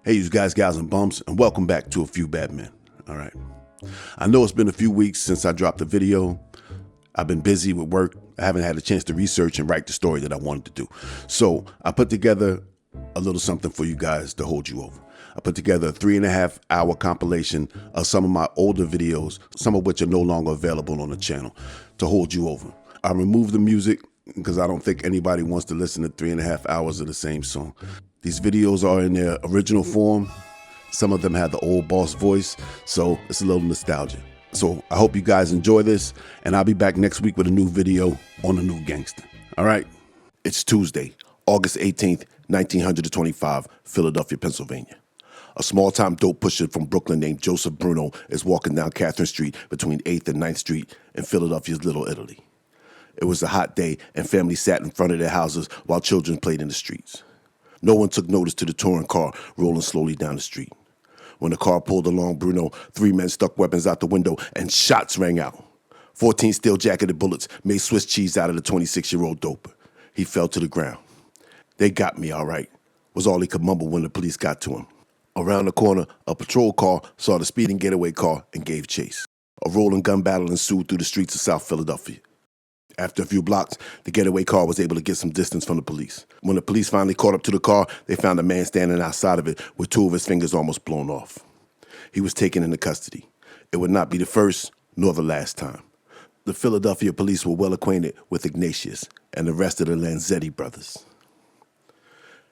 Hey, you guys, gals, and bums, and welcome back to A Few Bad Men. All right. I know it's been a few weeks since I dropped a video. I've been busy with work. I haven't had a chance to research and write the story that I wanted to do. So I put together a little something for you guys to hold you over. I put together a 3.5-hour compilation of some of my older videos, some of which are no longer available on the channel, to hold you over. I removed the music because I don't think anybody wants to listen to 3.5 hours of the same song. These videos are in their original form. Some of them have the old boss voice, so it's a little nostalgia. So I hope you guys enjoy this, and I'll be back next week with a new video on a new gangster. All right? It's Tuesday, August 18th, 1925, Philadelphia, Pennsylvania. A small-time dope pusher from Brooklyn named Joseph Bruno is walking down Catherine Street between 8th and 9th Street in Philadelphia's Little Italy. It was a hot day, and families sat in front of their houses while children played in the streets. No one took notice to the touring car rolling slowly down the street. When the car pulled along Bruno, 3 men stuck weapons out the window and shots rang out. 14 steel-jacketed bullets made Swiss cheese out of the 26-year-old dope. He fell to the ground. "They got me, all right," was all he could mumble when the police got to him. Around the corner, a patrol car saw the speeding getaway car and gave chase. A rolling gun battle ensued through the streets of South Philadelphia. After a few blocks, the getaway car was able to get some distance from the police. When the police finally caught up to the car, they found a man standing outside of it with 2 of his fingers almost blown off. He was taken into custody. It would not be the first nor the last time. The Philadelphia police were well acquainted with Ignatius and the rest of the Lanzetti brothers.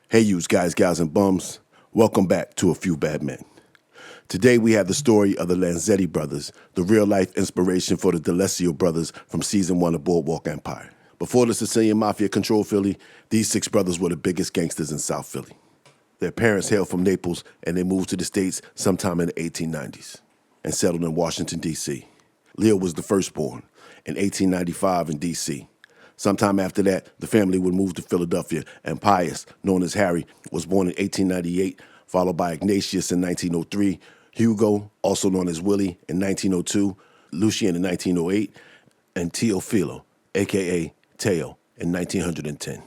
Hey, you guys, gals, and bums. Welcome back to A Few Bad Men. Today we have the story of the Lanzetti brothers, the real-life inspiration for the D'Alessio brothers from season 1 of Boardwalk Empire. Before the Sicilian Mafia controlled Philly, these 6 brothers were the biggest gangsters in South Philly. Their parents hailed from Naples, and they moved to the States sometime in the 1890s and settled in Washington, D.C. Leo was the firstborn in 1895 in D.C. Sometime after that, the family would move to Philadelphia, and Pius, known as Harry, was born in 1898, followed by Ignatius in 1903, Hugo, also known as Willie, in 1902, Lucien in 1908, and Teofilo, a.k.a. Teo, in 1910.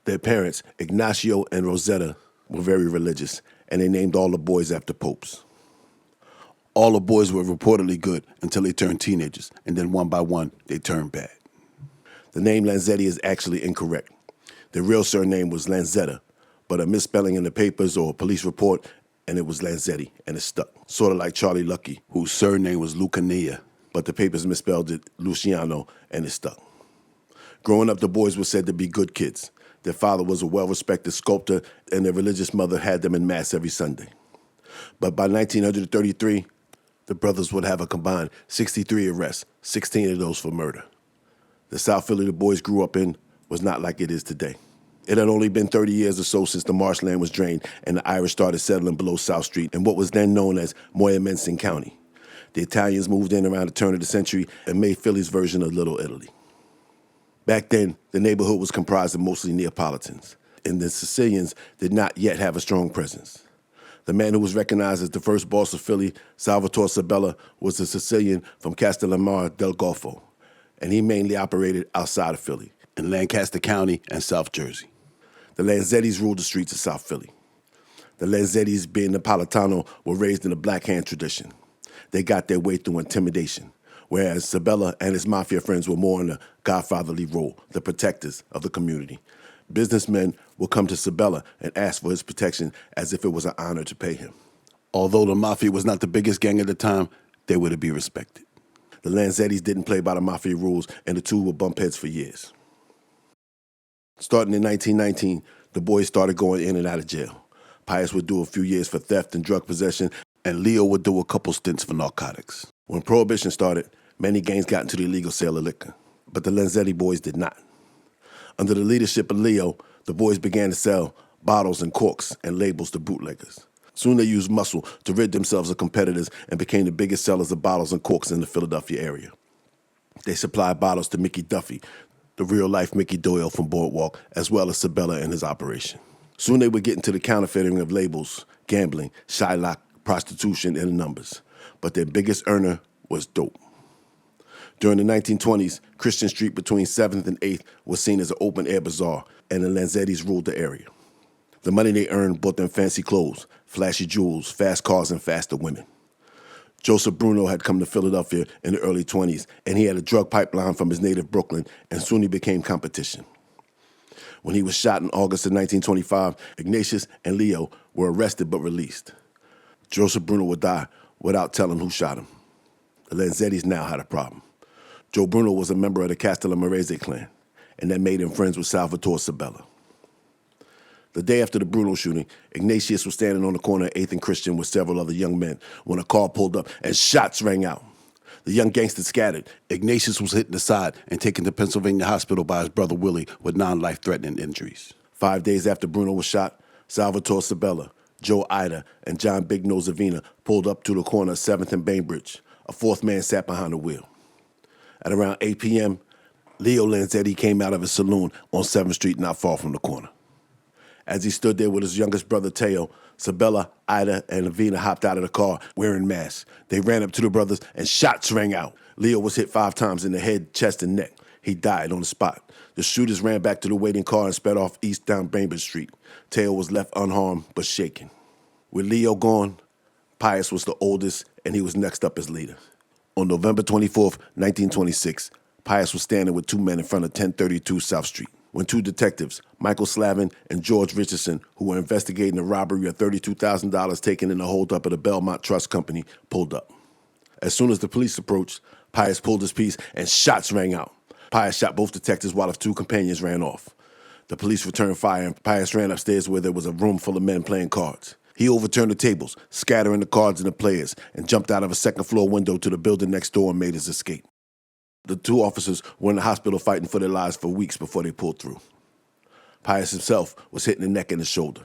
Their parents, Ignacio and Rosetta, were very religious, and they named all the boys after popes. All the boys were reportedly good until they turned teenagers, and then one by one, they turned bad. The name Lanzetti is actually incorrect. Their real surname was Lanzetta, but a misspelling in the papers or a police report, and it was Lanzetti, and it stuck. Sort of like Charlie Lucky, whose surname was Lucanilla, but the papers misspelled it Luciano, and it stuck. Growing up, the boys were said to be good kids. Their father was a well-respected sculptor, and their religious mother had them in Mass every Sunday. But by 1933, the brothers would have a combined 63 arrests, 16 of those for murder. The South Philly the boys grew up in was not like it is today. It had only been 30 years or so since the marshland was drained and the Irish started settling below South Street in what was then known as Moyamensing County. The Italians moved in around the turn of the century and made Philly's version of Little Italy. Back then, the neighborhood was comprised of mostly Neapolitans, and the Sicilians did not yet have a strong presence. The man who was recognized as the first boss of Philly, Salvatore Sabella, was a Sicilian from Castellammare del Golfo, and he mainly operated outside of Philly, in Lancaster County and South Jersey. The Lanzettis ruled the streets of South Philly. The Lanzettis, being Napolitano, were raised in the Black Hand tradition. They got their way through intimidation, whereas Sabella and his mafia friends were more in a godfatherly role, the protectors of the community. Businessmen would come to Sabella and ask for his protection as if it was an honor to pay him. Although the mafia was not the biggest gang at the time, they were to be respected. The Lanzettis didn't play by the mafia rules, and the two would bump heads for years. Starting in 1919, the boys started going in and out of jail. Pius would do a few years for theft and drug possession, and Leo would do a couple stints for narcotics. When Prohibition started, many gangs got into the illegal sale of liquor, but the Lanzetti boys did not. Under the leadership of Leo, the boys began to sell bottles and corks and labels to bootleggers. Soon they used muscle to rid themselves of competitors and became the biggest sellers of bottles and corks in the Philadelphia area. They supplied bottles to Mickey Duffy, the real-life Mickey Doyle from Boardwalk, as well as Sabella and his operation. Soon they would get into the counterfeiting of labels, gambling, Shylock, prostitution, and numbers. But their biggest earner was dope. During the 1920s, Christian Street between 7th and 8th was seen as an open-air bazaar, and the Lanzettis ruled the area. The money they earned bought them fancy clothes, flashy jewels, fast cars, and faster women. Joseph Bruno had come to Philadelphia in the early 20s, and he had a drug pipeline from his native Brooklyn, and soon he became competition. When he was shot in August of 1925, Ignatius and Leo were arrested but released. Joseph Bruno would die without telling who shot him. The Lanzettis now had a problem. Joe Bruno was a member of the Castellammarese clan, and that made him friends with Salvatore Sabella. The day after the Bruno shooting, Ignatius was standing on the corner of 8th and Christian with several other young men when a car pulled up and shots rang out. The young gangsters scattered. Ignatius was hit in the side and taken to Pennsylvania Hospital by his brother Willie with non-life-threatening injuries. 5 days after Bruno was shot, Salvatore Sabella, Joe Ida, and John Big Nose Avina pulled up to the corner of 7th and Bainbridge. A fourth man sat behind the wheel. At around 8 p.m., Leo Lanzetti came out of his saloon on 7th Street not far from the corner. As he stood there with his youngest brother, Teo, Sabella, Ida, and Avina hopped out of the car wearing masks. They ran up to the brothers, and shots rang out. Leo was hit 5 times in the head, chest, and neck. He died on the spot. The shooters ran back to the waiting car and sped off east down Bainbridge Street. Teo was left unharmed but shaken. With Leo gone, Pius was the oldest, and he was next up as leader. On November 24th, 1926, Pius was standing with 2 men in front of 1032 South Street when 2 detectives, Michael Slavin and George Richardson, who were investigating the robbery of $32,000 taken in the holdup of the Belmont Trust Company, pulled up. As soon as the police approached, Pius pulled his piece and shots rang out. Pius shot both detectives while his 2 companions ran off. The police returned fire and Pius ran upstairs where there was a room full of men playing cards. He overturned the tables, scattering the cards and the players, and jumped out of a second-floor window to the building next door and made his escape. The 2 officers were in the hospital fighting for their lives for weeks before they pulled through. Pius himself was hit in the neck and the shoulder.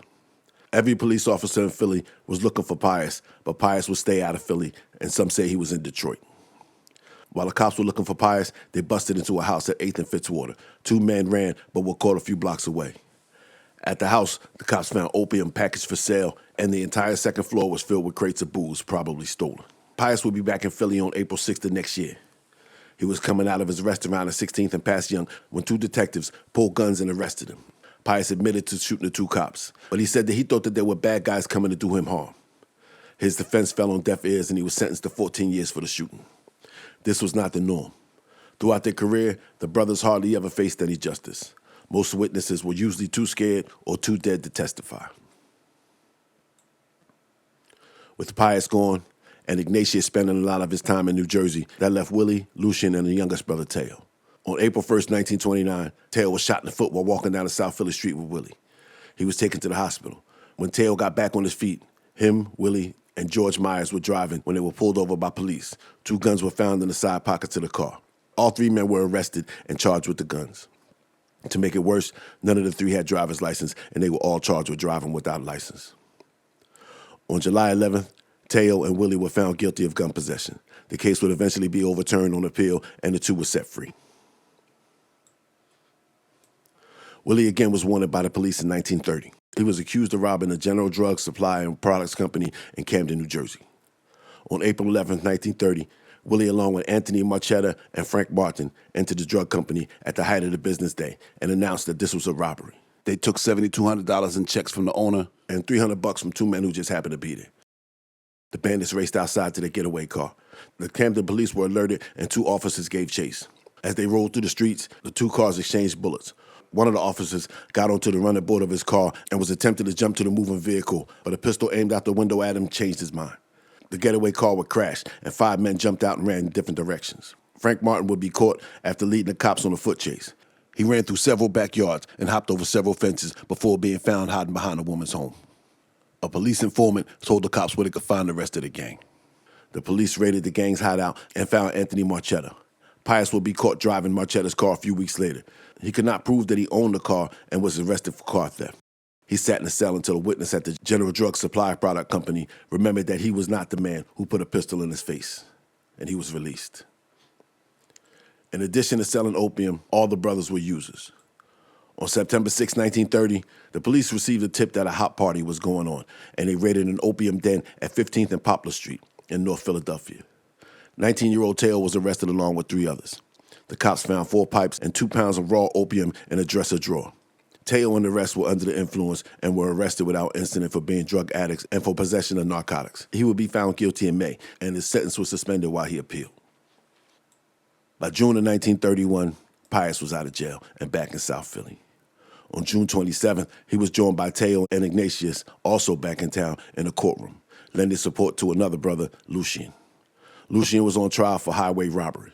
Every police officer in Philly was looking for Pius, but Pius would stay out of Philly, and some say he was in Detroit. While the cops were looking for Pius, they busted into a house at 8th and Fitzwater. 2 men ran, but were caught a few blocks away. At the house, the cops found opium packaged for sale, and the entire second floor was filled with crates of booze, probably stolen. Pius would be back in Philly on April 6th of next year. He was coming out of his restaurant at 16th and Passyunk when 2 detectives pulled guns and arrested him. Pius admitted to shooting the 2 cops, but he said that he thought that there were bad guys coming to do him harm. His defense fell on deaf ears and he was sentenced to 14 years for the shooting. This was not the norm. Throughout their career, the brothers hardly ever faced any justice. Most witnesses were usually too scared or too dead to testify. With Pius gone, and Ignatius spending a lot of his time in New Jersey, that left Willie, Lucian, and the youngest brother, Teo. On April 1st, 1929, Teo was shot in the foot while walking down the South Philly Street with Willie. He was taken to the hospital. When Teo got back on his feet, him, Willie, and George Myers were driving when they were pulled over by police. 2 guns were found in the side pockets of the car. All 3 men were arrested and charged with the guns. To make it worse, none of the 3 had driver's license, and they were all charged with driving without a license. On July 11th, Teo and Willie were found guilty of gun possession. The case would eventually be overturned on appeal, and the 2 were set free. Willie again was wanted by the police in 1930. He was accused of robbing a General Drug Supply and Products Company in Camden, New Jersey. On April 11th, 1930, Willie, along with Anthony Marchetta and Frank Martin, entered the drug company at the height of the business day and announced that this was a robbery. They took $7,200 in checks from the owner and $300 from 2 men who just happened to be there. The bandits raced outside to their getaway car. The Camden police were alerted and 2 officers gave chase. As they rolled through the streets, the 2 cars exchanged bullets. One of the officers got onto the running board of his car and was attempting to jump to the moving vehicle, but a pistol aimed out the window at him changed his mind. The getaway car would crash, and 5 men jumped out and ran in different directions. Frank Martin would be caught after leading the cops on a foot chase. He ran through several backyards and hopped over several fences before being found hiding behind a woman's home. A police informant told the cops where they could find the rest of the gang. The police raided the gang's hideout and found Anthony Marchetta. Pius would be caught driving Marchetta's car a few weeks later. He could not prove that he owned the car and was arrested for car theft. He sat in a cell until a witness at the General Drug Supply Product Company remembered that he was not the man who put a pistol in his face, and he was released. In addition to selling opium, all the brothers were users. On September 6, 1930, the police received a tip that a hot party was going on, and they raided an opium den at 15th and Poplar Street in North Philadelphia. 19-year-old Teo was arrested along with 3 others. The cops found 4 pipes and 2 pounds of raw opium in a dresser drawer. Teo and the rest were under the influence and were arrested without incident for being drug addicts and for possession of narcotics. He would be found guilty in May, and his sentence was suspended while he appealed. By June of 1931, Pius was out of jail and back in South Philly. On June 27th, he was joined by Teo and Ignatius, also back in town, in a courtroom, lending support to another brother, Lucien. Lucien was on trial for highway robbery.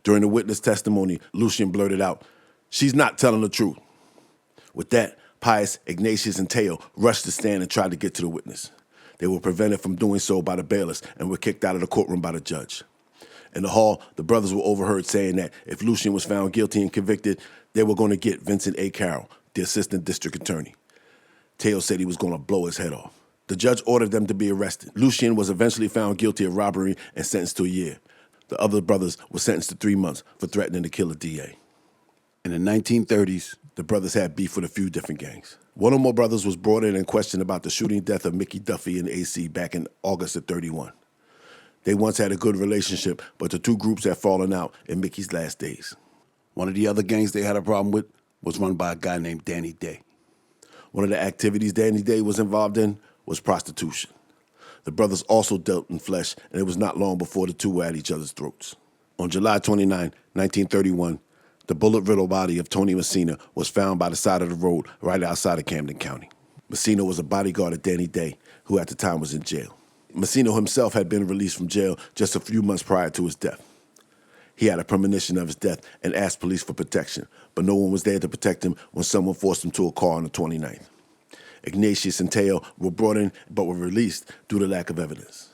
During the witness testimony, Lucien blurted out, "She's not telling the truth." With that, Pius, Ignatius, and Teo rushed the stand and tried to get to the witness. They were prevented from doing so by the bailiffs and were kicked out of the courtroom by the judge. In the hall, the brothers were overheard saying that if Lucien was found guilty and convicted, they were going to get Vincent A. Carroll, the assistant district attorney. Teo said he was going to blow his head off. The judge ordered them to be arrested. Lucien was eventually found guilty of robbery and sentenced to a year. The other brothers were sentenced to 3 months for threatening to kill a DA. In the 1930s, the brothers had beef with a few different gangs. One or more brothers was brought in and questioned about the shooting death of Mickey Duffy and AC back in August of 31. They once had a good relationship, but the two groups had fallen out in Mickey's last days. One of the other gangs they had a problem with was run by a guy named Danny Day. One of the activities Danny Day was involved in was prostitution. The brothers also dealt in flesh, and it was not long before the two were at each other's throats. On July 29, 1931, the bullet-riddled body of Tony Messina was found by the side of the road right outside of Camden County. Messina was a bodyguard of Danny Day, who at the time was in jail. Messina himself had been released from jail just a few months prior to his death. He had a premonition of his death and asked police for protection, but no one was there to protect him when someone forced him to a car on the 29th. Ignatius and Teo were brought in but were released due to lack of evidence.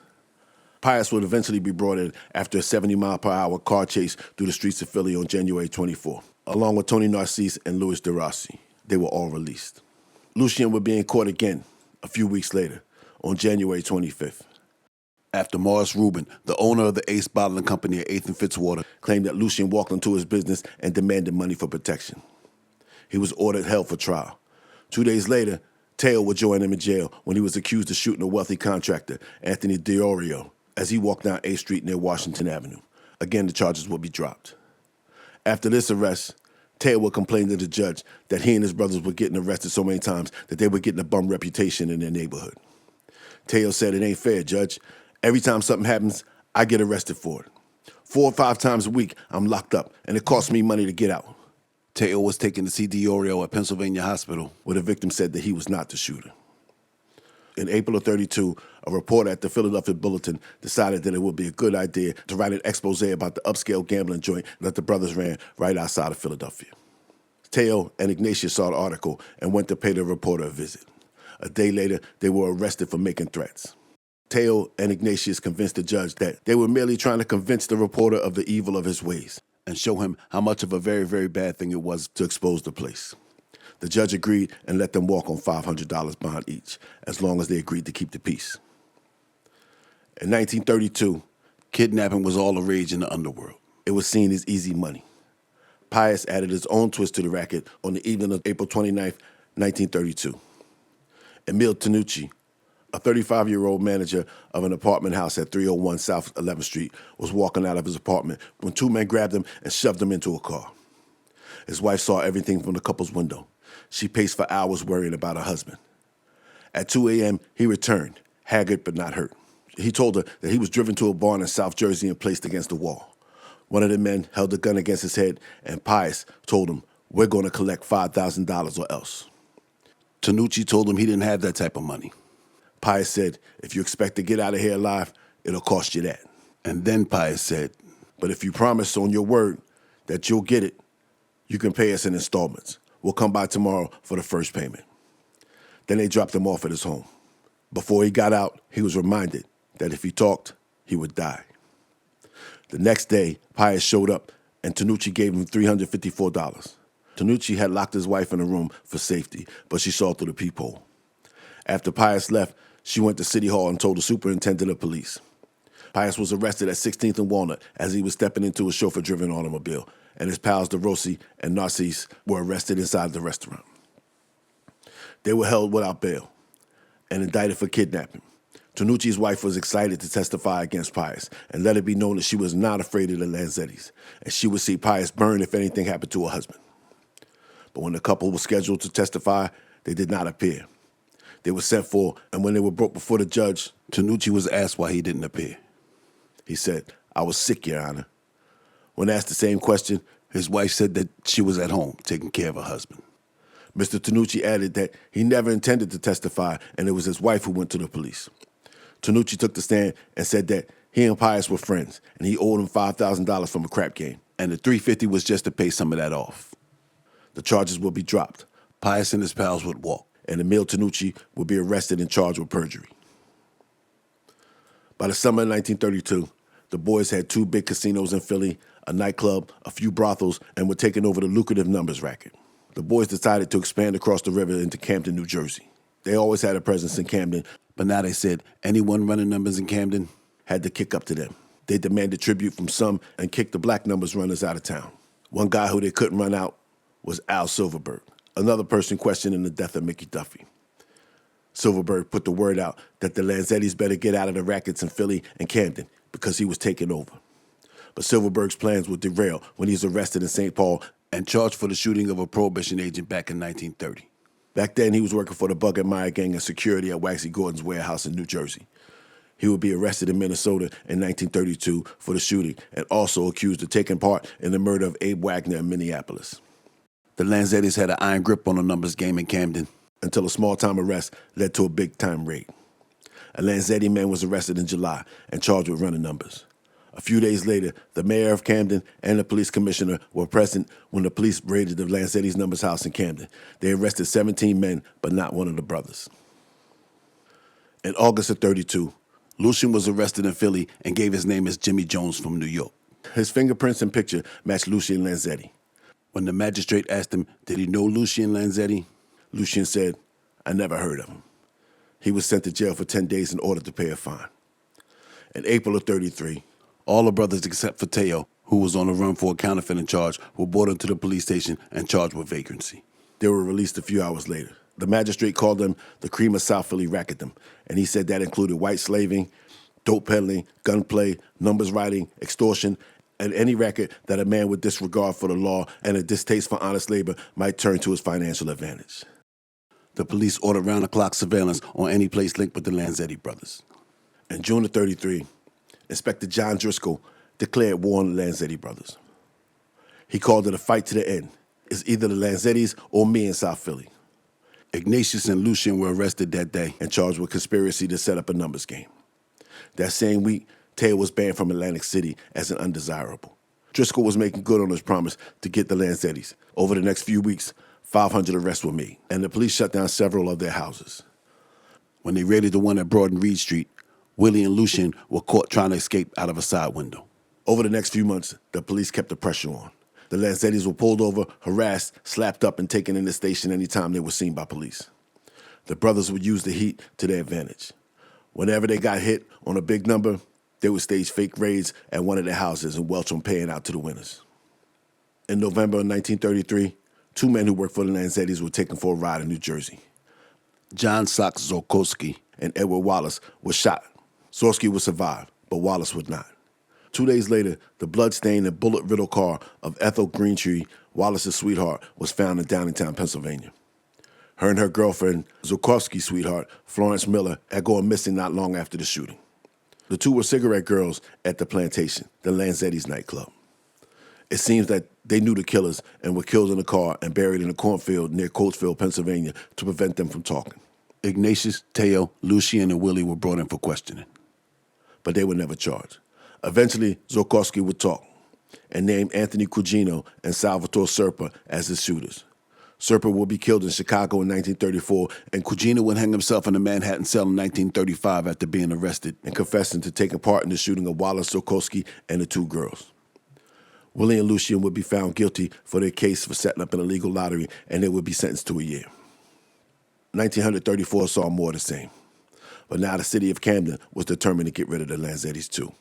Pius would eventually be brought in after a 70-mile-per-hour car chase through the streets of Philly on January 24, along with Tony Narcisse and Louis de Rossi. They were all released. Lucien would be in court again a few weeks later, on January 25th. After Morris Rubin, the owner of the Ace Bottling Company at 8th and Fitzwater, claimed that Lucien walked into his business and demanded money for protection. He was ordered held for trial. 2 days later, Teo would join him in jail when he was accused of shooting a wealthy contractor, Anthony Diorio, as he walked down 8th Street near Washington Avenue. Again, the charges would be dropped. After this arrest, Teo would complain to the judge that he and his brothers were getting arrested so many times that they were getting a bum reputation in their neighborhood. Teo said, "It ain't fair, Judge. Every time something happens, I get arrested for it. 4 or 5 times a week, I'm locked up, and it costs me money to get out." Teo was taken to see Diorio at Pennsylvania Hospital, where the victim said that he was not the shooter. In April of 32, a reporter at the Philadelphia Bulletin decided that it would be a good idea to write an expose about the upscale gambling joint that the brothers ran right outside of Philadelphia. Teo and Ignatius saw the article and went to pay the reporter a visit. A day later, they were arrested for making threats. Teo and Ignatius convinced the judge that they were merely trying to convince the reporter of the evil of his ways and show him how much of a very, very bad thing it was to expose the place. The judge agreed and let them walk on $500 bond each, as long as they agreed to keep the peace. In 1932, kidnapping was all the rage in the underworld. It was seen as easy money. Pius added his own twist to the racket on the evening of April 29, 1932. Emil Tanucci, a 35-year-old manager of an apartment house at 301 South 11th Street, was walking out of his apartment when 2 men grabbed him and shoved him into a car. His wife saw everything from the couple's window. She paced for hours worrying about her husband. At 2 a.m., he returned, haggard but not hurt. He told her that he was driven to a barn in South Jersey and placed against the wall. One of the men held a gun against his head, and Pius told him, "We're going to collect $5,000 or else." Tanucci told him he didn't have that type of money. Pius said, "If you expect to get out of here alive, it'll cost you that." And then Pius said, "But if you promise on your word that you'll get it, you can pay us in installments. We'll come by tomorrow for the first payment." Then they dropped him off at his home. Before he got out, he was reminded that if he talked, he would die. The next day, Pius showed up, and Tanucci gave him $354. Tanucci had locked his wife in a room for safety, but she saw through the peephole. After Pius left, she went to City Hall and told the superintendent of police. Pius was arrested at 16th and Walnut as he was stepping into a chauffeur-driven automobile, and his pals DeRossi and Narcisse were arrested inside the restaurant. They were held without bail and indicted for kidnapping. Tanucci's wife was excited to testify against Pius and let it be known that she was not afraid of the Lanzettis, and she would see Pius burn if anything happened to her husband. But when the couple was scheduled to testify, they did not appear. They were sent for, and when they were brought before the judge, Tanucci was asked why he didn't appear. He said, "I was sick, Your Honor." When asked the same question, his wife said that she was at home taking care of her husband. Mr. Tanucci added that he never intended to testify, and it was his wife who went to the police. Tanucci took the stand and said that he and Pius were friends, and he owed him $5,000 from a crap game, and the $350 was just to pay some of that off. The charges would be dropped. Pius and his pals would walk, and Emil Tanucci would be arrested and charged with perjury. By the summer of 1932, the boys had 2 big casinos in Philly, a nightclub, a few brothels, and were taking over the lucrative numbers racket. The boys decided to expand across the river into Camden, New Jersey. They always had a presence in Camden, but now they said anyone running numbers in Camden had to kick up to them. They demanded tribute from some and kicked the black numbers runners out of town. One guy who they couldn't run out was Al Silverberg, another person questioning the death of Mickey Duffy. Silverberg put the word out that the Lanzettis better get out of the rackets in Philly and Camden because he was taking over. But Silverberg's plans would derail when he was arrested in St. Paul and charged for the shooting of a Prohibition agent back in 1930. Back then, he was working for the Bucket Meyer gang and security at Waxy Gordon's warehouse in New Jersey. He would be arrested in Minnesota in 1932 for the shooting and also accused of taking part in the murder of Abe Wagner in Minneapolis. The Lanzettis had an iron grip on the numbers game in Camden until a small-time arrest led to a big-time raid. A Lanzetti man was arrested in July and charged with running numbers. A few days later, the mayor of Camden and the police commissioner were present when the police raided the Lanzetti's numbers house in Camden. They arrested 17 men, but not one of the brothers. In August of 32, Lucien was arrested in Philly and gave his name as Jimmy Jones from New York. His fingerprints and picture matched Lucien Lanzetti. When the magistrate asked him, did he know Lucien Lanzetti? Lucien said, "I never heard of him." He was sent to jail for 10 days in order to pay a fine. In April of 33, all the brothers except for Teo, who was on the run for a counterfeiting charge, were brought into the police station and charged with vagrancy. They were released a few hours later. The magistrate called them the cream of South Philly racketum, and he said that included white slaving, dope peddling, gunplay, numbers writing, extortion, and any racket that a man with disregard for the law and a distaste for honest labor might turn to his financial advantage. The police ordered round-the-clock surveillance on any place linked with the Lanzetti brothers. In June of 33, Inspector John Driscoll declared war on the Lanzetti brothers. He called it a fight to the end. It's either the Lanzettis or me in South Philly. Ignatius and Lucien were arrested that day and charged with conspiracy to set up a numbers game. That same week, Teo was banned from Atlantic City as an undesirable. Driscoll was making good on his promise to get the Lanzettis. Over the next few weeks, 500 arrests were made, and the police shut down several of their houses. When they raided the one at Broad and Reed Street, Willie and Lucien were caught trying to escape out of a side window. Over the next few months, the police kept the pressure on. The Lanzettis were pulled over, harassed, slapped up, and taken in the station anytime they were seen by police. The brothers would use the heat to their advantage. Whenever they got hit on a big number, they would stage fake raids at one of their houses and welch on paying out to the winners. In November of 1933, 2 men who worked for the Lanzettis were taken for a ride in New Jersey. John Sox Zorkowski and Edward Wallace were shot. Zorkowski would survive, but Wallace would not. 2 days later, the blood-stained and bullet-riddled car of Ethel Greentree, Wallace's sweetheart, was found in Downingtown, Pennsylvania. Her and her girlfriend, Zorkowski's sweetheart, Florence Miller, had gone missing not long after the shooting. The 2 were cigarette girls at the Plantation, the Lanzetti's nightclub. It seems that they knew the killers and were killed in a car and buried in a cornfield near Coatesville, Pennsylvania, to prevent them from talking. Ignatius, Teo, Lucien, and Willie were brought in for questioning, but they were never charged. Eventually, Zorkowski would talk and name Anthony Cugino and Salvatore Sabella as his shooters. Serpa would be killed in Chicago in 1934, and Cugino would hang himself in a Manhattan cell in 1935 after being arrested and confessing to taking part in the shooting of Wallace Zorkowski and the 2 girls. Willie and Lucien would be found guilty for their case for setting up an illegal lottery, and they would be sentenced to a year. 1934 saw more of the same, but now the city of Camden was determined to get rid of the Lanzettis too.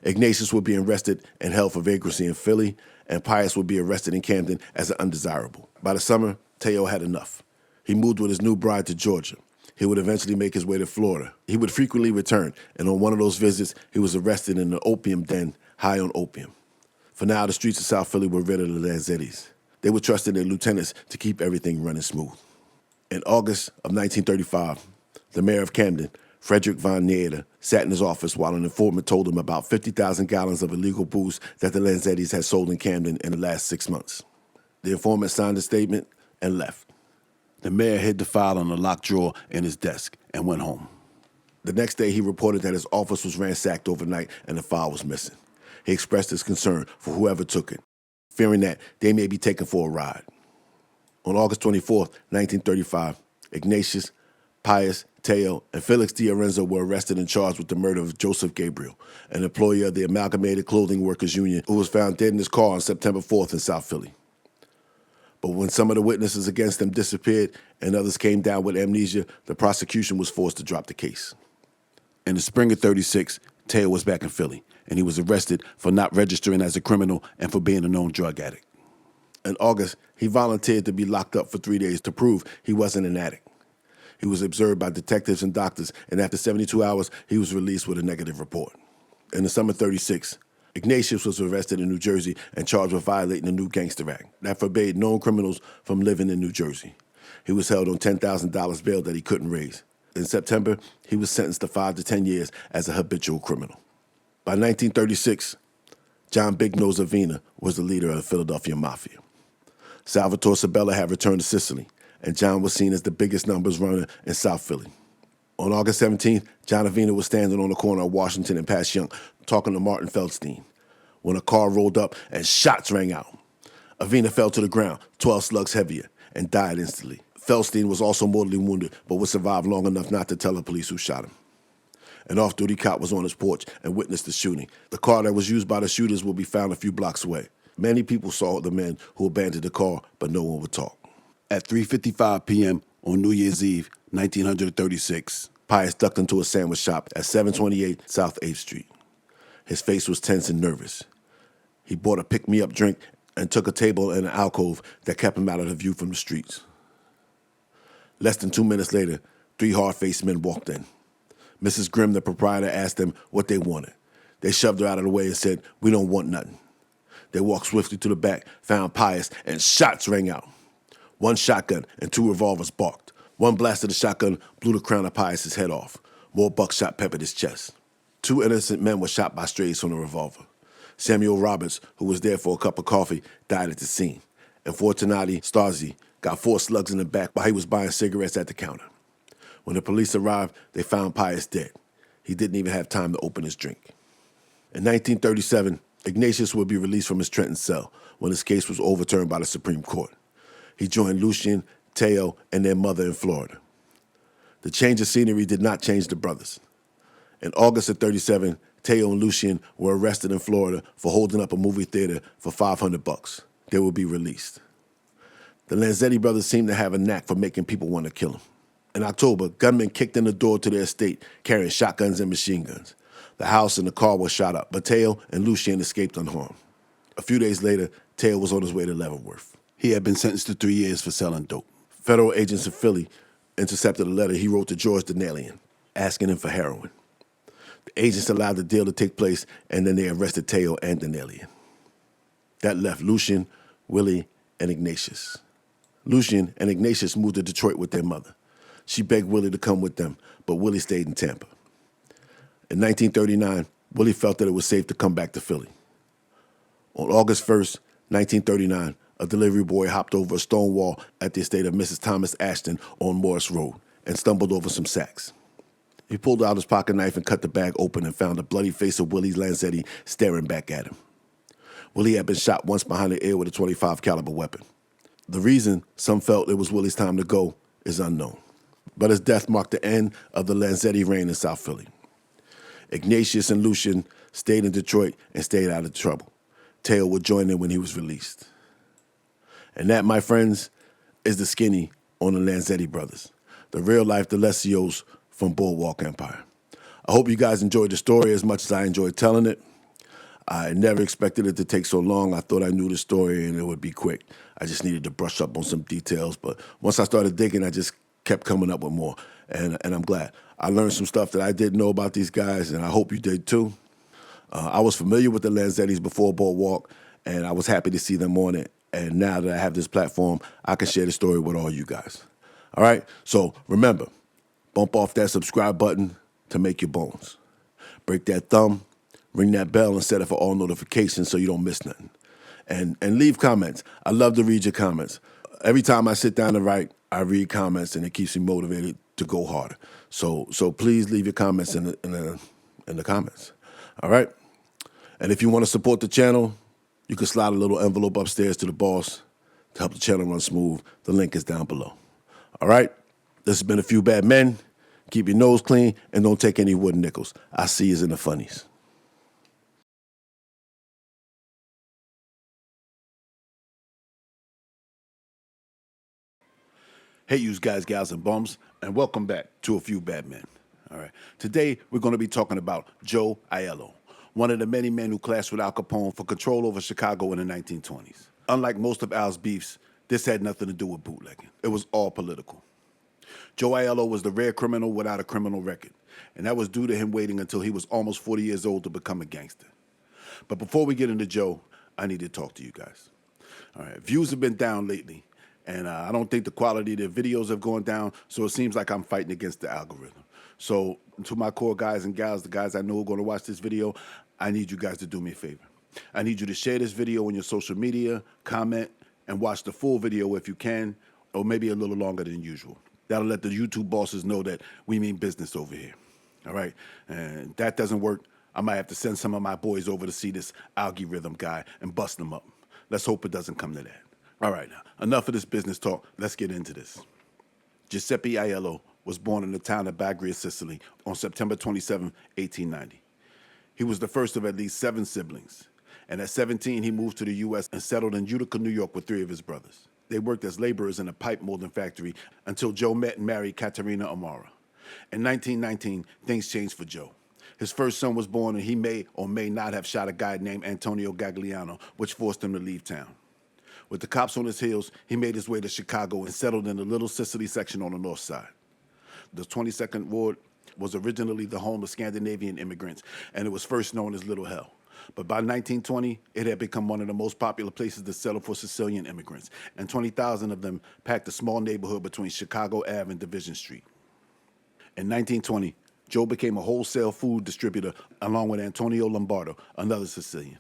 Ignatius would be arrested and held for vagrancy in Philly, and Pius would be arrested in Camden as an undesirable. By the summer, Teo had enough. He moved with his new bride to Georgia. He would eventually make his way to Florida. He would frequently return, and on one of those visits, he was arrested in an opium den high on opium. For now, the streets of South Philly were rid of the Lanzettis. They were trusting their lieutenants to keep everything running smooth. In August of 1935, the mayor of Camden, Frederick Von Nieder, sat in his office while an informant told him about 50,000 gallons of illegal booze that the Lanzettis had sold in Camden in the last 6 months. The informant signed a statement and left. The mayor hid the file in a locked drawer in his desk and went home. The next day, he reported that his office was ransacked overnight and the file was missing. He expressed his concern for whoever took it, fearing that they may be taken for a ride. On August 24, 1935, Ignatius, Pius, Teo, and Felix D'Arenzo were arrested and charged with the murder of Joseph Gabriel, an employee of the Amalgamated Clothing Workers Union who was found dead in his car on September 4th in South Philly. But when some of the witnesses against them disappeared and others came down with amnesia, the prosecution was forced to drop the case. In the spring of '36, Teo was back in Philly, and he was arrested for not registering as a criminal and for being a known drug addict. In August, he volunteered to be locked up for 3 days to prove he wasn't an addict. He was observed by detectives and doctors, and after 72 hours, he was released with a negative report. In the summer of '36, Ignatius was arrested in New Jersey and charged with violating the new Gangster Act that forbade known criminals from living in New Jersey. He was held on $10,000 bail that he couldn't raise. In September, he was sentenced to 5 to 10 years as a habitual criminal. By 1936, John Big Nose Avina was the leader of the Philadelphia Mafia. Salvatore Sabella had returned to Sicily, and John was seen as the biggest numbers runner in South Philly. On August 17th, John Avina was standing on the corner of Washington and Passyunk talking to Martin Feldstein when a car rolled up and shots rang out. Avina fell to the ground, 12 slugs heavier, and died instantly. Feldstein was also mortally wounded, but would survive long enough not to tell the police who shot him. An off-duty cop was on his porch and witnessed the shooting. The car that was used by the shooters will be found a few blocks away. Many people saw the men who abandoned the car, but no one would talk. At 3:55 p.m. on New Year's Eve, 1936, Pius ducked into a sandwich shop at 728 South 8th Street. His face was tense and nervous. He bought a pick-me-up drink and took a table in an alcove that kept him out of the view from the streets. Less than 2 minutes later, 3 hard-faced men walked in. Mrs. Grimm, the proprietor, asked them what they wanted. They shoved her out of the way and said, "We don't want nothing." They walked swiftly to the back, found Pius, and shots rang out. 1 shotgun and 2 revolvers barked. 1 blast of the shotgun blew the crown of Pius's head off. More buckshot peppered his chest. 2 innocent men were shot by strays from the revolver. Samuel Roberts, who was there for a cup of coffee, died at the scene. And Fortunati Starzi got 4 slugs in the back while he was buying cigarettes at the counter. When the police arrived, they found Pius dead. He didn't even have time to open his drink. In 1937, Ignatius would be released from his Trenton cell when his case was overturned by the Supreme Court. He joined Lucien, Teo, and their mother in Florida. The change of scenery did not change the brothers. In August of '37, Teo and Lucien were arrested in Florida for holding up a movie theater for $500. They would be released. The Lanzetti brothers seemed to have a knack for making people want to kill them. In October, gunmen kicked in the door to their estate carrying shotguns and machine guns. The house and the car were shot up, but Teo and Lucien escaped unharmed. A few days later, Teo was on his way to Leavenworth. He had been sentenced to 3 years for selling dope. Federal agents in Philly intercepted a letter he wrote to George Denalian, asking him for heroin. The agents allowed the deal to take place, and then they arrested Teo and Denalian. That left Lucien, Willie, and Ignatius. Lucien and Ignatius moved to Detroit with their mother. She begged Willie to come with them, but Willie stayed in Tampa. In 1939, Willie felt that it was safe to come back to Philly. On August 1st, 1939, a delivery boy hopped over a stone wall at the estate of Mrs. Thomas Ashton on Morris Road and stumbled over some sacks. He pulled out his pocket knife and cut the bag open and found the bloody face of Willie Lanzetti staring back at him. Willie had been shot once behind the ear with a .25 caliber weapon. The reason some felt it was Willie's time to go is unknown. But his death marked the end of the Lanzetti reign in South Philly. Ignatius and Lucien stayed in Detroit and stayed out of trouble. Teo would join them when he was released. And that, my friends, is the skinny on the Lanzetti brothers, the real-life Delesios from Boardwalk Empire. I hope you guys enjoyed the story as much as I enjoyed telling it. I never expected it to take so long. I thought I knew the story and it would be quick. I just needed to brush up on some details. But once I started digging, I just kept coming up with more. And I'm glad. I learned some stuff that I didn't know about these guys, and I hope you did too. I was familiar with the Lanzettis before Boardwalk, and I was happy to see them on it. And now that I have this platform, I can share the story with all you guys. All right? So remember, bump off that subscribe button to make your bones. Break that thumb, ring that bell, and set it for all notifications so you don't miss nothing. And leave comments. I love to read your comments. Every time I sit down to write, I read comments, and it keeps me motivated to go harder. So please leave your comments in the comments. All right? And if you want to support the channel, you can slide a little envelope upstairs to the boss to help the channel run smooth. The link is down below. All right? This has been A Few Bad Men. Keep your nose clean and don't take any wooden nickels. I see you in the funnies. Hey, you guys, gals, and bums, and welcome back to A Few Bad Men. All right. Today, we're going to be talking about Joe Aiello, one of the many men who clashed with Al Capone for control over Chicago in the 1920s. Unlike most of Al's beefs, this had nothing to do with bootlegging. It was all political. Joe Aiello was the rare criminal without a criminal record, and that was due to him waiting until he was almost 40 years old to become a gangster. But before we get into Joe, I need to talk to you guys. All right, views have been down lately, and I don't think the quality of the videos have gone down, so it seems like I'm fighting against the algorithm. So to my core guys and gals, the guys I know who are going to watch this video, I need you guys to do me a favor. I need you to share this video on your social media, comment, and watch the full video if you can, or maybe a little longer than usual. That'll let the YouTube bosses know that we mean business over here. All right? And if that doesn't work, I might have to send some of my boys over to see this algorithm guy and bust them up. Let's hope it doesn't come to that. All right, now, enough of this business talk. Let's get into this. Giuseppe Aiello was born in the town of Bagria, Sicily on September 27, 1890. He was the first of at least 7 siblings. And at 17, he moved to the U.S. and settled in Utica, New York with 3 of his brothers. They worked as laborers in a pipe molding factory until Joe met and married Caterina Amara. In 1919, things changed for Joe. His first son was born, and he may or may not have shot a guy named Antonio Gagliano, which forced him to leave town. With the cops on his heels, he made his way to Chicago and settled in the Little Sicily section on the north side. The 22nd Ward was originally the home of Scandinavian immigrants, and it was first known as Little Hell. But by 1920, it had become one of the most popular places to settle for Sicilian immigrants, and 20,000 of them packed a small neighborhood between Chicago Ave and Division Street. In 1920, Joe became a wholesale food distributor along with Antonio Lombardo, another Sicilian.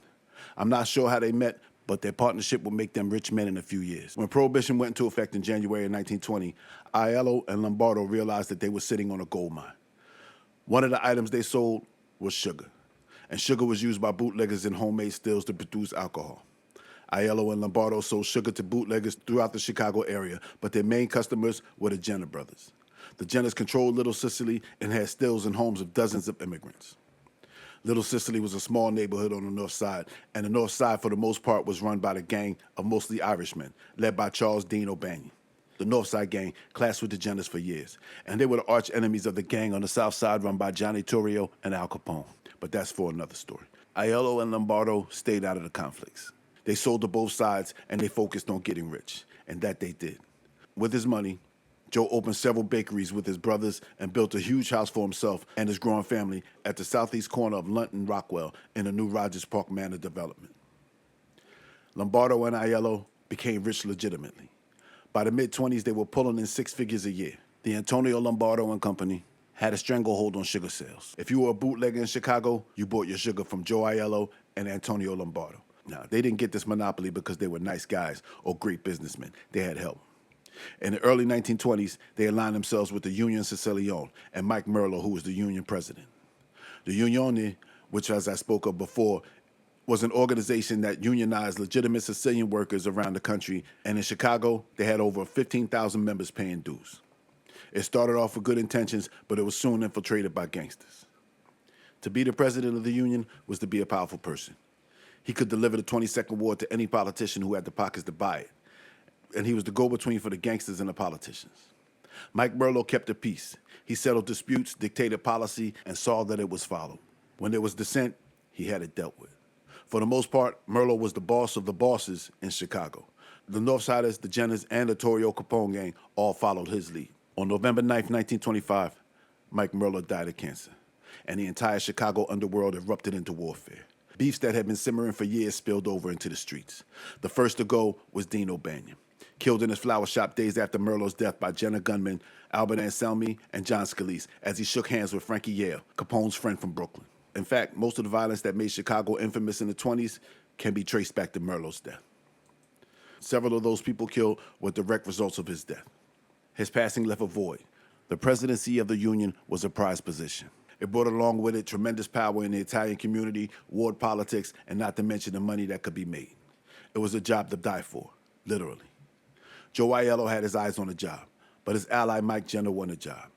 I'm not sure how they met, but their partnership would make them rich men in a few years. When Prohibition went into effect in January of 1920, Aiello and Lombardo realized that they were sitting on a gold mine. One of the items they sold was sugar, and sugar was used by bootleggers in homemade stills to produce alcohol. Aiello and Lombardo sold sugar to bootleggers throughout the Chicago area, but their main customers were the Jenner brothers. The Jenners controlled Little Sicily and had stills and homes of dozens of immigrants. Little Sicily was a small neighborhood on the north side, and the north side, for the most part, was run by the gang of mostly Irishmen, led by Charles Dean O'Banion. The North Side gang clashed with the Jenners for years, and they were the arch enemies of the gang on the South Side run by Johnny Torrio and Al Capone. But that's for another story. Aiello and Lombardo stayed out of the conflicts. They sold to both sides, and they focused on getting rich, and that they did. With his money, Joe opened several bakeries with his brothers and built a huge house for himself and his growing family at the southeast corner of Lunt and Rockwell in the new Rogers Park Manor development. Lombardo and Aiello became rich legitimately. By the mid-20s, they were pulling in 6 figures a year. The Antonio Lombardo and Company had a stranglehold on sugar sales. If you were a bootlegger in Chicago, you bought your sugar from Joe Aiello and Antonio Lombardo. Now, they didn't get this monopoly because they were nice guys or great businessmen. They had help. In the early 1920s, they aligned themselves with the Union Sicilione and Mike Merlo, who was the union president. The Unione, which, as I spoke of before, was an organization that unionized legitimate Sicilian workers around the country, and in Chicago, they had over 15,000 members paying dues. It started off with good intentions, but it was soon infiltrated by gangsters. To be the president of the union was to be a powerful person. He could deliver the 22nd Ward to any politician who had the pockets to buy it, and he was the go-between for the gangsters and the politicians. Mike Merlo kept the peace. He settled disputes, dictated policy, and saw that it was followed. When there was dissent, he had it dealt with. For the most part, Merlo was the boss of the bosses in Chicago. The Northsiders, the Jenners, and the Torrio Capone gang all followed his lead. On November 9th, 1925, Mike Merlo died of cancer, and the entire Chicago underworld erupted into warfare. Beefs that had been simmering for years spilled over into the streets. The first to go was Dean O'Banion, killed in his flower shop days after Merlo's death by Jenna gunmen Albert Anselmi and John Scalise as he shook hands with Frankie Yale, Capone's friend from Brooklyn. In fact, most of the violence that made Chicago infamous in the 20s can be traced back to Merlo's death. Several of those people killed were direct results of his death. His passing left a void. The presidency of the Union was a prized position. It brought along with it tremendous power in the Italian community, ward politics, and not to mention the money that could be made. It was a job to die for, literally. Joe Aiello had his eyes on the job, but his ally Mike Jenner won the job.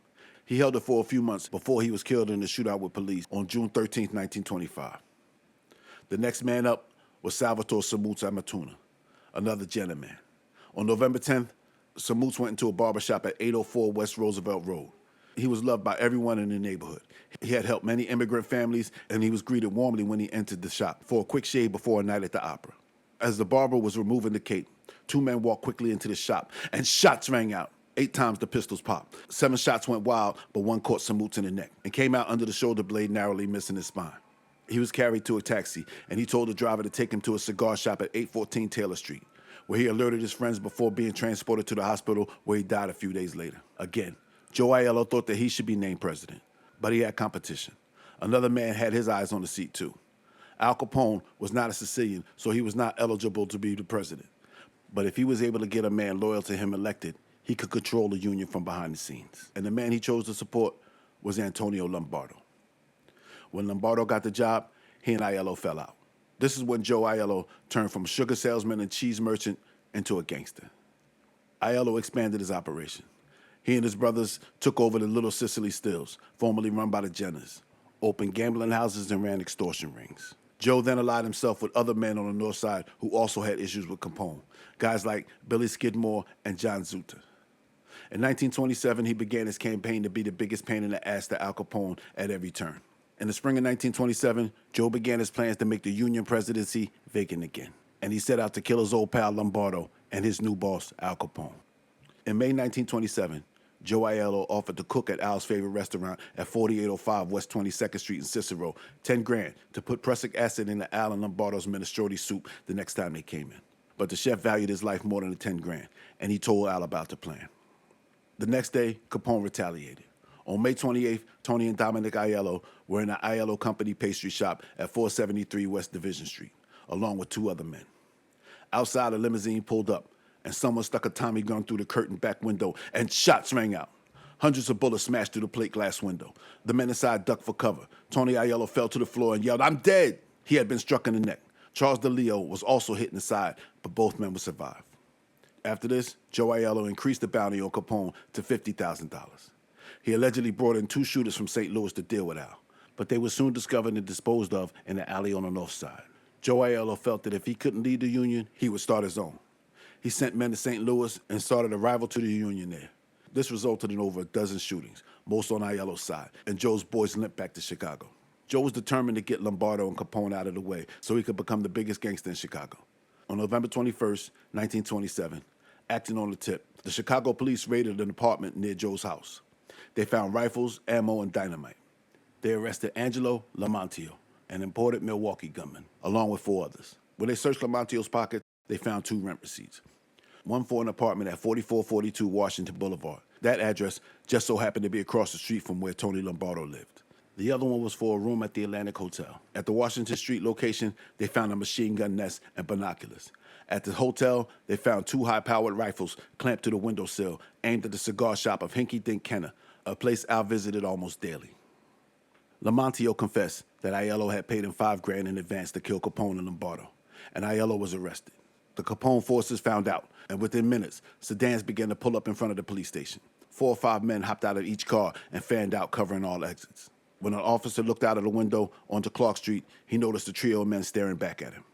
He held it for a few months before he was killed in a shootout with police on June 13, 1925. The next man up was Salvatore Sabella, another Jenner man. On November 10th, Samutz went into a barbershop at 804 West Roosevelt Road. He was loved by everyone in the neighborhood. He had helped many immigrant families, and he was greeted warmly when he entered the shop for a quick shave before a night at the opera. As the barber was removing the cape, two men walked quickly into the shop, and shots rang out. 8 times the pistols popped. 7 shots went wild, but one caught Samutz in the neck and came out under the shoulder blade, narrowly missing his spine. He was carried to a taxi, and he told the driver to take him to a cigar shop at 814 Taylor Street, where he alerted his friends before being transported to the hospital, where he died a few days later. Again, Joe Aiello thought that he should be named president, but he had competition. Another man had his eyes on the seat, too. Al Capone was not a Sicilian, so he was not eligible to be the president. But if he was able to get a man loyal to him elected, he could control the Union from behind the scenes. And the man he chose to support was Antonio Lombardo. When Lombardo got the job, he and Aiello fell out. This is when Joe Aiello turned from sugar salesman and cheese merchant into a gangster. Aiello expanded his operation. He and his brothers took over the Little Sicily Stills, formerly run by the Jenners, opened gambling houses and ran extortion rings. Joe then allied himself with other men on the north side who also had issues with Capone, guys like Billy Skidmore and John Zutter. In 1927, he began his campaign to be the biggest pain in the ass to Al Capone at every turn. In the spring of 1927, Joe began his plans to make the Union presidency vacant again, and he set out to kill his old pal Lombardo and his new boss, Al Capone. In May 1927, Joe Aiello offered to cook at Al's favorite restaurant at 4805 West 22nd Street in Cicero $10,000 to put prussic acid into Al and Lombardo's minestrone soup the next time they came in. But the chef valued his life more than the $10,000, and he told Al about the plan. The next day, Capone retaliated. On May 28th, Tony and Dominic Aiello were in the Aiello Company pastry shop at 473 West Division Street, along with 2 other men. Outside, a limousine pulled up, and someone stuck a Tommy gun through the curtained back window, and shots rang out. Hundreds of bullets smashed through the plate glass window. The men inside ducked for cover. Tony Aiello fell to the floor and yelled, "I'm dead!" He had been struck in the neck. Charles DeLeo was also hit in the side, but both men would survive. After this, Joe Aiello increased the bounty on Capone to $50,000. He allegedly brought in 2 shooters from St. Louis to deal with Al, but they were soon discovered and disposed of in the alley on the north side. Joe Aiello felt that if he couldn't lead the Union, he would start his own. He sent men to St. Louis and started a rival to the Union there. This resulted in over a dozen shootings, most on Aiello's side, and Joe's boys limped back to Chicago. Joe was determined to get Lombardo and Capone out of the way so he could become the biggest gangster in Chicago. On November 21st, 1927, acting on the tip, the Chicago police raided an apartment near Joe's house. They found rifles, ammo, and dynamite. They arrested Angelo Lamontio, an imported Milwaukee gunman, along with 4 others. When they searched Lamontio's pocket, they found 2 rent receipts. One for an apartment at 4442 Washington Boulevard. That address just so happened to be across the street from where Tony Lombardo lived. The other one was for a room at the Atlantic Hotel. At the Washington Street location, they found a machine gun nest and binoculars. At the hotel, they found 2 high-powered rifles clamped to the windowsill aimed at the cigar shop of Hinky Dink Kenner, a place Al visited almost daily. Lamontio confessed that Aiello had paid him $5,000 in advance to kill Capone and Lombardo, and Aiello was arrested. The Capone forces found out, and within minutes, sedans began to pull up in front of the police station. 4 or 5 men hopped out of each car and fanned out, covering all exits. When an officer looked out of the window onto Clark Street, he noticed a trio of men staring back at him.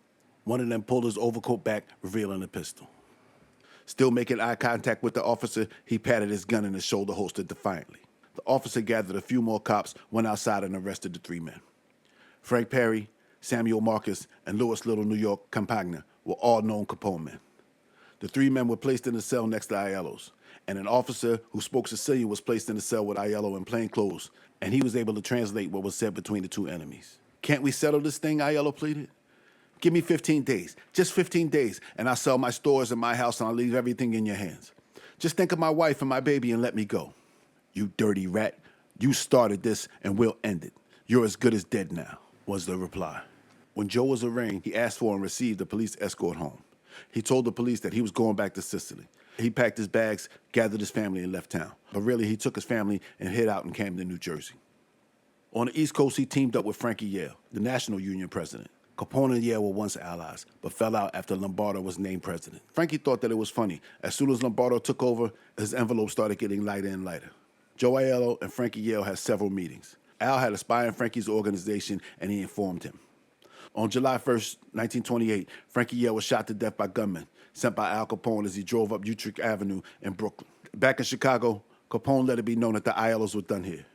One of them pulled his overcoat back, revealing a pistol. Still making eye contact with the officer, he patted his gun in his shoulder holster defiantly. The officer gathered a few more cops, went outside, and arrested the 3 men. Frank Perry, Samuel Marcus, and Louis Little New York Campagna were all known Capone men. The 3 men were placed in the cell next to Aiello's, and an officer who spoke Sicilian was placed in the cell with Aiello in plain clothes, and he was able to translate what was said between the 2 enemies. Can't we settle this thing, Aiello pleaded. Give me 15 days, just 15 days, and I'll sell my stores and my house and I'll leave everything in your hands. Just think of my wife and my baby and let me go. You dirty rat. You started this and we'll end it. You're as good as dead now, was the reply. When Joe was arraigned, he asked for and received a police escort home. He told the police that he was going back to Sicily. He packed his bags, gathered his family, and left town. But really, he took his family and hid out in Camden, New Jersey. On the East Coast, he teamed up with Frankie Aiello, the National Union president. Capone and Aiello were once allies, but fell out after Lombardo was named president. Frankie thought that it was funny. As soon as Lombardo took over, his envelope started getting lighter and lighter. Joe Aiello and Frankie Aiello had several meetings. Al had a spy in Frankie's organization, and he informed him. On July 1st, 1928, Frankie Aiello was shot to death by gunmen sent by Al Capone as he drove up Utrecht Avenue in Brooklyn. Back in Chicago, Capone let it be known that the Aiellos were done here.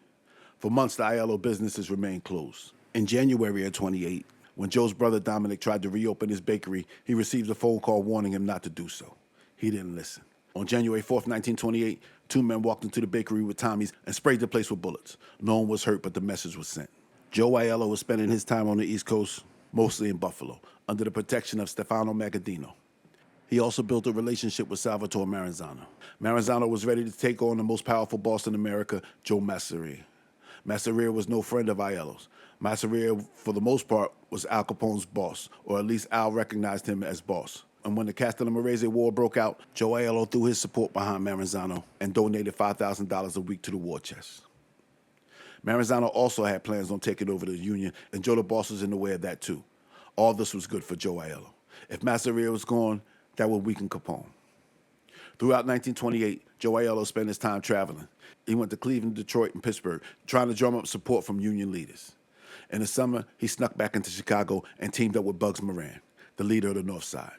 For months, the Aiello businesses remained closed. In January of 28, when Joe's brother Dominic tried to reopen his bakery, he received a phone call warning him not to do so. He didn't listen. On January 4th, 1928, two men walked into the bakery with Tommies and sprayed the place with bullets. No one was hurt, but the message was sent. Joe Aiello was spending his time on the East Coast, mostly in Buffalo, under the protection of Stefano Magaddino. He also built a relationship with Salvatore Maranzano. Maranzano was ready to take on the most powerful boss in America, Joe Masseria. Masseria was no friend of Aiello's. Masseria, for the most part, was Al Capone's boss, or at least Al recognized him as boss. And when the Castellammarese War broke out, Joe Aiello threw his support behind Maranzano and donated $5,000 a week to the war chest. Maranzano also had plans on taking over the Union, and Joe the Boss was in the way of that too. All this was good for Joe Aiello. If Masseria was gone, that would weaken Capone. Throughout 1928, Joe Aiello spent his time traveling. He went to Cleveland, Detroit, and Pittsburgh, trying to drum up support from Union leaders. In the summer, he snuck back into Chicago and teamed up with Bugs Moran, the leader of the North Side.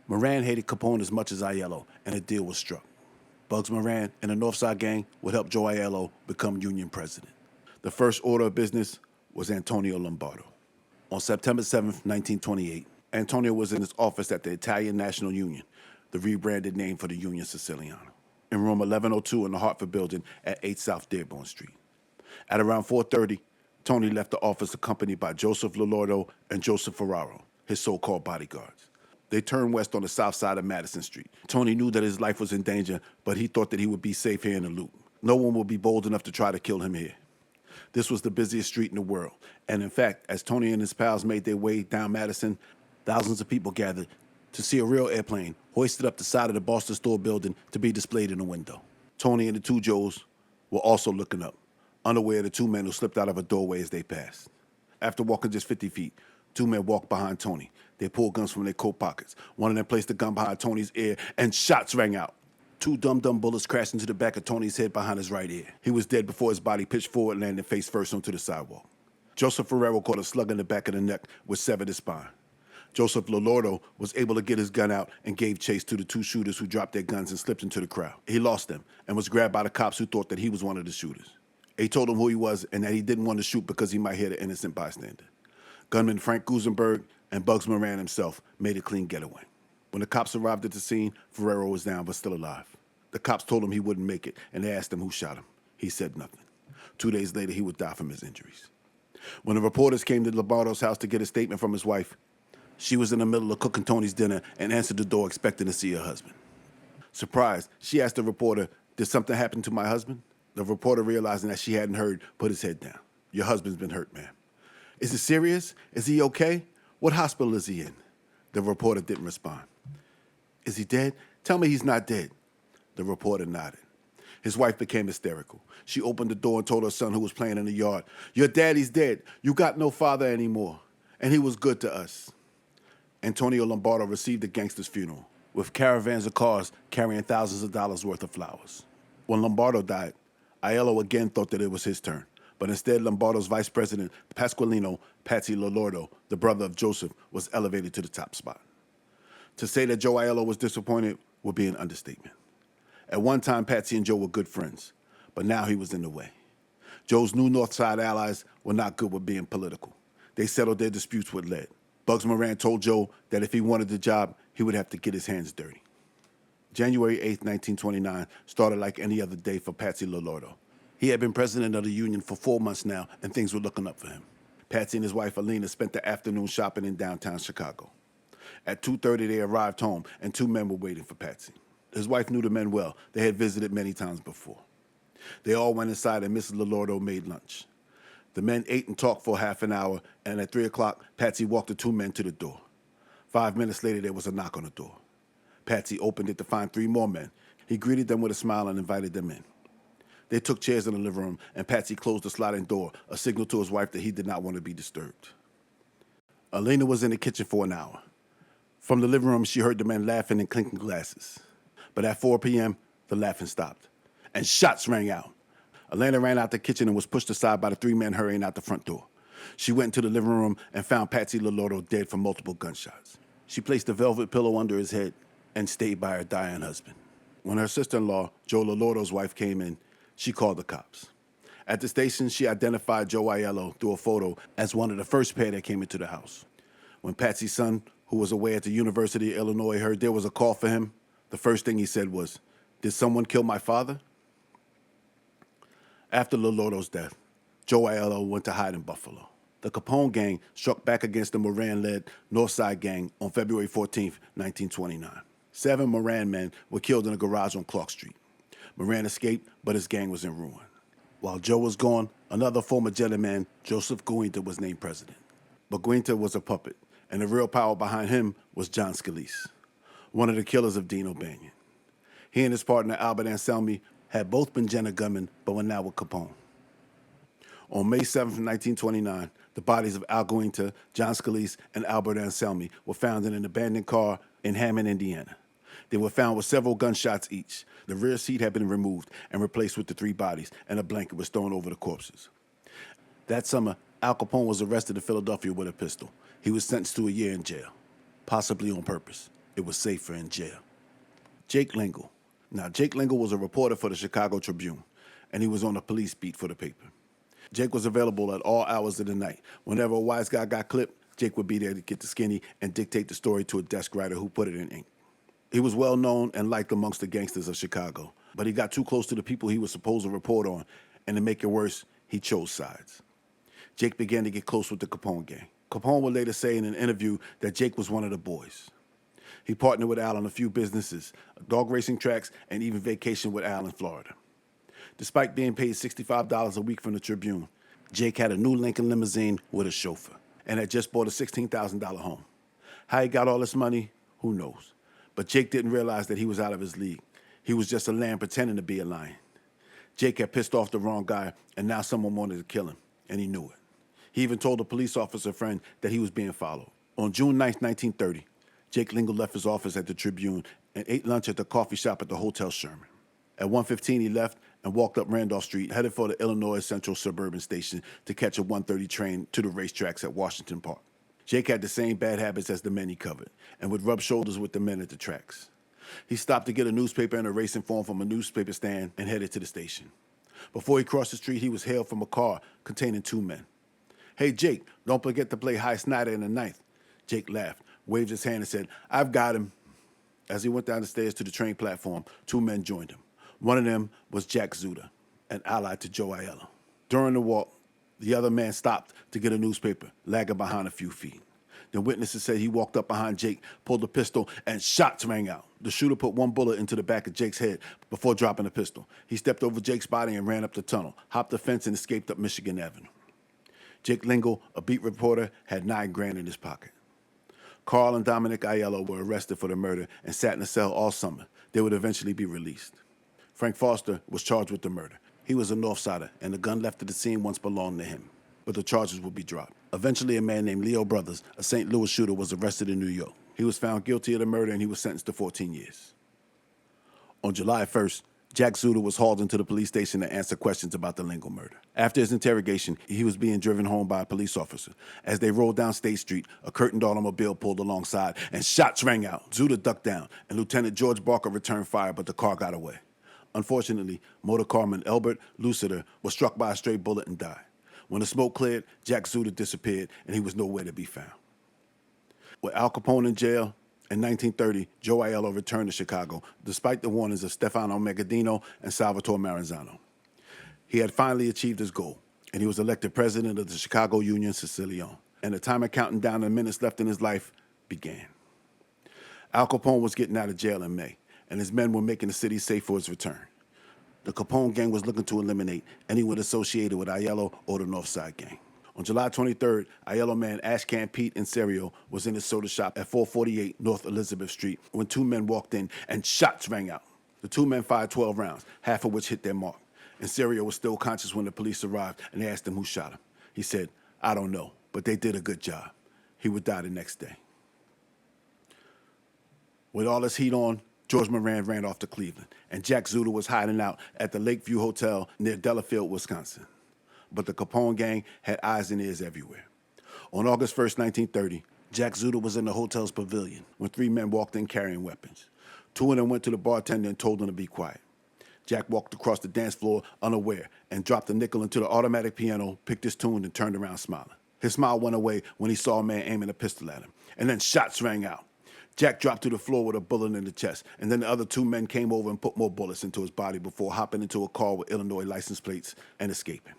Moran hated Capone as much as Aiello, and a deal was struck. Bugs Moran and the North Side gang would help Joe Aiello become Union president. The first order of business was Antonio Lombardo. On September 7th, 1928, Antonio was in his office at the Italian National Union, the rebranded name for the Union Siciliano, in room 1102 in the Hartford building at 8 South Dearborn Street. At around 4:30, Tony left the office accompanied by Joseph Lolordo and Joseph Ferraro, his so-called bodyguards. They turned west on the south side of Madison Street. Tony knew that his life was in danger, but he thought that he would be safe here in the loop. No one would be bold enough to try to kill him here. This was the busiest street in the world. And in fact, as Tony and his pals made their way down Madison, thousands of people gathered to see a real airplane hoisted up the side of the Boston Store building to be displayed in a window. Tony and the two Joes were also looking up, unaware of the two men who slipped out of a doorway as they passed. After walking just 50 feet, two men walked behind Tony. They pulled guns from their coat pockets. One of them placed a gun behind Tony's ear, and shots rang out. Two dum-dum bullets crashed into the back of Tony's head behind his right ear. He was dead before his body pitched forward and landed face first onto the sidewalk. Joseph Ferrero caught a slug in the back of the neck, which severed his spine. Joseph Lolordo was able to get his gun out and gave chase to the two shooters who dropped their guns and slipped into the crowd. He lost them and was grabbed by the cops who thought that he was one of the shooters. He told them who he was and that he didn't want to shoot because he might hit an innocent bystander. Gunman Frank Gusenberg and Bugs Moran himself made a clean getaway. When the cops arrived at the scene, Ferrero was down but still alive. The cops told him he wouldn't make it, and they asked him who shot him. He said nothing. 2 days later, he would die from his injuries. When the reporters came to Lombardo's house to get a statement from his wife, she was in the middle of cooking Tony's dinner and answered the door expecting to see her husband. Surprised, she asked the reporter, "Did something happen to my husband?" The reporter, realizing that she hadn't heard, put his head down. "Your husband's been hurt, ma'am." "Is it serious? Is he okay? What hospital is he in?" The reporter didn't respond. "Is he dead? Tell me he's not dead." The reporter nodded. His wife became hysterical. She opened the door and told her son, who was playing in the yard, "Your daddy's dead. You got no father anymore. And he was good to us." Antonio Lombardo received the gangster's funeral, with caravans of cars carrying thousands of dollars worth of flowers. When Lombardo died, Aiello again thought that it was his turn. But instead, Lombardo's vice president, Pasqualino Patsy Lolordo, the brother of Joseph, was elevated to the top spot. To say that Joe Aiello was disappointed would be an understatement. At one time, Patsy and Joe were good friends, but now he was in the way. Joe's new North Side allies were not good with being political. They settled their disputes with lead. Bugs Moran told Joe that if he wanted the job, he would have to get his hands dirty. January 8th, 1929 started like any other day for Patsy Lolordo. He had been president of the union for 4 months now, and things were looking up for him. Patsy and his wife Alina spent the afternoon shopping in downtown Chicago. At 2:30, they arrived home, and two men were waiting for Patsy. His wife knew the men well. They had visited many times before. They all went inside, and Mrs. Lolordo made lunch. The men ate and talked for half an hour, and at 3 o'clock, Patsy walked the two men to the door. 5 minutes later, there was a knock on the door. Patsy opened it to find 3 more men. He greeted them with a smile and invited them in. They took chairs in the living room, and Patsy closed the sliding door, a signal to his wife that he did not want to be disturbed. Alina was in the kitchen for an hour. From the living room, she heard the men laughing and clinking glasses. But at 4 p.m., the laughing stopped, and shots rang out. Alina ran out the kitchen and was pushed aside by the 3 men hurrying out the front door. She went into the living room and found Patsy Lolordo dead from multiple gunshots. She placed a velvet pillow under his head and stayed by her dying husband. When her sister-in-law, Joe Lolordo's wife, came in, she called the cops. At the station, she identified Joe Aiello through a photo as one of the first pair that came into the house. When Patsy's son, who was away at the University of Illinois, heard there was a call for him, the first thing he said was, "Did someone kill my father?" After Lolordo's death, Joe Aiello went to hide in Buffalo. The Capone gang struck back against the Moran-led Northside gang on February 14, 1929. 7 Moran men were killed in a garage on Clark Street. Moran escaped, but his gang was in ruin. While Joe was gone, another former gentleman, Joseph Guinta, was named president. But Guinta was a puppet, and the real power behind him was John Scalise, one of the killers of Dean O'Banion. He and his partner, Albert Anselmi, had both been Jenner gunmen, but were now with Capone. On May 7, 1929, the bodies of Al Guinta, John Scalise, and Albert Anselmi were found in an abandoned car in Hammond, Indiana. They were found with several gunshots each. The rear seat had been removed and replaced with the 3 bodies, and a blanket was thrown over the corpses. That summer, Al Capone was arrested in Philadelphia with a pistol. He was sentenced to a year in jail, possibly on purpose. It was safer in jail. Jake Lingle. Now, Jake Lingle was a reporter for the Chicago Tribune, and he was on the police beat for the paper. Jake was available at all hours of the night. Whenever a wise guy got clipped, Jake would be there to get the skinny and dictate the story to a desk writer who put it in ink. He was well known and liked amongst the gangsters of Chicago, but he got too close to the people he was supposed to report on, and to make it worse, he chose sides. Jake began to get close with the Capone gang. Capone would later say in an interview that Jake was one of the boys. He partnered with Al on a few businesses, dog racing tracks, and even vacationed with Al in Florida. Despite being paid $65 a week from the Tribune, Jake had a new Lincoln limousine with a chauffeur and had just bought a $16,000 home. How he got all this money, who knows? But Jake didn't realize that he was out of his league. He was just a lamb pretending to be a lion. Jake had pissed off the wrong guy, and now someone wanted to kill him, and he knew it. He even told a police officer friend that he was being followed. On June 9, 1930, Jake Lingle left his office at the Tribune and ate lunch at the coffee shop at the Hotel Sherman. At 1:15, he left and walked up Randolph Street, headed for the Illinois Central Suburban Station to catch a 1:30 train to the racetracks at Washington Park. Jake had the same bad habits as the men he covered and would rub shoulders with the men at the tracks. He stopped to get a newspaper and a racing form from a newspaper stand and headed to the station. Before he crossed the street, he was hailed from a car containing 2 men. "Hey, Jake, don't forget to play High Snyder in the 9th. Jake laughed, waved his hand, and said, "I've got him." As he went down the stairs to the train platform, 2 men joined him. One of them was Jack Zuda, an ally to Joe Aiello. During the walk, the other man stopped to get a newspaper, lagging behind a few feet. The witnesses said he walked up behind Jake, pulled a pistol, and shots rang out. The shooter put 1 bullet into the back of Jake's head before dropping the pistol. He stepped over Jake's body and ran up the tunnel, hopped the fence, and escaped up Michigan Avenue. Jake Lingle, a beat reporter, had $9 grand in his pocket. Carl and Dominic Aiello were arrested for the murder and sat in a cell all summer. They would eventually be released. Frank Foster was charged with the murder. He was a Northsider, and the gun left at the scene once belonged to him. But the charges would be dropped. Eventually, a man named Leo Brothers, a St. Louis shooter, was arrested in New York. He was found guilty of the murder, and he was sentenced to 14 years. On July 1st, Jack Zuda was hauled into the police station to answer questions about the Lingle murder. After his interrogation, he was being driven home by a police officer. As they rolled down State Street, a curtained automobile pulled alongside, and shots rang out. Zuda ducked down, and Lieutenant George Barker returned fire, but the car got away. Unfortunately, motor carman Elbert Luciter was struck by a stray bullet and died. When the smoke cleared, Jack Zuda disappeared, and he was nowhere to be found. With Al Capone in jail, in 1930, Joe Aiello returned to Chicago, despite the warnings of Stefano Megadino and Salvatore Maranzano. He had finally achieved his goal. and he was elected president of the Chicago Union Sicilian. And the timer counting down the minutes left in his life began. Al Capone was getting out of jail in May, and his men were making the city safe for his return. The Capone gang was looking to eliminate anyone associated with Aiello or the North Side gang. On July 23rd, Aiello man Ashcan Pete and Serio was in his soda shop at 448 North Elizabeth Street when two men walked in and shots rang out. The two men fired 12 rounds, half of which hit their mark. And Serio was still conscious when the police arrived and they asked him who shot him. He said, "I don't know, but they did a good job." He would die the next day. With all this heat on, George Moran ran off to Cleveland, and Jack Zuda was hiding out at the Lakeview Hotel near Delafield, Wisconsin. But the Capone gang had eyes and ears everywhere. On August 1st, 1930, Jack Zuda was in the hotel's pavilion when three men walked in carrying weapons. Two of them went to the bartender and told him to be quiet. Jack walked across the dance floor unaware and dropped a nickel into the automatic piano, picked his tune, and turned around smiling. His smile went away when he saw a man aiming a pistol at him, and then shots rang out. Jack dropped to the floor with a bullet in the chest, and then the other two men came over and put more bullets into his body before hopping into a car with Illinois license plates and escaping.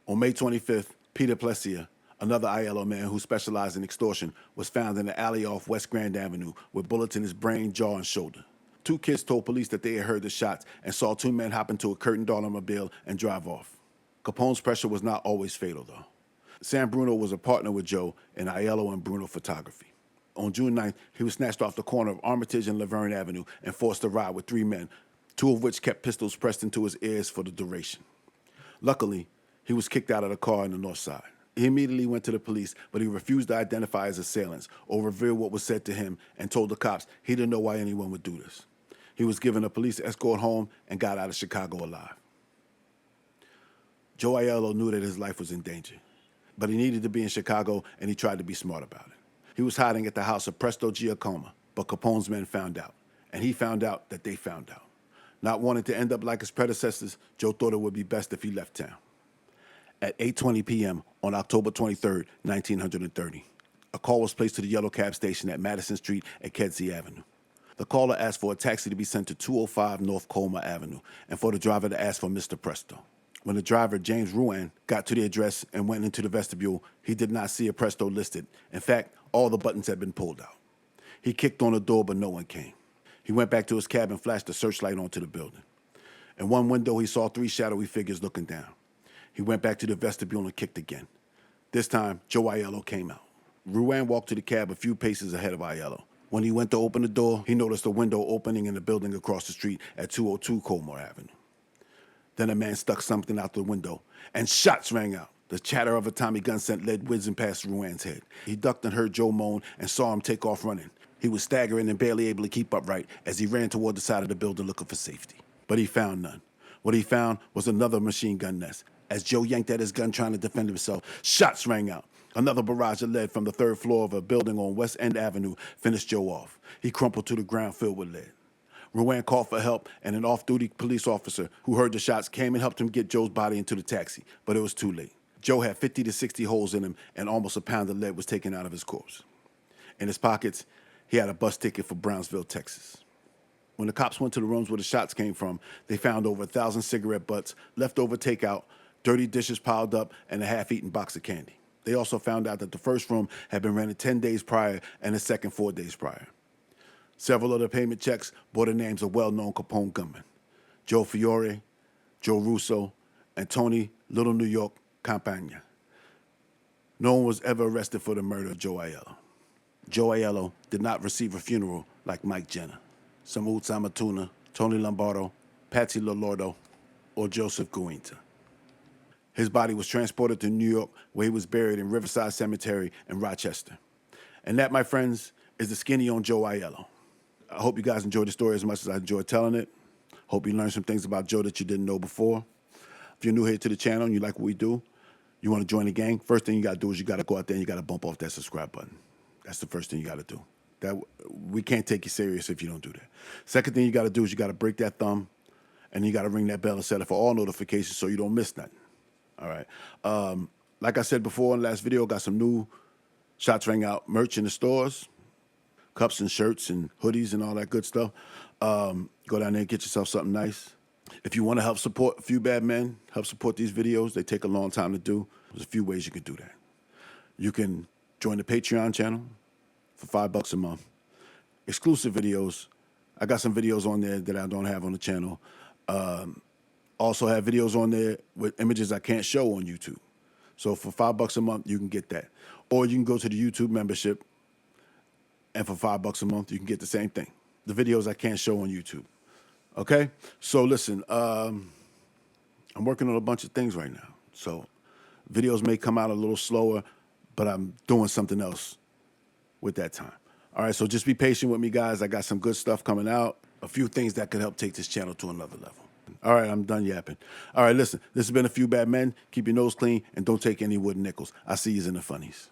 On May 25th, Peter Plessia, another Aiello man who specialized in extortion, was found in an alley off West Grand Avenue with bullets in his brain, jaw, and shoulder. Two kids told police that they had heard the shots and saw two men hop into a curtained automobile and drive off. Capone's pressure was not always fatal, though. Sam Bruno was a partner with Joe in Aiello and Bruno photography. On June 9th, he was snatched off the corner of Armitage and Laverne Avenue and forced to ride with three men, two of which kept pistols pressed into his ears for the duration. Luckily, he was kicked out of the car on the north side. He immediately went to the police, but he refused to identify his assailants or reveal what was said to him and told the cops he didn't know why anyone would do this. He was given a police escort home and got out of Chicago alive. Joe Aiello knew that his life was in danger, but he needed to be in Chicago and he tried to be smart about it. He was hiding at the house of Presto Giacomo, but Capone's men found out, and he found out that they found out. Not wanting to end up like his predecessors, Joe thought it would be best if he left town. At 8:20 p.m. on October 23, 1930, a call was placed to the yellow cab station at Madison Street and Kedzie Avenue. The caller asked for a taxi to be sent to 205 North Colma Avenue and for the driver to ask for Mr. Presto. When the driver, James Ruan, got to the address and went into the vestibule, he did not see a Presto listed. In fact, all the buttons had been pulled out. He kicked on the door, but no one came. He went back to his cab and flashed a searchlight onto the building. In one window, he saw three shadowy figures looking down. He went back to the vestibule and kicked again. This time, Joe Aiello came out. Ruan walked to the cab a few paces ahead of Aiello. When he went to open the door, he noticed a window opening in the building across the street at 202 Colmore Avenue. Then a man stuck something out the window, and shots rang out. The chatter of a Tommy gun sent lead whizzing past Ruan's head. He ducked and heard Joe moan and saw him take off running. He was staggering and barely able to keep upright as he ran toward the side of the building looking for safety. But he found none. What he found was another machine gun nest. As Joe yanked at his gun trying to defend himself, shots rang out. Another barrage of lead from the third floor of a building on West End Avenue finished Joe off. He crumpled to the ground filled with lead. Ruan called for help, and an off-duty police officer who heard the shots came and helped him get Joe's body into the taxi, but it was too late. Joe had 50 to 60 holes in him, and almost a pound of lead was taken out of his corpse. In his pockets, he had a bus ticket for Brownsville, Texas. When the cops went to the rooms where the shots came from, they found over 1,000 cigarette butts, leftover takeout, dirty dishes piled up, and a half-eaten box of candy. They also found out that the first room had been rented 10 days prior and the second 4 days prior. Several of the payment checks bore the names of well-known Capone gunmen: Joe Fiore, Joe Russo, and Tony Little New York Campagna. No one was ever arrested for the murder of Joe Aiello. Joe Aiello did not receive a funeral like Mike Jenner, Samud Samatuna, Tony Lombardo, Patsy Lolordo, or Joseph Guinta. His body was transported to New York, where he was buried in Riverside Cemetery in Rochester. And that, my friends, is the skinny on Joe Aiello. I hope you guys enjoyed the story as much as I enjoyed telling it. Hope you learned some things about Joe that you didn't know before. If you're new here to the channel and you like what we do, you want to join the gang, first thing you got to do is you got to go out there and you got to bump off that subscribe button. That's the first thing you got to do. That we can't take you serious if you don't do that. Second thing you got to do is you got to break that thumb, and you got to ring that bell and set it for all notifications so you don't miss nothing. All right. Like I said before in the last video, got some new Shots Rang Out merch in the stores. Cups and shirts and hoodies and all that good stuff. Go down there and get yourself something nice. If you want to help support A Few Bad Men, help support these videos, they take a long time to do. There's a few ways you can do that. You can join the Patreon channel for $5 a month. Exclusive videos. I got some videos on there that I don't have on the channel. Also have videos on there with images I can't show on YouTube. So for $5 a month, you can get that. Or you can go to the YouTube membership, and for $5 a month, you can get the same thing. The videos I can't show on YouTube. Okay? So listen, I'm working on a bunch of things right now. So videos may come out a little slower, but I'm doing something else with that time. All right, so just be patient with me, guys. I got some good stuff coming out. A few things that could help take this channel to another level. All right, I'm done yapping. All right, listen, this has been A Few Bad Men. Keep your nose clean and don't take any wooden nickels. I'll see you in the funnies.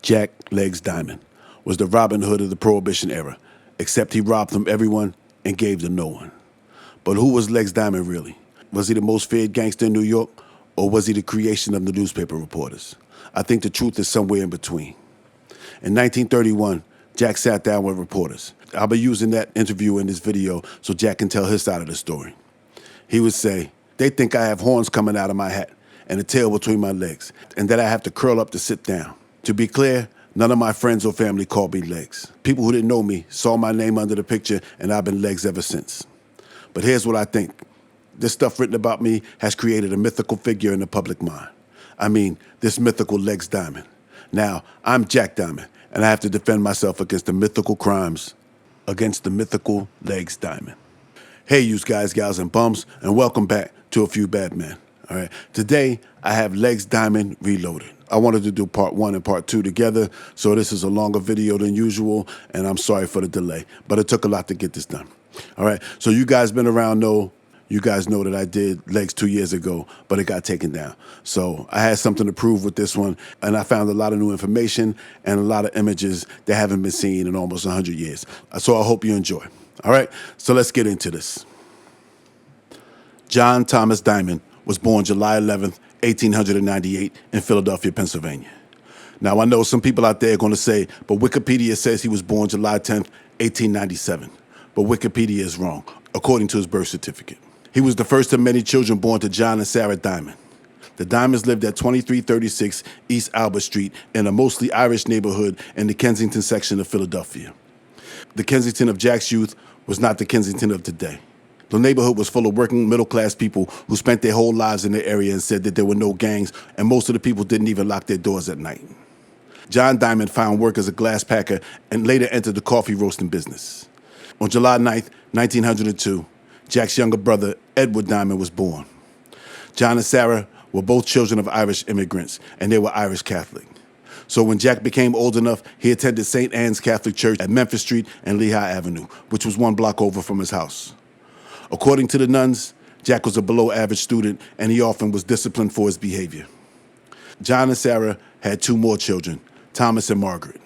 Jack Legs Diamond was the Robin Hood of the Prohibition era, except he robbed from everyone and gave to no one. But who was Legs Diamond really? Was he the most feared gangster in New York, or was he the creation of the newspaper reporters? I think the truth is somewhere in between. In 1931, Jack sat down with reporters. I'll be using that interview in this video so Jack can tell his side of the story. He would say, "They think I have horns coming out of my hat and a tail between my legs, and that I have to curl up to sit down. To be clear, none of my friends or family called me Legs. People who didn't know me saw my name under the picture, and I've been Legs ever since. But here's what I think. This stuff written about me has created a mythical figure in the public mind. I mean, this mythical Legs Diamond. Now, I'm Jack Diamond, and I have to defend myself against the mythical crimes, against the mythical Legs Diamond." Hey, you guys, gals, and bums, and welcome back to A Few Bad Men. All right, today I have Legs Diamond Reloaded. I wanted to do part 1 and part 2 together, so this is a longer video than usual, and I'm sorry for the delay, but it took a lot to get this done. All right, so you guys been around you guys know that I did Legs 2 years ago, but it got taken down. So I had something to prove with this one, and I found a lot of new information and a lot of images that haven't been seen in almost 100 years. So I hope you enjoy. All right, so let's get into this. John Thomas Diamond was born July 11th, 1898 in Philadelphia, Pennsylvania. Now, I know some people out there are going to say, but Wikipedia says he was born July 10th, 1897. But Wikipedia is wrong, according to his birth certificate. He was the first of many children born to John and Sarah Diamond. The Diamonds lived at 2336 East Albert Street in a mostly Irish neighborhood in the Kensington section of Philadelphia. The Kensington of Jack's youth was not the Kensington of today. The neighborhood was full of working middle-class people who spent their whole lives in the area and said that there were no gangs, and most of the people didn't even lock their doors at night. John Diamond found work as a glass packer and later entered the coffee roasting business. On July 9th, 1902, Jack's younger brother, Edward Diamond, was born. John and Sarah were both children of Irish immigrants, and they were Irish Catholic. So when Jack became old enough, he attended St. Anne's Catholic Church at Memphis Street and Lehigh Avenue, which was 1 block over from his house. According to the nuns, Jack was a below-average student, and he often was disciplined for his behavior. John and Sarah had 2 more children, Thomas and Margaret.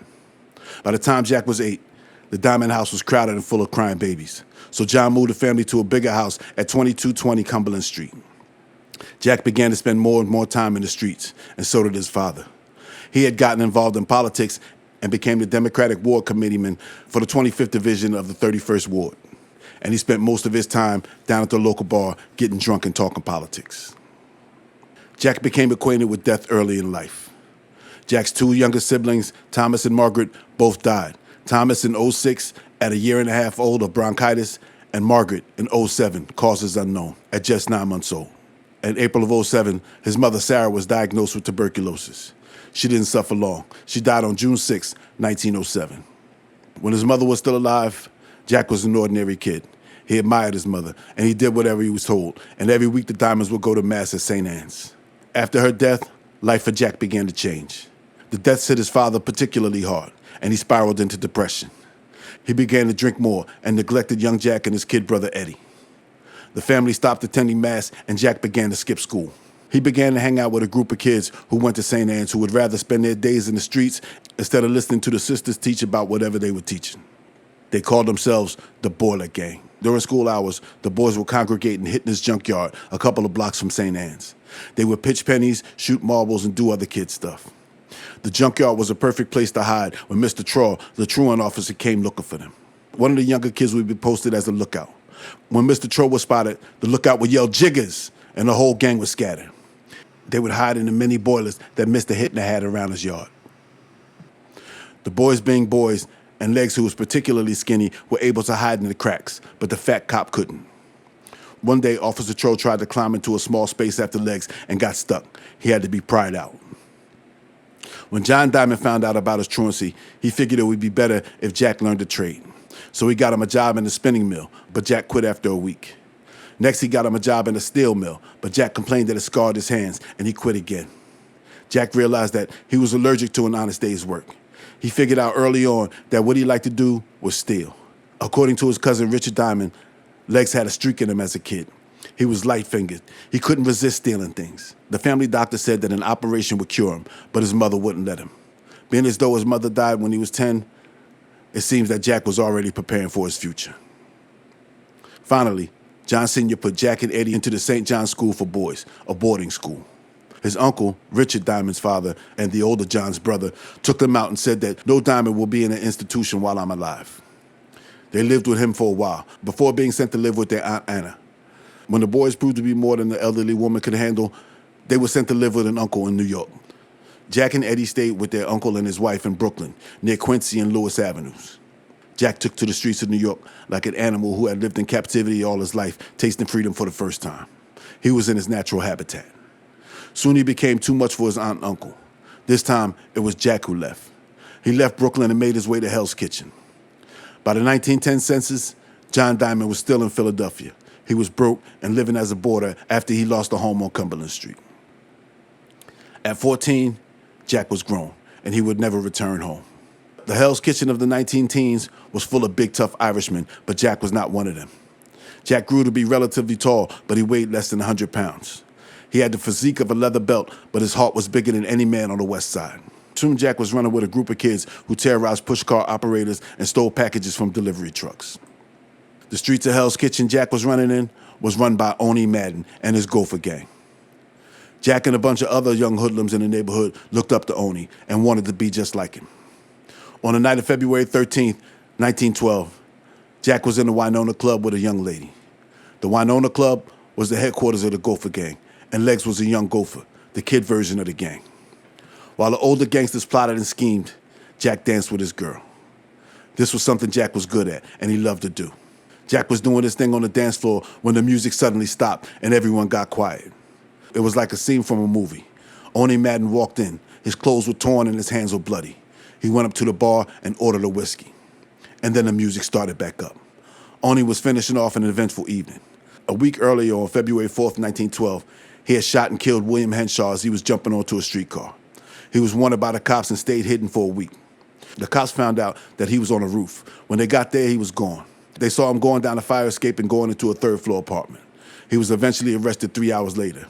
By the time Jack was 8, the Diamond house was crowded and full of crying babies. So John moved the family to a bigger house at 2220 Cumberland Street. Jack began to spend more and more time in the streets, and so did his father. He had gotten involved in politics and became the Democratic Ward Committeeman for the 25th Division of the 31st Ward. And he spent most of his time down at the local bar getting drunk and talking politics. Jack became acquainted with death early in life. Jack's 2 younger siblings, Thomas and Margaret, both died. Thomas in 06 at a year and a half old of bronchitis, and Margaret in 07, causes unknown, at just 9 months old. In April of 07, his mother Sarah was diagnosed with tuberculosis. She didn't suffer long. She died on June 6, 1907. When his mother was still alive, Jack was an ordinary kid. He admired his mother, and he did whatever he was told, and every week the Diamonds would go to Mass at St. Anne's. After her death, life for Jack began to change. The deaths hit his father particularly hard, and he spiraled into depression. He began to drink more and neglected young Jack and his kid brother Eddie. The family stopped attending Mass, and Jack began to skip school. He began to hang out with a group of kids who went to St. Anne's who would rather spend their days in the streets instead of listening to the sisters teach about whatever they were teaching. They called themselves the Boiler Gang. During school hours, the boys would congregate in Hitner's junkyard a couple of blocks from St. Anne's. They would pitch pennies, shoot marbles, and do other kid stuff. The junkyard was a perfect place to hide when Mr. Traw, the truant officer, came looking for them. One of the younger kids would be posted as a lookout. When Mr. Traw was spotted, the lookout would yell "Jiggers," and the whole gang would scatter. They would hide in the many boilers that Mr. Hitler had around his yard. The boys being boys, and Legs, who was particularly skinny, were able to hide in the cracks, but the fat cop couldn't. One day, Officer Tro tried to climb into a small space after Legs and got stuck. He had to be pried out. When John Diamond found out about his truancy, he figured it would be better if Jack learned a trade. So he got him a job in the spinning mill, but Jack quit after a week. Next, he got him a job in a steel mill, but Jack complained that it scarred his hands, and he quit again. Jack realized that he was allergic to an honest day's work. He figured out early on that what he liked to do was steal. According to his cousin Richard Diamond, Legs had a streak in him as a kid. He was light-fingered. He couldn't resist stealing things. The family doctor said that an operation would cure him, but his mother wouldn't let him. Being as though his mother died when he was 10, it seems that Jack was already preparing for his future. Finally, John Sr. put Jack and Eddie into the St. John's School for Boys, a boarding school. His uncle, Richard Diamond's father, and the older John's brother took them out and said that no Diamond will be in an institution while I'm alive. They lived with him for a while, before being sent to live with their Aunt Anna. When the boys proved to be more than the elderly woman could handle, they were sent to live with an uncle in New York. Jack and Eddie stayed with their uncle and his wife in Brooklyn, near Quincy and Lewis Avenues. Jack took to the streets of New York like an animal who had lived in captivity all his life, tasting freedom for the first time. He was in his natural habitat. Soon he became too much for his aunt and uncle. This time, it was Jack who left. He left Brooklyn and made his way to Hell's Kitchen. By the 1910 census, John Diamond was still in Philadelphia. He was broke and living as a boarder after he lost a home on Cumberland Street. At 14, Jack was grown, and he would never return home. The Hell's Kitchen of the 19-teens was full of big, tough Irishmen, but Jack was not one of them. Jack grew to be relatively tall, but he weighed less than 100 pounds. He had the physique of a leather belt, but his heart was bigger than any man on the West Side. Soon Jack was running with a group of kids who terrorized pushcar operators and stole packages from delivery trucks. The streets of Hell's Kitchen Jack was running in was run by Oni Madden and his Gopher gang. Jack and a bunch of other young hoodlums in the neighborhood looked up to Oni and wanted to be just like him. On the night of February 13th, 1912, Jack was in the Winona Club with a young lady. The Winona Club was the headquarters of the Gopher gang, and Legs was a young Gopher, the kid version of the gang. While the older gangsters plotted and schemed, Jack danced with his girl. This was something Jack was good at, and he loved to do. Jack was doing his thing on the dance floor when the music suddenly stopped and everyone got quiet. It was like a scene from a movie. Oni Madden walked in. His clothes were torn and his hands were bloody. He went up to the bar and ordered a whiskey. And then the music started back up. Oni was finishing off an eventful evening. A week earlier, on February 4th, 1912, he had shot and killed William Henshaw as he was jumping onto a streetcar. He was wanted by the cops and stayed hidden for a week. The cops found out that he was on a roof. When they got there, he was gone. They saw him going down a fire escape and going into a third-floor apartment. He was eventually arrested 3 hours later.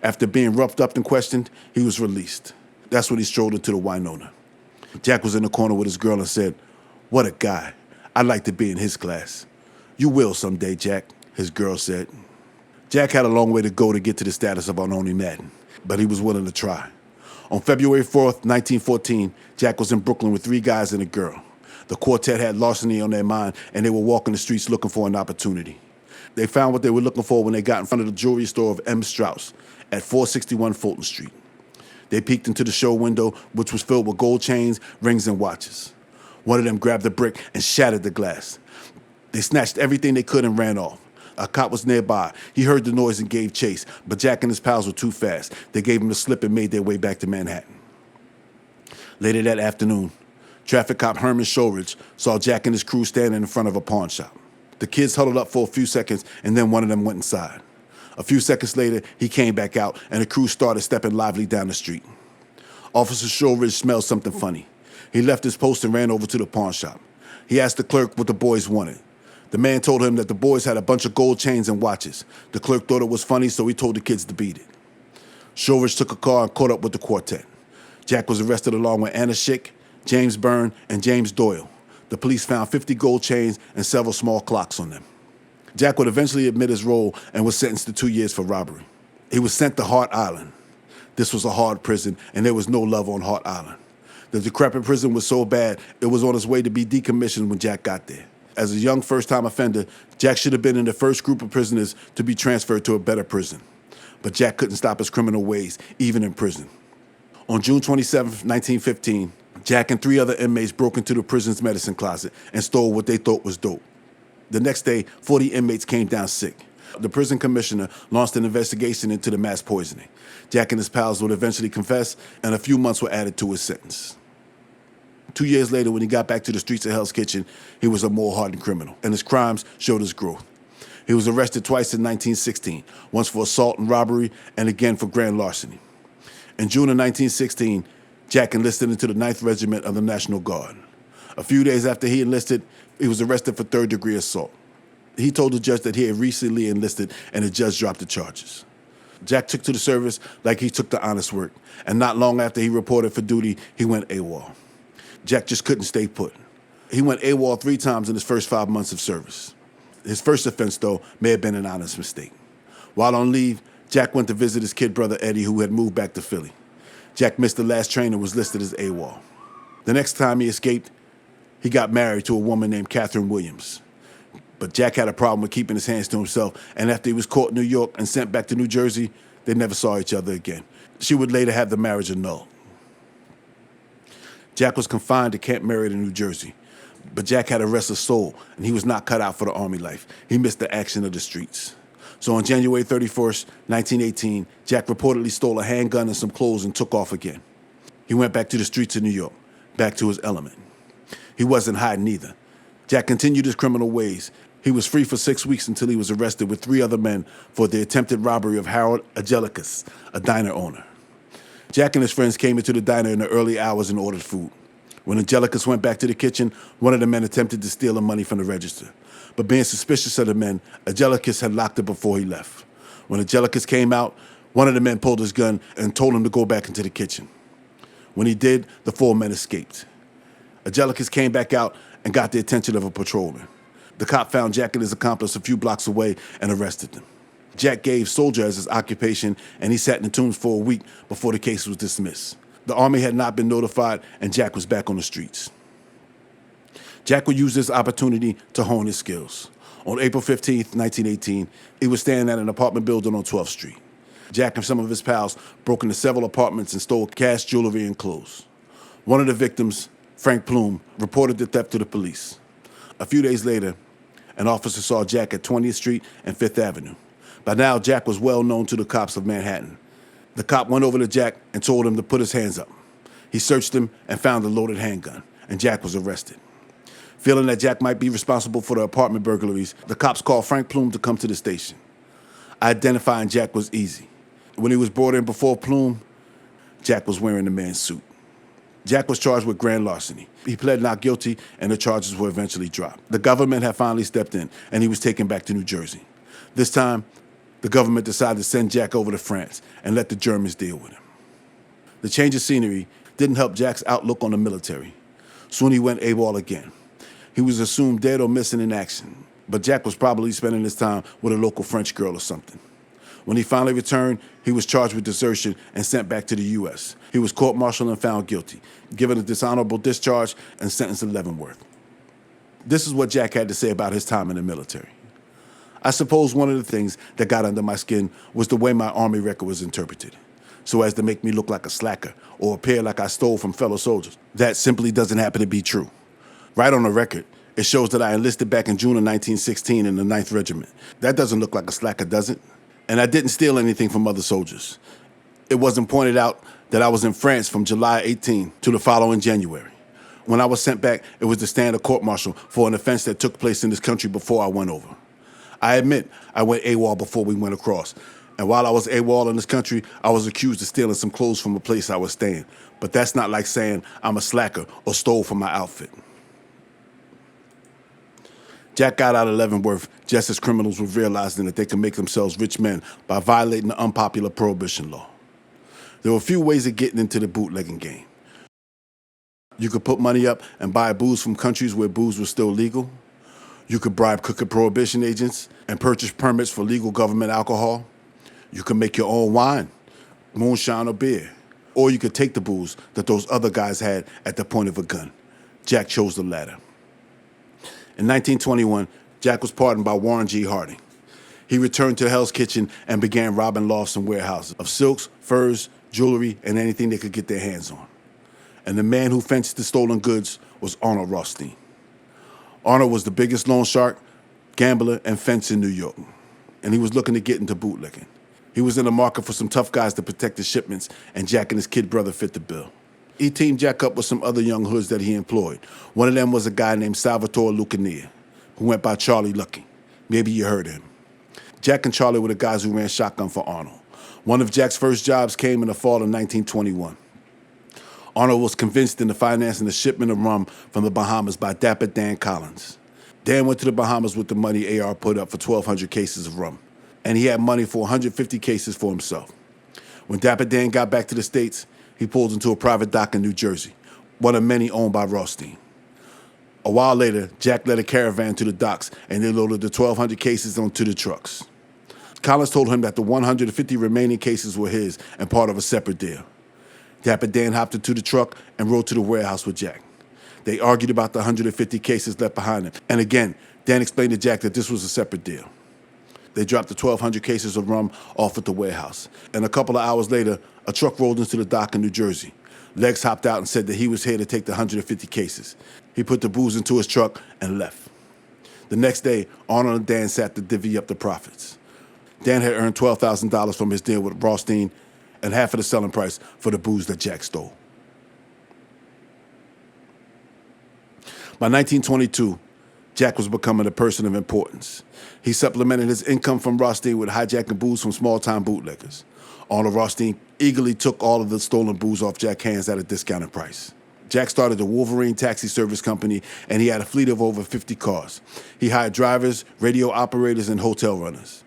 After being roughed up and questioned, he was released. That's when he strolled into the Winona. Jack was in the corner with his girl and said, "What a guy. I'd like to be in his class." "You will someday, Jack," his girl said. Jack had a long way to go to get to the status of Oni Madden, but he was willing to try. On February 4th, 1914, Jack was in Brooklyn with 3 guys and a girl. The quartet had larceny on their mind, and they were walking the streets looking for an opportunity. They found what they were looking for when they got in front of the jewelry store of M. Strauss at 461 Fulton Street. They peeked into the show window, which was filled with gold chains, rings, and watches. One of them grabbed a brick and shattered the glass. They snatched everything they could and ran off. A cop was nearby. He heard the noise and gave chase, but Jack and his pals were too fast. They gave him the slip and made their way back to Manhattan. Later that afternoon, traffic cop Herman Shoreditch saw Jack and his crew standing in front of a pawn shop. The kids huddled up for a few seconds, and then one of them went inside. A few seconds later, he came back out, and the crew started stepping lively down the street. Officer Shoreditch smelled something funny. He left his post and ran over to the pawn shop. He asked the clerk what the boys wanted. The man told him that the boys had a bunch of gold chains and watches. The clerk thought it was funny, so he told the kids to beat it. Shoreditch took a car and caught up with the quartet. Jack was arrested along with Anna Schick, James Byrne, and James Doyle. The police found 50 gold chains and several small clocks on them. Jack would eventually admit his role and was sentenced to 2 years for robbery. He was sent to Hart Island. This was a hard prison, and there was no love on Hart Island. The decrepit prison was so bad, it was on its way to be decommissioned when Jack got there. As a young first-time offender, Jack should have been in the first group of prisoners to be transferred to a better prison. But Jack couldn't stop his criminal ways, even in prison. On June 27, 1915, Jack and 3 other inmates broke into the prison's medicine closet and stole what they thought was dope. The next day, 40 inmates came down sick. The prison commissioner launched an investigation into the mass poisoning. Jack and his pals would eventually confess, and a few months were added to his sentence. 2 years later, when he got back to the streets of Hell's Kitchen, he was a more hardened criminal, and his crimes showed his growth. He was arrested twice in 1916, once for assault and robbery, and again for grand larceny. In June of 1916, Jack enlisted into the 9th Regiment of the National Guard. A few days after he enlisted, he was arrested for third-degree assault. He told the judge that he had recently enlisted, and the judge dropped the charges. Jack took to the service like he took to honest work, and not long after he reported for duty, he went AWOL. Jack just couldn't stay put. He went AWOL 3 times in his first 5 months of service. His first offense, though, may have been an honest mistake. While on leave, Jack went to visit his kid brother Eddie, who had moved back to Philly. Jack missed the last train and was listed as AWOL. The next time he escaped, he got married to a woman named Catherine Williams. But Jack had a problem with keeping his hands to himself, and after he was caught in New York and sent back to New Jersey, they never saw each other again. She would later have the marriage annulled. Jack was confined to Camp Merritt in New Jersey. But Jack had a restless soul, and he was not cut out for the army life. He missed the action of the streets. So on January 31st, 1918, Jack reportedly stole a handgun and some clothes and took off again. He went back to the streets of New York, back to his element. He wasn't hiding either. Jack continued his criminal ways. He was free for 6 weeks until he was arrested with 3 other men for the attempted robbery of Harold Aiello, a diner owner. Jack and his friends came into the diner in the early hours and ordered food. When Aiello went back to the kitchen, one of the men attempted to steal the money from the register. But being suspicious of the men, Aiello had locked it before he left. When Aiello came out, one of the men pulled his gun and told him to go back into the kitchen. When he did, the 4 men escaped. Aiello came back out and got the attention of a patrolman. The cop found Jack and his accomplice a few blocks away and arrested them. Jack gave soldier as his occupation, and he sat in the tombs for a week before the case was dismissed. The army had not been notified, and Jack was back on the streets. Jack would use this opportunity to hone his skills. On April 15th, 1918, he was staying at an apartment building on 12th Street. Jack and some of his pals broke into several apartments and stole cash, jewelry, and clothes. One of the victims, Frank Plume, reported the theft to the police. A few days later, an officer saw Jack at 20th Street and 5th Avenue. By now, Jack was well known to the cops of Manhattan. The cop went over to Jack and told him to put his hands up. He searched him and found a loaded handgun, and Jack was arrested. Feeling that Jack might be responsible for the apartment burglaries, the cops called Frank Plume to come to the station. Identifying Jack was easy. When he was brought in before Plume, Jack was wearing the man's suit. Jack was charged with grand larceny. He pled not guilty, and the charges were eventually dropped. The government had finally stepped in, and he was taken back to New Jersey. This time, the government decided to send Jack over to France and let the Germans deal with him. The change of scenery didn't help Jack's outlook on the military. Soon he went AWOL again. He was assumed dead or missing in action, but Jack was probably spending his time with a local French girl or something. When he finally returned, he was charged with desertion and sent back to the U.S. He was court-martialed and found guilty, given a dishonorable discharge and sentenced to Leavenworth. This is what Jack had to say about his time in the military. I suppose one of the things that got under my skin was the way my Army record was interpreted, so as to make me look like a slacker or appear like I stole from fellow soldiers. That simply doesn't happen to be true. Right on the record, it shows that I enlisted back in June of 1916 in the 9th Regiment. That doesn't look like a slacker, does it? And I didn't steal anything from other soldiers. It wasn't pointed out that I was in France from July 18 to the following January. When I was sent back, it was to stand a court-martial for an offense that took place in this country before I went over. I admit I went AWOL before we went across. And while I was AWOL in this country, I was accused of stealing some clothes from a place I was staying. But that's not like saying I'm a slacker or stole from my outfit. Jack got out of Leavenworth just as criminals were realizing that they could make themselves rich men by violating the unpopular prohibition law. There were a few ways of getting into the bootlegging game. You could put money up and buy booze from countries where booze was still legal. You could bribe crooked prohibition agents and purchase permits for legal government alcohol. You could make your own wine. moonshine, or beer. Or you could take the booze that those other guys had at the point of a gun. Jack chose the latter. In 1921, Jack was pardoned by Warren G. Harding. He returned to Hell's Kitchen and began robbing lofts and warehouses of silks, furs, jewelry, and anything they could get their hands on. And the man who fenced the stolen goods was Arnold Rothstein. Arnold was the biggest loan shark, gambler, and fence in New York, and he was looking to get into bootlicking. He was in the market for some tough guys to protect his shipments, and Jack and his kid brother fit the bill. He teamed Jack up with some other young hoods that he employed. One of them was a guy named Salvatore Lucania, who went by Charlie Lucky. Maybe you heard of him. Jack and Charlie were the guys who ran shotgun for Arnold. One of Jack's first jobs came in the fall of 1921. Arnold was convinced into financing a shipment of rum from the Bahamas by Dapper Dan Collins. Dan went to the Bahamas with the money AR put up for 1,200 cases of rum, and he had money for 150 cases for himself. When Dapper Dan got back to the States, he pulled into a private dock in New Jersey, one of many owned by Rothstein. A while later, Jack led a caravan to the docks, and they loaded the 1,200 cases onto the trucks. Collins told him that the 150 remaining cases were his and part of a separate deal. Dapper Dan hopped into the truck and rode to the warehouse with Jack. They argued about the 150 cases left behind him. And again, Dan explained to Jack that this was a separate deal. They dropped the 1,200 cases of rum off at the warehouse. And a couple of hours later, a truck rolled into the dock in New Jersey. Legs hopped out and said that he was here to take the 150 cases. He put the booze into his truck and left. The next day, Arnold and Dan sat to divvy up the profits. Dan had earned $12,000 from his deal with Rothstein and half of the selling price for the booze that Jack stole. By 1922, Jack was becoming a person of importance. He supplemented his income from Rothstein with hijacking booze from small-time bootleggers. Arnold Rothstein eagerly took all of the stolen booze off Jack's hands at a discounted price. Jack started the Wolverine Taxi Service Company, and he had a fleet of over 50 cars. He hired drivers, radio operators, and hotel runners.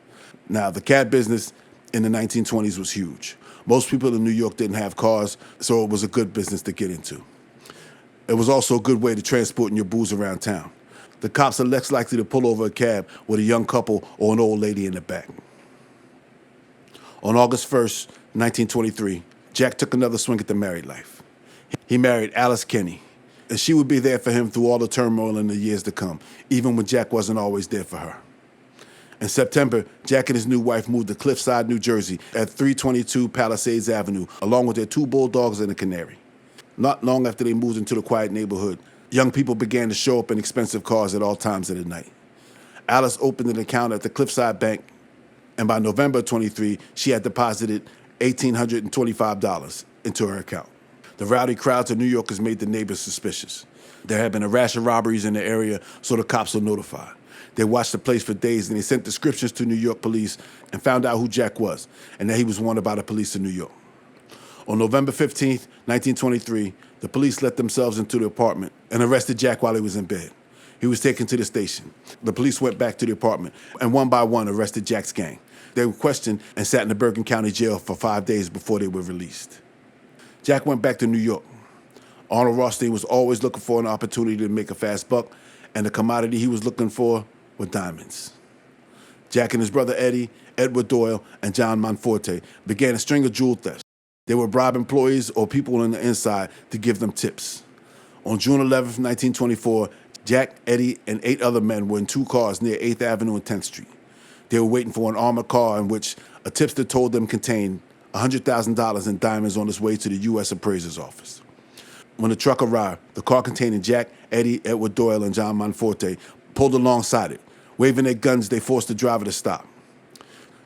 Now, the cab business in the 1920s was huge. Most people in New York didn't have cars, so it was a good business to get into. It was also a good way to transport your booze around town. The cops are less likely to pull over a cab with a young couple or an old lady in the back. On August 1st, 1923, Jack took another swing at the married life. He married Alice Kenny, and she would be there for him through all the turmoil in the years to come, even when Jack wasn't always there for her. In September, Jack and his new wife moved to Cliffside, New Jersey at 322 Palisades Avenue, along with their 2 bulldogs and a canary. Not long after they moved into the quiet neighborhood, young people began to show up in expensive cars at all times of the night. Alice opened an account at the Cliffside Bank, and by November 23, she had deposited $1,825 into her account. The rowdy crowds of New Yorkers made the neighbors suspicious. There had been a rash of robberies in the area, so the cops were notified. They watched the place for days, and they sent descriptions to New York police and found out who Jack was and that he was wanted by the police in New York. On November 15th, 1923, the police let themselves into the apartment and arrested Jack while he was in bed. He was taken to the station. The police went back to the apartment and one by one arrested Jack's gang. They were questioned and sat in the Bergen County Jail for 5 days before they were released. Jack went back to New York. Arnold Rothstein was always looking for an opportunity to make a fast buck, and the commodity he was looking for were diamonds. Jack and his brother Eddie, Edward Doyle, and John Monforte began a string of jewel thefts. They would bribe employees or people on the inside to give them tips. On June 11, 1924, Jack, Eddie, and 8 other men were in 2 cars near 8th Avenue and 10th Street. They were waiting for an armored car in which a tipster told them contained $100,000 in diamonds on its way to the U.S. Appraiser's office. When the truck arrived, the car containing Jack, Eddie, Edward Doyle, and John Monforte pulled alongside it. Waving their guns, they forced the driver to stop.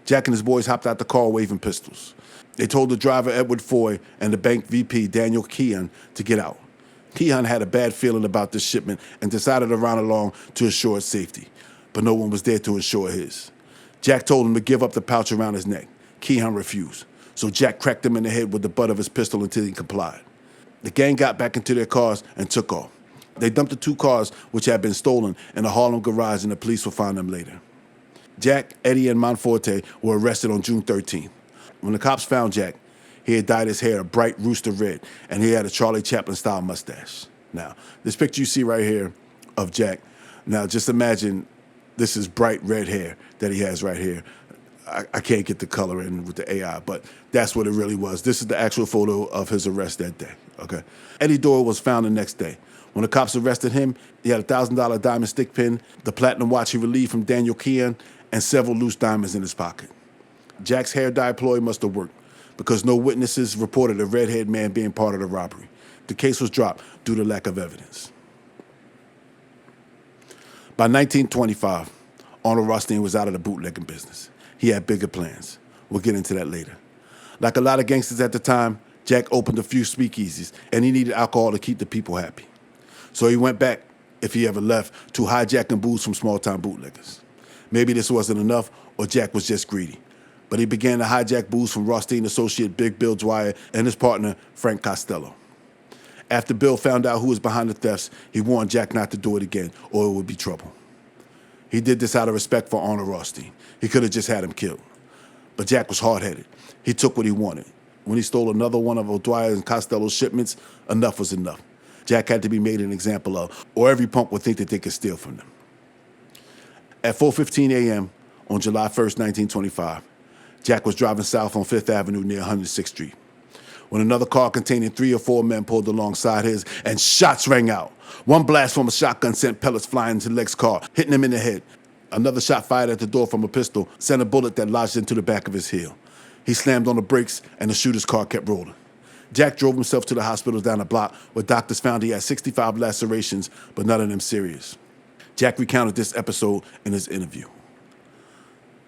Jack and his boys hopped out the car waving pistols. They told the driver, Edward Foy, and the bank VP, Daniel Keon, to get out. Keon had a bad feeling about this shipment and decided to run along to assure its safety, but no one was there to assure his. Jack told him to give up the pouch around his neck. Keon refused, so Jack cracked him in the head with the butt of his pistol until he complied. The gang got back into their cars and took off. They dumped the 2 cars, which had been stolen, in a Harlem garage, and the police would find them later. Jack, Eddie, and Monforte were arrested on June 13th. When the cops found Jack, he had dyed his hair a bright rooster red, and he had a Charlie Chaplin-style mustache. Now, this picture you see right here of Jack, now just imagine this is bright red hair that he has right here. I can't get the color in with the AI, but that's what it really was. This is the actual photo of his arrest that day, okay? Eddie Doyle was found the next day. When the cops arrested him, he had a $1,000 diamond stick pin, the platinum watch he relieved from Daniel Kean, and several loose diamonds in his pocket. Jack's hair dye ploy must have worked because no witnesses reported a red-haired man being part of the robbery. The case was dropped due to lack of evidence. By 1925, Arnold Rothstein was out of the bootlegging business. He had bigger plans. We'll get into that later. Like a lot of gangsters at the time, Jack opened a few speakeasies, and he needed alcohol to keep the people happy. So he went back, if he ever left, to hijacking booze from small-time bootleggers. Maybe this wasn't enough, or Jack was just greedy. But he began to hijack booze from Rothstein associate Big Bill Dwyer and his partner, Frank Costello. After Bill found out who was behind the thefts, he warned Jack not to do it again, or it would be trouble. He did this out of respect for Arnold Rothstein. He could have just had him killed. But Jack was hard-headed. He took what he wanted. When he stole another one of O'Dwyer and Costello's shipments, enough was enough. Jack had to be made an example of, or every punk would think that they could steal from them. At 4:15 a.m. on July 1st, 1925, Jack was driving south on 5th Avenue near 106th Street when another car containing 3 or 4 men pulled alongside his, and shots rang out. One blast from a shotgun sent pellets flying into Leg's car, hitting him in the head. Another shot fired at the door from a pistol sent a bullet that lodged into the back of his heel. He slammed on the brakes, and the shooter's car kept rolling. Jack drove himself to the hospital down the block, where doctors found he had 65 lacerations, but none of them serious. Jack recounted this episode in his interview.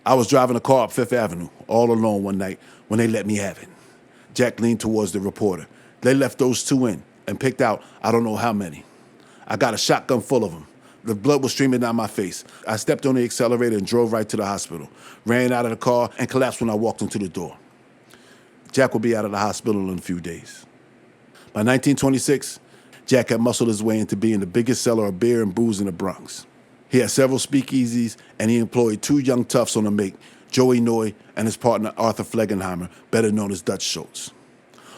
I was driving a car up 5th Avenue, all alone one night, when they let me have it. Jack leaned towards the reporter. They left those 2 in and picked out I don't know how many. I got a shotgun full of them. The blood was streaming down my face. I stepped on the accelerator and drove right to the hospital, ran out of the car, and collapsed when I walked into the door. Jack will be out of the hospital in a few days. By 1926, Jack had muscled his way into being the biggest seller of beer and booze in the Bronx. He had several speakeasies, and he employed 2 young toughs on the make, Joey Noy and his partner Arthur Flegenheimer, better known as Dutch Schultz.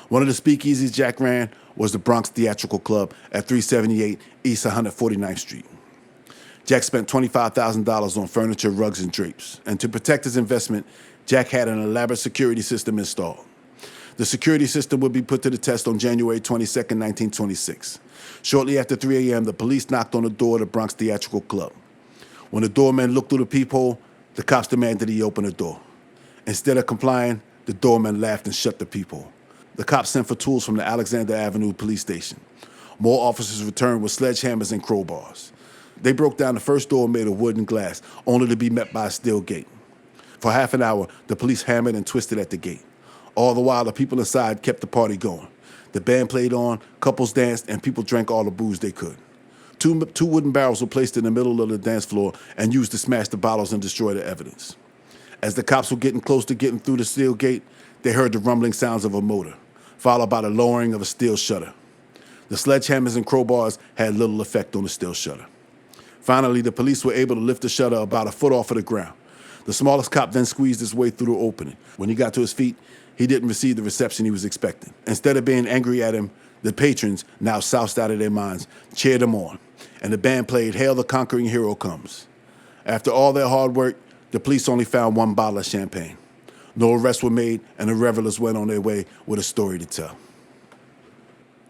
One of the speakeasies Jack ran was the Bronx Theatrical Club at 378 East 149th Street. Jack spent $25,000 on furniture, rugs, and drapes. And to protect his investment, Jack had an elaborate security system installed. The security system would be put to the test on January 22nd, 1926. Shortly after 3 a.m., the police knocked on the door of the Bronx Theatrical Club. When the doorman looked through the peephole, the cops demanded he open the door. Instead of complying, the doorman laughed and shut the peephole. The cops sent for tools from the Alexander Avenue police station. More officers returned with sledgehammers and crowbars. They broke down the first door made of wood and glass, only to be met by a steel gate. For half an hour, the police hammered and twisted at the gate. All the while, the people inside kept the party going. The band played on, couples danced, and people drank all the booze they could. Two wooden barrels were placed in the middle of the dance floor and used to smash the bottles and destroy the evidence. As the cops were getting close to getting through the steel gate, they heard the rumbling sounds of a motor, followed by the lowering of a steel shutter. The sledgehammers and crowbars had little effect on the steel shutter. Finally, the police were able to lift the shutter about a foot off of the ground. The smallest cop then squeezed his way through the opening. When he got to his feet, he didn't receive the reception he was expecting. Instead of being angry at him, the patrons, now soused out of their minds, cheered him on, and the band played Hail the Conquering Hero Comes. After all their hard work, the police only found 1 bottle of champagne. No arrests were made, and the revelers went on their way with a story to tell.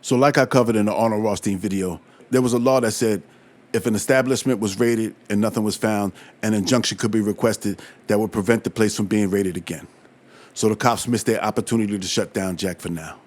So like I covered in the Arnold Rothstein video, there was a law that said if an establishment was raided and nothing was found, an injunction could be requested that would prevent the place from being raided again. So the cops missed their opportunity to shut down Jack for now.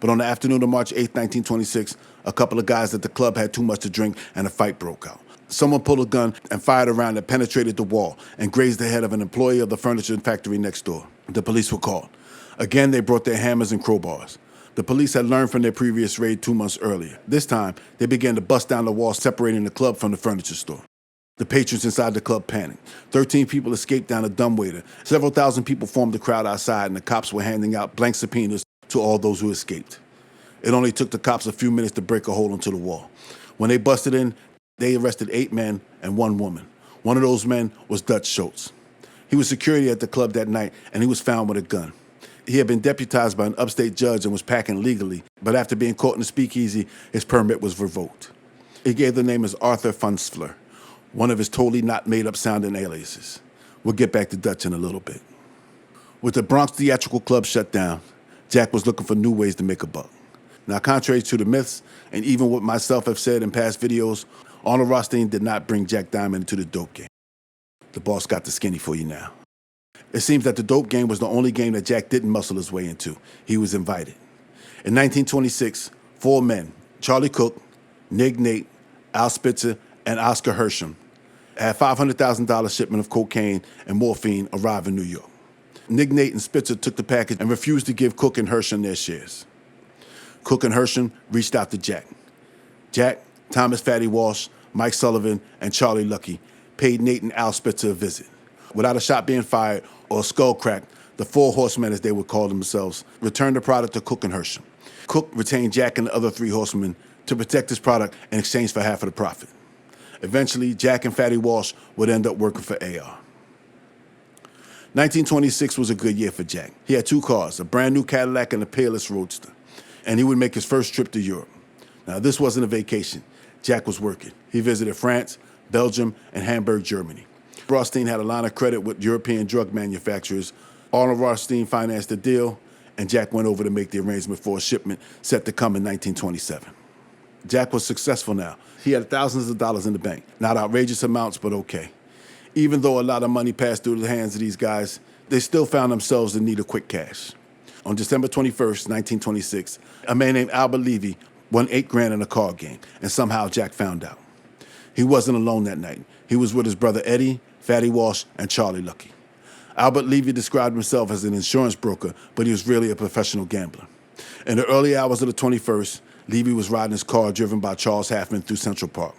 But on the afternoon of March 8, 1926, a couple of guys at the club had too much to drink and a fight broke out. Someone pulled a gun and fired a round that penetrated the wall and grazed the head of an employee of the furniture factory next door. The police were called. Again, they brought their hammers and crowbars. The police had learned from their previous raid 2 months earlier. This time, they began to bust down the wall separating the club from the furniture store. The patrons inside the club panicked. 13 people escaped down a dumbwaiter. Several thousand people formed the crowd outside, and the cops were handing out blank subpoenas to all those who escaped. It only took the cops a few minutes to break a hole into the wall. When they busted in, they arrested 8 men and 1 woman. One of those men was Dutch Schultz. He was security at the club that night, and he was found with a gun. He had been deputized by an upstate judge and was packing legally, but after being caught in the speakeasy, his permit was revoked. He gave the name as Arthur Funzfler, one of his totally not made-up sounding aliases. We'll get back to Dutch in a little bit. With the Bronx Theatrical Club shut down, Jack was looking for new ways to make a buck. Now, contrary to the myths, and even what myself have said in past videos, Arnold Rothstein did not bring Jack Diamond into the dope game. The boss got the skinny for you now. It seems that the dope game was the only game that Jack didn't muscle his way into. He was invited. In 1926, 4 men, Charlie Cook, Nig Nate, Al Spitzer, and Oscar Hersham, had $500,000 shipment of cocaine and morphine arrive in New York. Nig Nate and Spitzer took the package and refused to give Cook and Hersham their shares. Cook and Hersham reached out to Jack. Jack, Thomas Fatty Walsh, Mike Sullivan, and Charlie Lucky paid Nate and Al Spitzer a visit. Without a shot being fired or a skull cracked, the 4 horsemen, as they would call themselves, returned the product to Cook and Hersham. Cook retained Jack and the other 3 horsemen to protect his product in exchange for half of the profit. Eventually, Jack and Fatty Walsh would end up working for AR. 1926 was a good year for Jack. He had 2 cars, a brand new Cadillac and a Peerless Roadster, and he would make his first trip to Europe. Now, this wasn't a vacation. Jack was working. He visited France, Belgium, and Hamburg, Germany. Rothstein had a line of credit with European drug manufacturers. Arnold Rothstein financed the deal, and Jack went over to make the arrangement for a shipment set to come in 1927. Jack was successful now. He had thousands of dollars in the bank. Not outrageous amounts, but okay. Even though a lot of money passed through the hands of these guys, they still found themselves in need of quick cash. On December 21st, 1926, a man named Albert Levy won $8,000 in a card game, and somehow Jack found out. He wasn't alone that night. He was with his brother Eddie, Fatty Walsh, and Charlie Lucky. Albert Levy described himself as an insurance broker, but he was really a professional gambler. In the early hours of the 21st, Levy was riding his car driven by Charles Halfman through Central Park.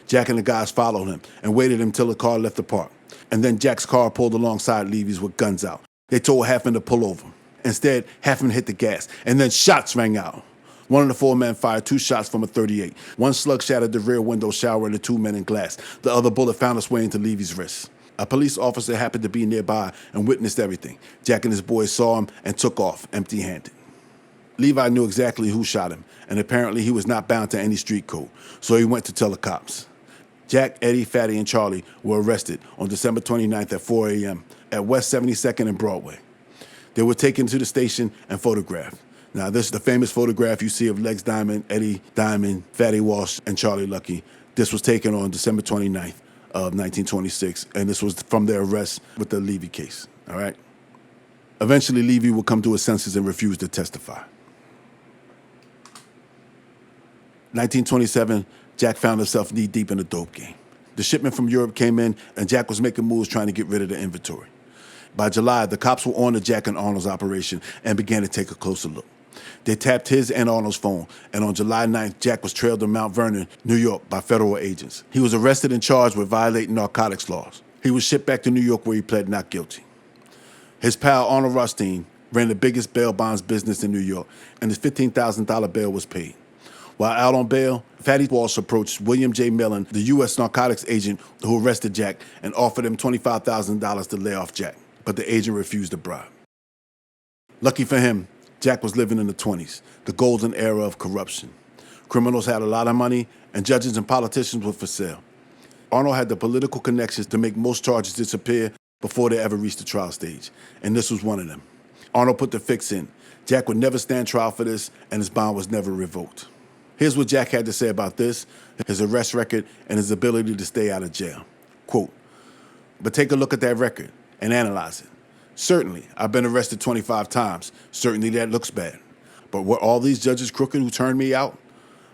Jack and the guys followed him and waited until the car left the park. And then Jack's car pulled alongside Levy's with guns out. They told Halfman to pull over. Instead, Halfman hit the gas, and then shots rang out. One of the 4 men fired 2 shots from a .38. One slug shattered the rear window showering the 2 men in glass. The other bullet found its way into Levy's wrist. A police officer happened to be nearby and witnessed everything. Jack and his boys saw him and took off, empty-handed. Levi knew exactly who shot him, and apparently he was not bound to any street code, so he went to tell the cops. Jack, Eddie, Fatty, and Charlie were arrested on December 29th at 4 a.m. at West 72nd and Broadway. They were taken to the station and photographed. Now, this is the famous photograph you see of Legs Diamond, Eddie Diamond, Fatty Walsh, and Charlie Lucky. This was taken on December 29th of 1926, and this was from their arrest with the Levy case, all right? Eventually, Levy would come to his senses and refuse to testify. 1927, Jack found himself knee-deep in the dope game. The shipment from Europe came in, and Jack was making moves trying to get rid of the inventory. By July, the cops were on to Jack and Arnold's operation and began to take a closer look. They tapped his and Arnold's phone, and on July 9th, Jack was trailed to Mount Vernon, New York, by federal agents. He was arrested and charged with violating narcotics laws. He was shipped back to New York where he pled not guilty. His pal, Arnold Rothstein, ran the biggest bail bonds business in New York, and his $15,000 bail was paid. While out on bail, Fatty Walsh approached William J. Millen, the U.S. narcotics agent who arrested Jack, and offered him $25,000 to lay off Jack, but the agent refused the bribe. Lucky for him, Jack was living in the 20s, the golden era of corruption. Criminals had a lot of money, and judges and politicians were for sale. Arnold had the political connections to make most charges disappear before they ever reached the trial stage, and this was one of them. Arnold put the fix in. Jack would never stand trial for this, and his bond was never revoked. Here's what Jack had to say about this, his arrest record, and his ability to stay out of jail. Quote, "But take a look at that record and analyze it. Certainly, I've been arrested 25 times. Certainly that looks bad. But were all these judges crooked who turned me out?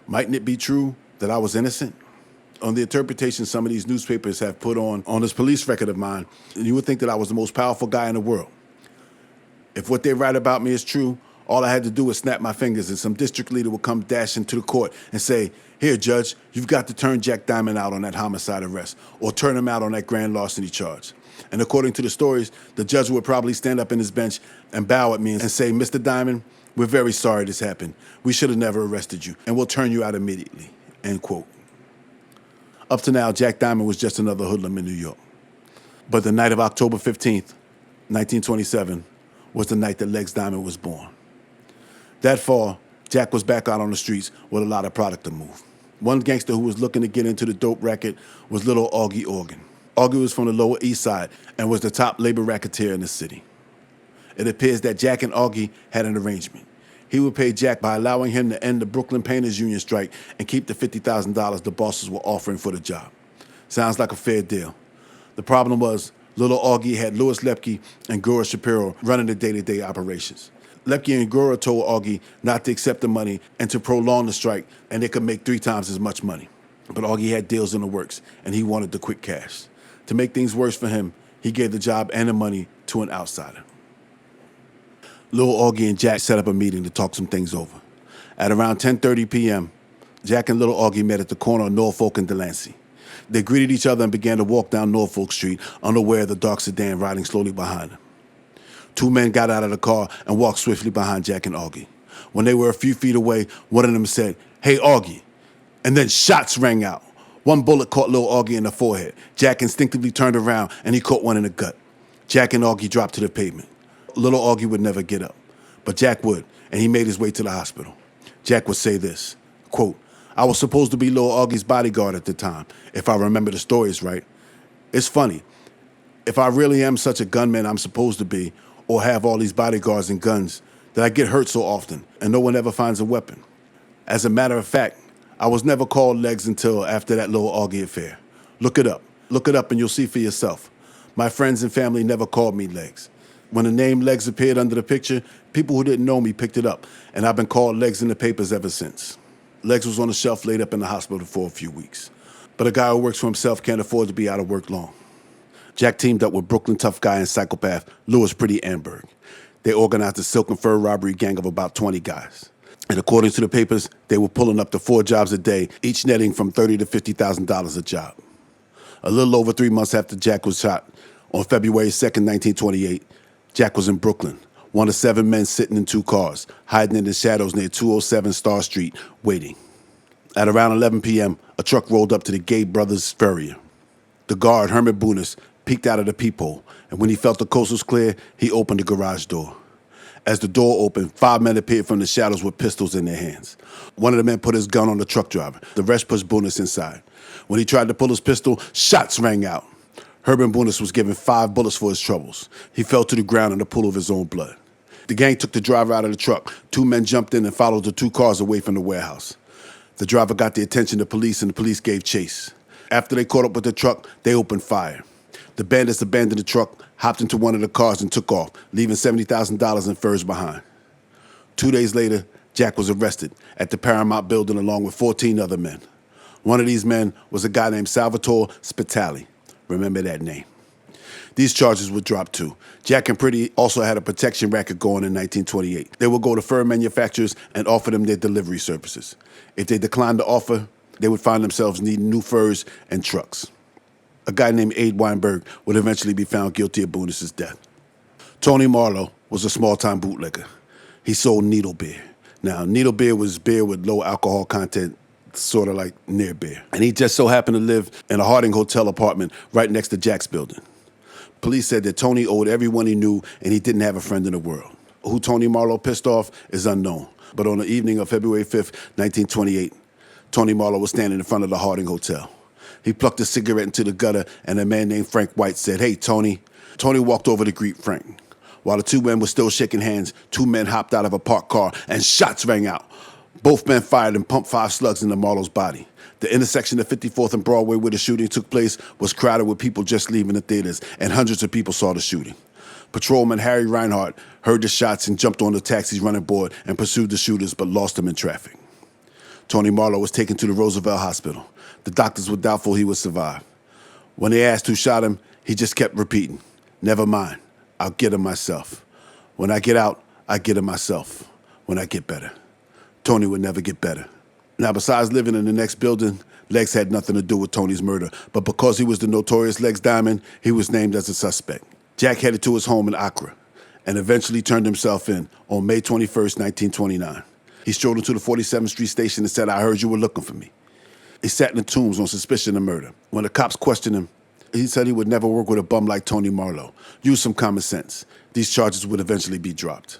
Mightn't it be true that I was innocent?" On the interpretation some of these newspapers have put on this police record of mine, you would think that I was the most powerful guy in the world. If what they write about me is true, all I had to do was snap my fingers and some district leader would come dashing to the court and say, "Here, Judge, you've got to turn Jack Diamond out on that homicide arrest or turn him out on that grand larceny charge." And according to the stories, the judge would probably stand up in his bench and bow at me and say, "Mr. Diamond, we're very sorry this happened. We should have never arrested you, and we'll turn you out immediately." End quote. Up to now, Jack Diamond was just another hoodlum in New York. But the night of October 15th, 1927, was the night that Legs Diamond was born. That fall, Jack was back out on the streets with a lot of product to move. One gangster who was looking to get into the dope racket was little Augie Organ. Augie was from the Lower East Side and was the top labor racketeer in the city. It appears that Jack and Augie had an arrangement. He would pay Jack by allowing him to end the Brooklyn Painters Union strike and keep the $50,000 the bosses were offering for the job. Sounds like a fair deal. The problem was, Little Augie had Louis Lepke and Gura Shapiro running the day-to-day operations. Lepke and Gura told Augie not to accept the money and to prolong the strike, and they could make 3 times as much money. But Augie had deals in the works, and he wanted the quick cash. To make things worse for him, he gave the job and the money to an outsider. Little Augie and Jack set up a meeting to talk some things over. At around 10:30 p.m., Jack and Little Augie met at the corner of Norfolk and Delancey. They greeted each other and began to walk down Norfolk Street, unaware of the dark sedan riding slowly behind them. 2 men got out of the car and walked swiftly behind Jack and Augie. When they were a few feet away, one of them said, "Hey, Augie." And then shots rang out. One bullet caught Little Augie in the forehead. Jack instinctively turned around and he caught one in the gut. Jack and Augie dropped to the pavement. Little Augie would never get up, but Jack would, and he made his way to the hospital. Jack would say this, quote, "I was supposed to be Little Augie's bodyguard at the time, if I remember the stories right. It's funny. If I really am such a gunman I'm supposed to be, or have all these bodyguards and guns, that I get hurt so often, and no one ever finds a weapon. As a matter of fact, I was never called Legs until after that Little Augie affair. Look it up. Look it up and you'll see for yourself. My friends and family never called me Legs. When the name Legs appeared under the picture, people who didn't know me picked it up, and I've been called Legs in the papers ever since." Legs was on the shelf laid up in the hospital for a few weeks. But a guy who works for himself can't afford to be out of work long. Jack teamed up with Brooklyn tough guy and psychopath Louis Pretty Amberg. They organized a silk and fur robbery gang of about 20 guys. And according to the papers, they were pulling up to 4 jobs a day, each netting from $30,000 to $50,000 a job. A little over 3 months after Jack was shot, on February 2nd, 1928, Jack was in Brooklyn, one of 7 men sitting in 2 cars, hiding in the shadows near 207 Star Street, waiting. At around 11 p.m., a truck rolled up to the Gay Brothers Furrier. The guard, Herman Bunis, peeked out of the peephole, and when he felt the coast was clear, he opened the garage door. As the door opened, 5 men appeared from the shadows with pistols in their hands. One of the men put his gun on the truck driver. The rest pushed Bunis inside. When he tried to pull his pistol, shots rang out. Herman Bunis was given 5 bullets for his troubles. He fell to the ground in a pool of his own blood. The gang took the driver out of the truck. 2 men jumped in and followed the 2 cars away from the warehouse. The driver got the attention of police, and the police gave chase. After they caught up with the truck, they opened fire. The bandits abandoned the truck, hopped into one of the cars, and took off, leaving $70,000 in furs behind. 2 days later, Jack was arrested at the Paramount building along with 14 other men. One of these men was a guy named Salvatore Sabella. Remember that name. These charges were dropped too. Jack and Pretty also had a protection racket going in 1928. They would go to fur manufacturers and offer them their delivery services. If they declined the offer, they would find themselves needing new furs and trucks. A guy named Abe Weinberg would eventually be found guilty of Bunis' death. Tony Marlowe was a small-time bootlegger. He sold needle beer. Now, needle beer was beer with low alcohol content, sort of like near beer. And he just so happened to live in a Harding Hotel apartment right next to Jack's building. Police said that Tony owed everyone he knew and he didn't have a friend in the world. Who Tony Marlowe pissed off is unknown. But on the evening of February 5th, 1928, Tony Marlowe was standing in front of the Harding Hotel. He plucked a cigarette into the gutter, and a man named Frank White said, "Hey, Tony." Tony walked over to greet Frank. While the 2 men were still shaking hands, 2 men hopped out of a parked car, and shots rang out. Both men fired and pumped 5 slugs into Marlowe's body. The intersection of 54th and Broadway where the shooting took place was crowded with people just leaving the theaters, and hundreds of people saw the shooting. Patrolman Harry Reinhardt heard the shots and jumped on the taxi's running board and pursued the shooters, but lost them in traffic. Tony Marlowe was taken to the Roosevelt Hospital. The doctors were doubtful he would survive. When they asked who shot him, he just kept repeating, "Never mind, I'll get him myself. When I get out, I get him myself. When I get better." Tony would never get better. Now, besides living in the next building, Legs had nothing to do with Tony's murder, but because he was the notorious Legs Diamond, he was named as a suspect. Jack headed to his home in Accra and eventually turned himself in on May 21st, 1929. He strolled into the 47th Street station and said, "I heard you were looking for me." He sat in the tombs on suspicion of murder. When the cops questioned him, he said he would never work with a bum like Tony Marlowe. Use some common sense. These charges would eventually be dropped.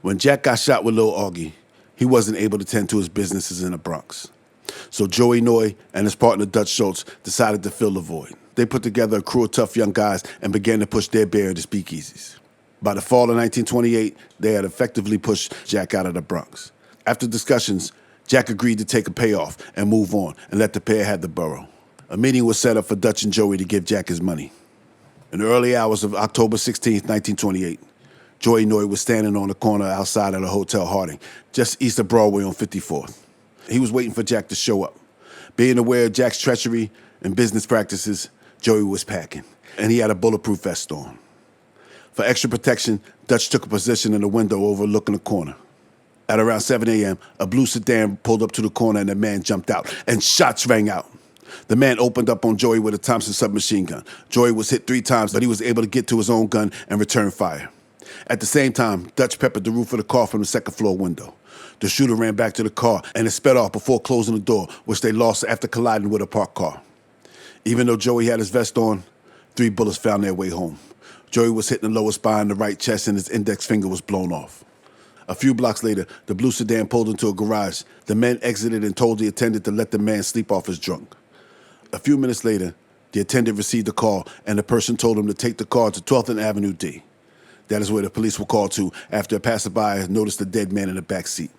When Jack got shot with Lil Augie, he wasn't able to tend to his businesses in the Bronx. So Joey Noy and his partner Dutch Schultz decided to fill the void. They put together a crew of tough young guys and began to push their bear into speakeasies. By the fall of 1928, they had effectively pushed Jack out of the Bronx. After discussions, Jack agreed to take a payoff and move on and let the pair have the borough. A meeting was set up for Dutch and Joey to give Jack his money. In the early hours of October 16, 1928, Joey Noy was standing on the corner outside of the Hotel Harding, just east of Broadway on 54th. He was waiting for Jack to show up. Being aware of Jack's treachery and business practices, Joey was packing, and he had a bulletproof vest on. For extra protection, Dutch took a position in the window overlooking the corner. At around 7 a.m., a blue sedan pulled up to the corner and a man jumped out, and shots rang out. The man opened up on Joey with a Thompson submachine gun. Joey was hit 3 times, but he was able to get to his own gun and return fire. At the same time, Dutch peppered the roof of the car from the second-floor window. The shooter ran back to the car and it sped off before closing the door, which they lost after colliding with a parked car. Even though Joey had his vest on, 3 bullets found their way home. Joey was hit in the lower spine, the right chest, and his index finger was blown off. A few blocks later, the blue sedan pulled into a garage. The men exited and told the attendant to let the man sleep off his drunk. A few minutes later, the attendant received a call, and the person told him to take the car to 12th and Avenue D. That is where the police were called to after a passerby had noticed a dead man in the back seat.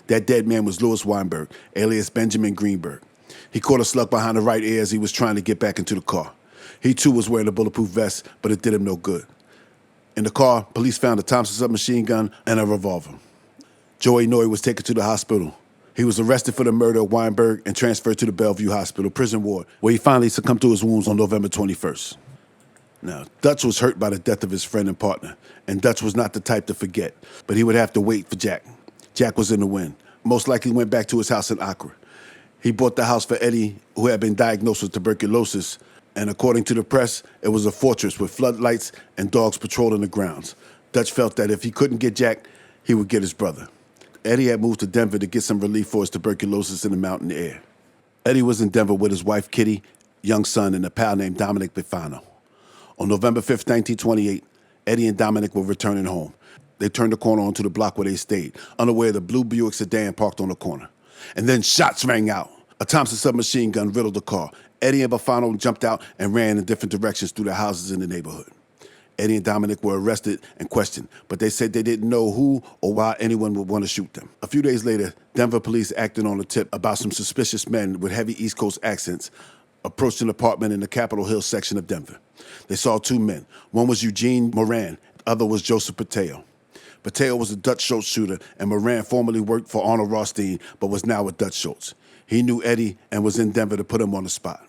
That dead man was Louis Weinberg, alias Benjamin Greenberg. He caught a slug behind the right ear as he was trying to get back into the car. He too was wearing a bulletproof vest, but it did him no good. In the car, police found a Thompson submachine gun and a revolver. Joey Noy was taken to the hospital. He was arrested for the murder of Weinberg and transferred to the Bellevue Hospital prison ward, where he finally succumbed to his wounds on November 21st. Now, Dutch was hurt by the death of his friend and partner, and Dutch was not the type to forget, but he would have to wait for Jack. Jack was in the wind. Most likely went back to his house in Accra. He bought the house for Eddie, who had been diagnosed with tuberculosis, and according to the press, it was a fortress with floodlights and dogs patrolling the grounds. Dutch felt that if he couldn't get Jack, he would get his brother. Eddie had moved to Denver to get some relief for his tuberculosis in the mountain air. Eddie was in Denver with his wife, Kitty, young son, and a pal named Dominic Bifano. On November 5th, 1928, Eddie and Dominic were returning home. They turned the corner onto the block where they stayed, unaware of the blue Buick sedan parked on the corner. And then shots rang out. A Thompson submachine gun riddled the car. Eddie and Bifano jumped out and ran in different directions through the houses in the neighborhood. Eddie and Dominic were arrested and questioned, but they said they didn't know who or why anyone would want to shoot them. A few days later, Denver police acted on a tip about some suspicious men with heavy East Coast accents approached an apartment in the Capitol Hill section of Denver. They saw 2 men. One was Eugene Moran, the other was Joseph Pateo. Pateo was a Dutch Schultz shooter, and Moran formerly worked for Arnold Rothstein, but was now with Dutch Schultz. He knew Eddie and was in Denver to put him on the spot.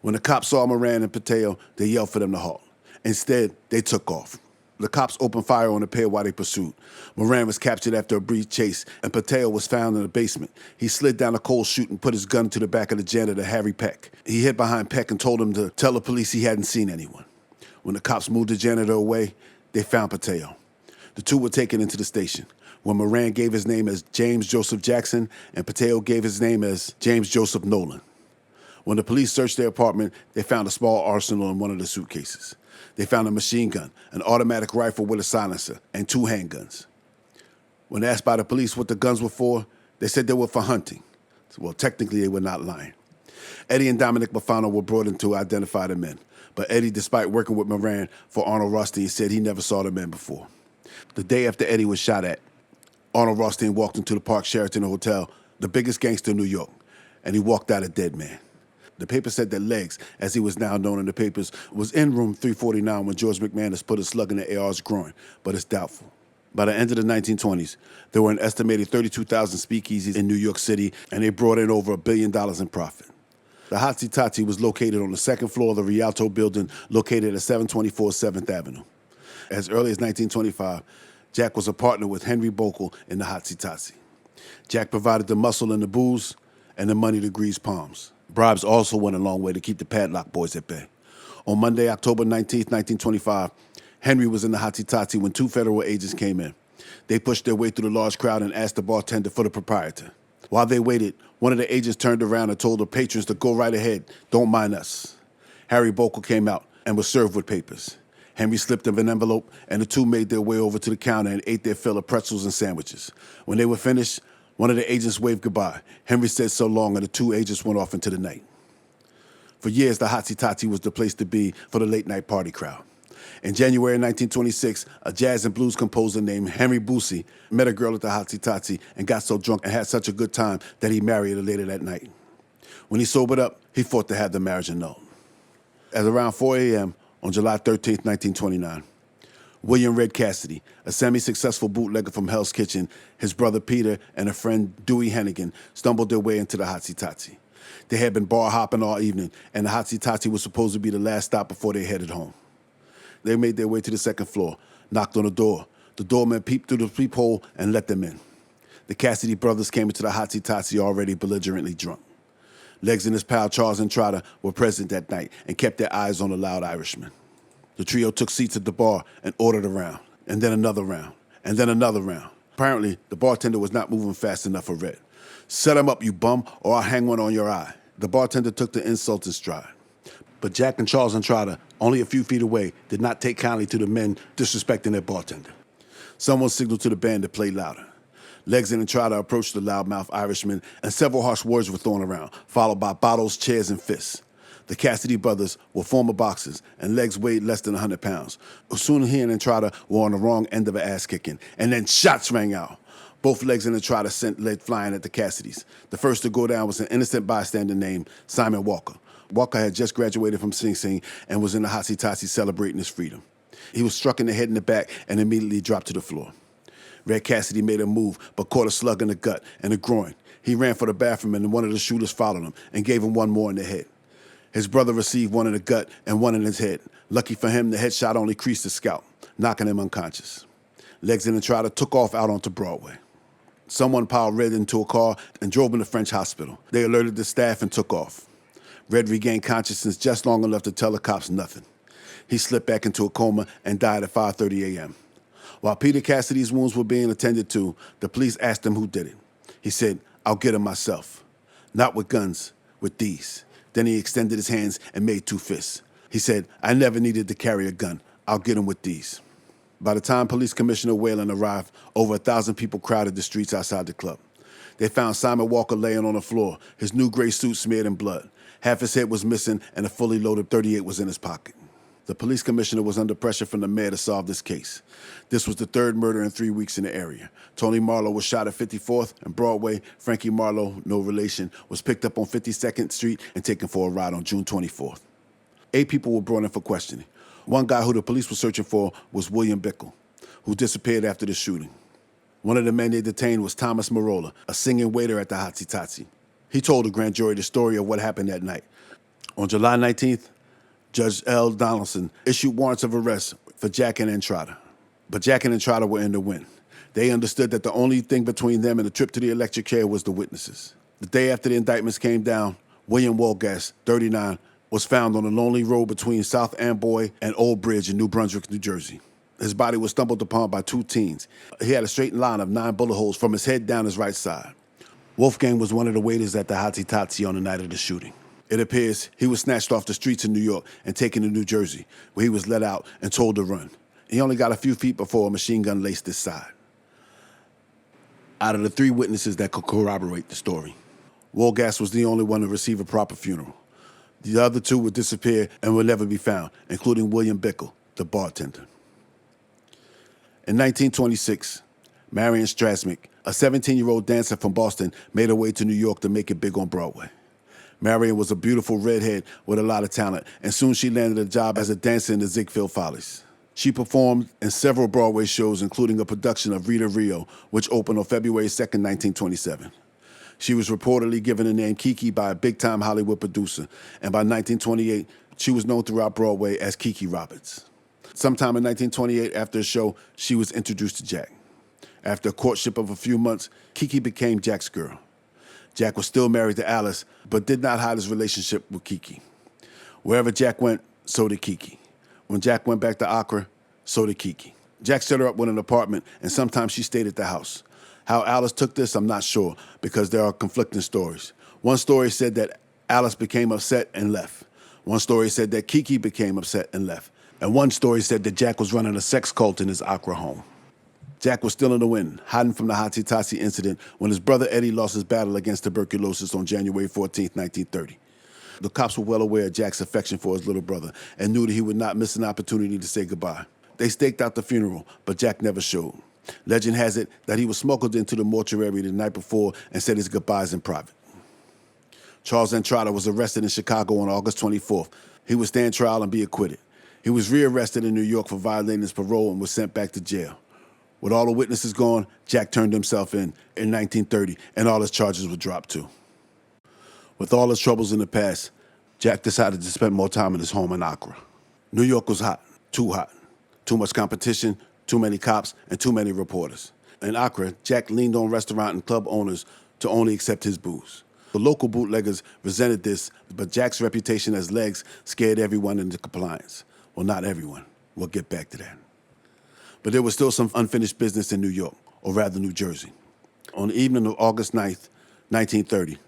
When the cops saw Moran and Pateo, they yelled for them to halt. Instead, they took off. The cops opened fire on the pair while they pursued. Moran was captured after a brief chase, and Pateo was found in the basement. He slid down a coal chute and put his gun to the back of the janitor, Harry Peck. He hid behind Peck and told him to tell the police he hadn't seen anyone. When the cops moved the janitor away, they found Pateo. The 2 were taken into the station, where Moran gave his name as James Joseph Jackson and Pateo gave his name as James Joseph Nolan. When the police searched their apartment, they found a small arsenal in one of the suitcases. They found a machine gun, an automatic rifle with a silencer, and 2 handguns. When asked by the police what the guns were for, they said they were for hunting. Well, technically, they were not lying. Eddie and Dominic Bifano were brought in to identify the men, but Eddie, despite working with Moran for Arnold Rothstein, said he never saw the men before. The day after Eddie was shot at, Arnold Rothstein walked into the Park Sheraton Hotel, the biggest gangster in New York, and he walked out a dead man. The paper said that Legs, as he was now known in the papers, was in room 349 when George McManus put a slug in the AR's groin, but it's doubtful. By the end of the 1920s, there were an estimated 32,000 speakeasies in New York City, and they brought in over $1 billion in profit. The Hotsy Totsy was located on the second floor of the Rialto building located at 724 7th Avenue. As early as 1925, Jack was a partner with Henry Bokel in the Hotsy Totsy. Jack provided the muscle and the booze and the money to grease palms. Bribes also went a long way to keep the Padlock boys at bay. On Monday, October 19, 1925, Henry was in the Hotsy Totsy when 2 federal agents came in. They pushed their way through the large crowd and asked the bartender for the proprietor. While they waited, one of the agents turned around and told the patrons to go right ahead, don't mind us. Harry Bokel came out and was served with papers. Henry slipped him an envelope, and the 2 made their way over to the counter and ate their fill of pretzels and sandwiches. When they were finished, one of the agents waved goodbye. Henry said so long, and the 2 agents went off into the night. For years, the Hotsy Totsy was the place to be for the late-night party crowd. In January 1926, a jazz and blues composer named Henry Boosie met a girl at the Hotsie Totsie and got so drunk and had such a good time that he married her later that night. When he sobered up, he fought to have the marriage annulled. At around 4 a.m. on July 13, 1929, William Red Cassidy, a semi-successful bootlegger from Hell's Kitchen, his brother Peter, and a friend Dewey Hennigan stumbled their way into the Hotsie Totsie. They had been bar hopping all evening, and the Hotsie Totsie was supposed to be the last stop before they headed home. They made their way to the second floor, knocked on the door. The doorman peeped through the peephole and let them in. The Cassidy brothers came into the Hotsie Totsie already belligerently drunk. Legs and his pal Charles and Trotter were present that night and kept their eyes on the loud Irishman. The trio took seats at the bar and ordered a round, and then another round, and then another round. Apparently, the bartender was not moving fast enough for Red. "Set him up, you bum, or I'll hang one on your eye." The bartender took the insult in stride. But Jack and Charles and Trotter, only a few feet away, did not take kindly to the men disrespecting their bartender. Someone signaled to the band to play louder. Legs and Trotter approached the loudmouth Irishman, and several harsh words were thrown around, followed by bottles, chairs, and fists. The Cassidy brothers were former boxers, and Legs weighed less than 100 pounds. Soon he and Trotter were on the wrong end of an ass-kicking, and then shots rang out. Both Legs and Trotter sent lead flying at the Cassidys. The first to go down was an innocent bystander named Simon Walker. Walker had just graduated from Sing Sing and was in the Hotsie Totsie celebrating his freedom. He was struck in the head and the back and immediately dropped to the floor. Red Cassidy made a move, but caught a slug in the gut and the groin. He ran for the bathroom, and one of the shooters followed him and gave him one more in the head. His brother received one in the gut and one in his head. Lucky for him, the headshot only creased his scalp, knocking him unconscious. Legs and Trotter took off out onto Broadway. Someone piled Red into a car and drove him to French Hospital. They alerted the staff and took off. Red regained consciousness just long enough to tell the cops nothing. He slipped back into a coma and died at 5:30 a.m. While Peter Cassidy's wounds were being attended to, the police asked him who did it. He said, "I'll get him myself. Not with guns, with these." Then he extended his hands and made two fists. He said, "I never needed to carry a gun. I'll get him with these." By the time Police Commissioner Whalen arrived, over 1,000 people crowded the streets outside the club. They found Simon Walker laying on the floor, his new gray suit smeared in blood. Half his head was missing, and a fully loaded .38 was in his pocket. The police commissioner was under pressure from the mayor to solve this case. This was the third murder in 3 weeks in the area. Tony Marlowe was shot at 54th and Broadway. Frankie Marlowe, no relation, was picked up on 52nd Street and taken for a ride on June 24th. 8 people were brought in for questioning. One guy who the police were searching for was William Bickle, who disappeared after the shooting. One of the men they detained was Thomas Marola, a singing waiter at the Hotsie Totsie. He told the grand jury the story of what happened that night. On July 19th, Judge L. Donaldson issued warrants of arrest for Jack and Trotter. But Jack and Trotter were in the wind. They understood that the only thing between them and the trip to the electric chair was the witnesses. The day after the indictments came down, William Walgas, 39, was found on a lonely road between South Amboy and Old Bridge in New Brunswick, New Jersey. His body was stumbled upon by 2 teens. He had a straight line of 9 bullet holes from his head down his right side. Wolfgang was one of the waiters at the Hotsie Totsie on the night of the shooting. It appears he was snatched off the streets in New York and taken to New Jersey, where he was let out and told to run. He only got a few feet before a machine gun laced his side. Out of the 3 witnesses that could corroborate the story, Walgas was the only one to receive a proper funeral. The other 2 would disappear and would never be found, including William Bickle, the bartender. In 1926, Marion Strasmick, a 17-year-old dancer from Boston, made her way to New York to make it big on Broadway. Marion was a beautiful redhead with a lot of talent, and soon she landed a job as a dancer in the Ziegfeld Follies. She performed in several Broadway shows, including a production of Rita Rio, which opened on February 2nd, 1927. She was reportedly given the name Kiki by a big-time Hollywood producer, and by 1928, she was known throughout Broadway as Kiki Roberts. Sometime in 1928, after a show, she was introduced to Jack. After a courtship of a few months, Kiki became Jack's girl. Jack was still married to Alice, but did not hide his relationship with Kiki. Wherever Jack went, so did Kiki. When Jack went back to Accra, so did Kiki. Jack set her up with an apartment, and sometimes she stayed at the house. How Alice took this, I'm not sure, because there are conflicting stories. One story said that Alice became upset and left. One story said that Kiki became upset and left. And one story said that Jack was running a sex cult in his Accra home. Jack was still in the wind, hiding from the Hotsie Totsie incident when his brother Eddie lost his battle against tuberculosis on January 14, 1930. The cops were well aware of Jack's affection for his little brother and knew that he would not miss an opportunity to say goodbye. They staked out the funeral, but Jack never showed. Legend has it that he was smuggled into the mortuary the night before and said his goodbyes in private. Charles Entrada was arrested in Chicago on August 24th. He would stand trial and be acquitted. He was rearrested in New York for violating his parole and was sent back to jail. With all the witnesses gone, Jack turned himself in 1930, and all his charges were dropped too. With all his troubles in the past, Jack decided to spend more time in his home in Accra. New York was hot. Too much competition, too many cops, and too many reporters. In Accra, Jack leaned on restaurant and club owners to only accept his booze. The local bootleggers resented this, but Jack's reputation as Legs scared everyone into compliance. Well, not everyone. We'll get back to that. But there was still some unfinished business in New York, or rather New Jersey. On the evening of August 9th, 1930,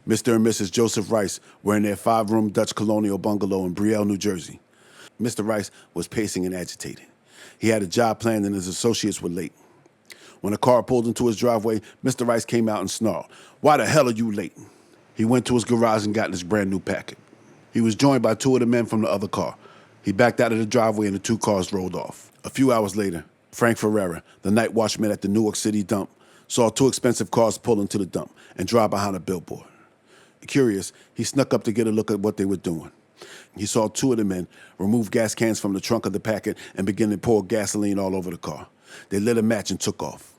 Mr. and Mrs. Joseph Rice were in their 5-room Dutch colonial bungalow in Brielle, New Jersey. Mr. Rice was pacing and agitated. He had a job planned and his associates were late. When a car pulled into his driveway, Mr. Rice came out and snarled, "Why the hell are you late?" He went to his garage and got his brand new packet. He was joined by 2 of the men from the other car. He backed out of the driveway and the 2 cars rolled off. A few hours later, Frank Ferreira, the night watchman at the Newark City dump, saw 2 expensive cars pull into the dump and drive behind a billboard. Curious, he snuck up to get a look at what they were doing. He saw 2 of the men remove gas cans from the trunk of the packet and begin to pour gasoline all over the car. They lit a match and took off.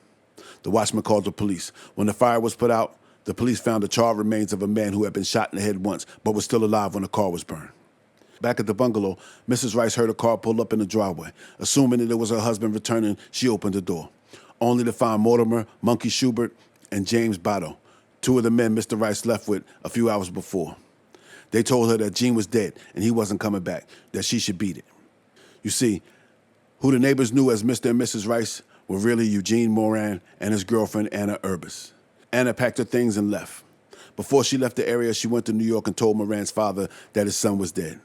The watchman called the police. When the fire was put out, the police found the charred remains of a man who had been shot in the head once but was still alive when the car was burned. Back at the bungalow, Mrs. Rice heard a car pull up in the driveway. Assuming that it was her husband returning, she opened the door, only to find Mortimer, Monkey Schubert, and James Botto, 2 of the men Mr. Rice left with a few hours before. They told her that Gene was dead and he wasn't coming back, that she should beat it. You see, who the neighbors knew as Mr. and Mrs. Rice were really Eugene Moran and his girlfriend, Anna Urbis. Anna packed her things and left. Before she left the area, she went to New York and told Moran's father that his son was dead.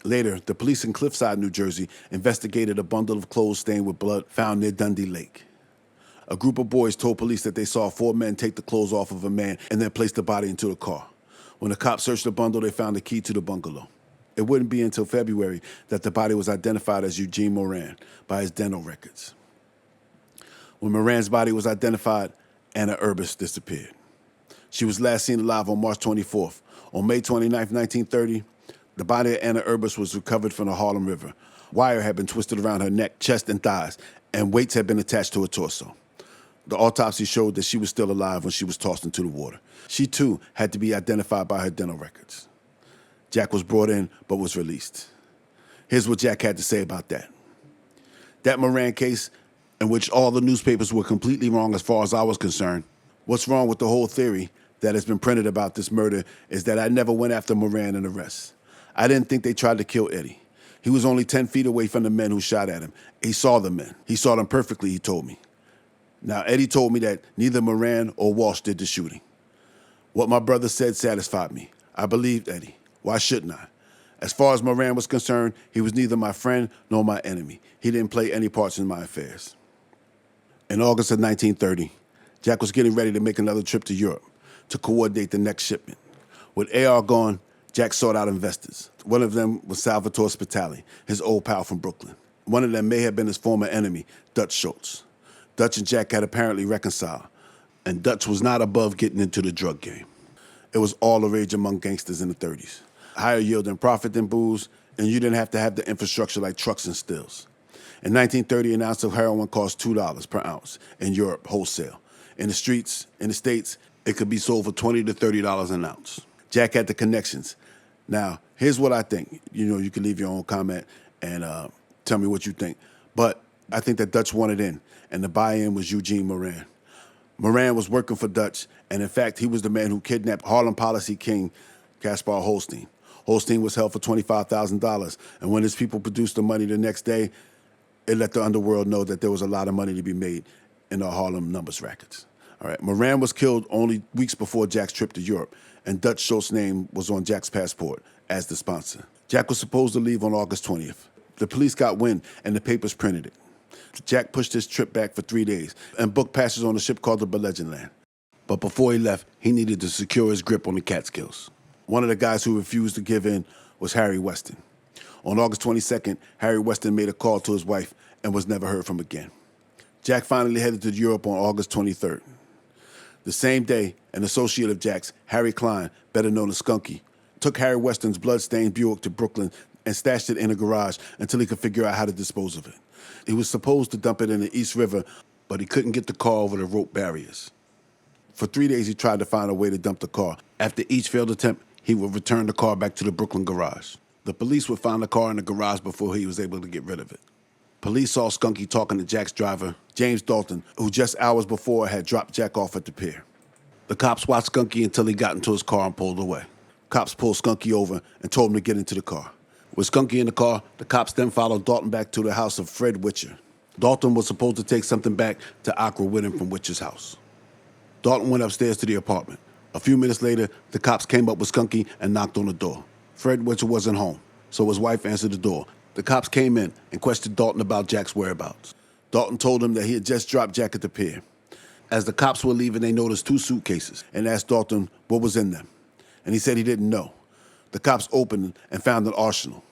Later, the police in Cliffside, New Jersey, investigated a bundle of clothes stained with blood found near Dundee Lake. A group of boys told police that they saw 4 men take the clothes off of a man and then place the body into the car. When the cops searched the bundle, they found the key to the bungalow. It wouldn't be until February that the body was identified as Eugene Moran by his dental records. When Moran's body was identified, Anna Urbis disappeared. She was last seen alive on March 24th. On May 29th, 1930, the body of Anna Urbis was recovered from the Harlem River. Wire had been twisted around her neck, chest, and thighs, and weights had been attached to her torso. The autopsy showed that she was still alive when she was tossed into the water. She, too, had to be identified by her dental records. Jack was brought in, but was released. Here's what Jack had to say about that. That Moran case, in which all the newspapers were completely wrong as far as I was concerned, what's wrong with the whole theory that has been printed about this murder is that I never went after Moran in the rest. I didn't think they tried to kill Eddie. He was only 10 feet away from the men who shot at him. He saw the men. He saw them perfectly, he told me. Now, Eddie told me that neither Moran or Walsh did the shooting. What my brother said satisfied me. I believed Eddie. Why shouldn't I? As far as Moran was concerned, he was neither my friend nor my enemy. He didn't play any parts in my affairs. In August of 1930, Jack was getting ready to make another trip to Europe to coordinate the next shipment. With AR gone, Jack sought out investors. One of them was Salvatore Sabella, his old pal from Brooklyn. One of them may have been his former enemy, Dutch Schultz. Dutch and Jack had apparently reconciled, and Dutch was not above getting into the drug game. It was all the rage among gangsters in the 30s. Higher yielding profit than booze, and you didn't have to have the infrastructure like trucks and stills. In 1930, an ounce of heroin cost $2 per ounce in Europe, wholesale. In the streets, in the States, it could be sold for $20 to $30 an ounce. Jack had the connections. Now, here's what I think. You can leave your own comment and tell me what you think. But I think that Dutch wanted in, and the buy-in was Eugene Moran. Moran was working for Dutch, and in fact, he was the man who kidnapped Harlem policy king Caspar Holstein. Holstein was held for $25,000, and when his people produced the money the next day, it let the underworld know that there was a lot of money to be made in the Harlem numbers rackets. All right, Moran was killed only weeks before Jack's trip to Europe, and Dutch Schultz's name was on Jack's passport as the sponsor. Jack was supposed to leave on August 20th. The police got wind, and the papers printed it. Jack pushed his trip back for 3 days and booked passage on a ship called the Land. But before he left, he needed to secure his grip on the Catskills. One of the guys who refused to give in was Harry Weston. On August 22nd, Harry Weston made a call to his wife and was never heard from again. Jack finally headed to Europe on August 23rd. The same day, an associate of Jack's, Harry Klein, better known as Skunky, took Harry Weston's blood-stained Buick to Brooklyn and stashed it in a garage until he could figure out how to dispose of it. He was supposed to dump it in the East River, but he couldn't get the car over the rope barriers. For 3 days, he tried to find a way to dump the car. After each failed attempt, he would return the car back to the Brooklyn garage. The police would find the car in the garage before he was able to get rid of it. Police saw Skunky talking to Jack's driver, James Dalton, who just hours before had dropped Jack off at the pier. The cops watched Skunky until he got into his car and pulled away. Cops pulled Skunky over and told him to get into the car. With Skunky in the car, the cops then followed Dalton back to the house of Fred Witcher. Dalton was supposed to take something back to Accra with him from Witcher's house. Dalton went upstairs to the apartment. A few minutes later, the cops came up with Skunky and knocked on the door. Fred Witcher wasn't home, so his wife answered the door. The cops came in and questioned Dalton about Jack's whereabouts. Dalton told him that he had just dropped Jack at the pier. As the cops were leaving, they noticed 2 suitcases and asked Dalton what was in them. And he said he didn't know. The cops opened and found an arsenal,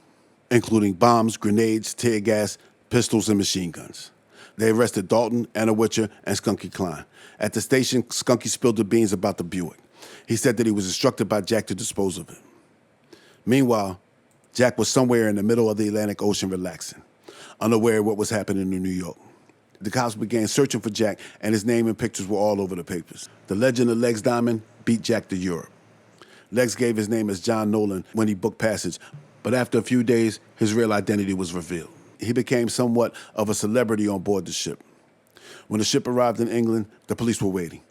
including bombs, grenades, tear gas, pistols, and machine guns. They arrested Dalton, Anna Witcher, and Skunky Klein. At the station, Skunky spilled the beans about the Buick. He said that he was instructed by Jack to dispose of it. Meanwhile, Jack was somewhere in the middle of the Atlantic Ocean relaxing, unaware of what was happening in New York. The cops began searching for Jack, and his name and pictures were all over the papers. The legend of Legs Diamond beat Jack to Europe. Legs gave his name as John Nolan when he booked passage, but after a few days, his real identity was revealed. He became somewhat of a celebrity on board the ship. When the ship arrived in England, the police were waiting.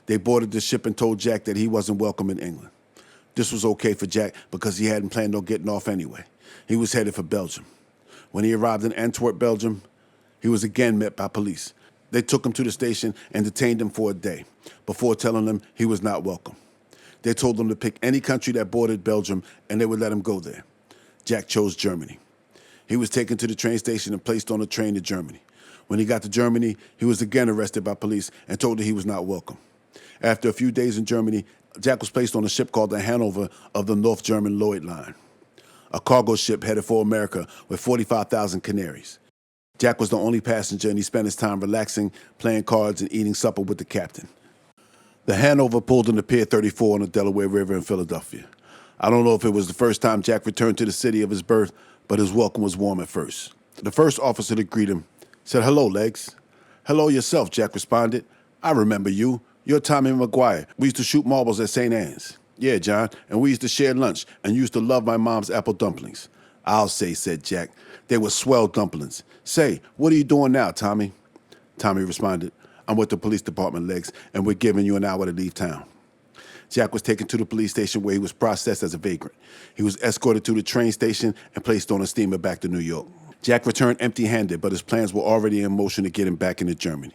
They boarded the ship and told Jack that he wasn't welcome in England. This was okay for Jack because he hadn't planned on getting off anyway. He was headed for Belgium. When he arrived in Antwerp, Belgium, he was again met by police. They took him to the station and detained him for a day before telling him he was not welcome. They told him to pick any country that bordered Belgium and they would let him go there. Jack chose Germany. He was taken to the train station and placed on a train to Germany. When he got to Germany, he was again arrested by police and told that he was not welcome. After a few days in Germany, Jack was placed on a ship called the Hanover of the North German Lloyd Line, a cargo ship headed for America with 45,000 canaries. Jack was the only passenger, and he spent his time relaxing, playing cards, and eating supper with the captain. The Hanover pulled into Pier 34 on the Delaware River in Philadelphia. I don't know if it was the first time Jack returned to the city of his birth, but his welcome was warm at first. The first officer to greet him said, "Hello, Legs." "Hello yourself," Jack responded. "I remember you. You're Tommy McGuire. We used to shoot marbles at St. Anne's." "Yeah, John, and we used to share lunch, and you used to love my mom's apple dumplings." "I'll say," said Jack. "They were swell dumplings. Say, what are you doing now, Tommy?" Tommy responded, "I'm with the police department, Legs, and we're giving you an hour to leave town." Jack was taken to the police station where he was processed as a vagrant. He was escorted to the train station and placed on a steamer back to New York. Jack returned empty-handed, but his plans were already in motion to get him back into Germany.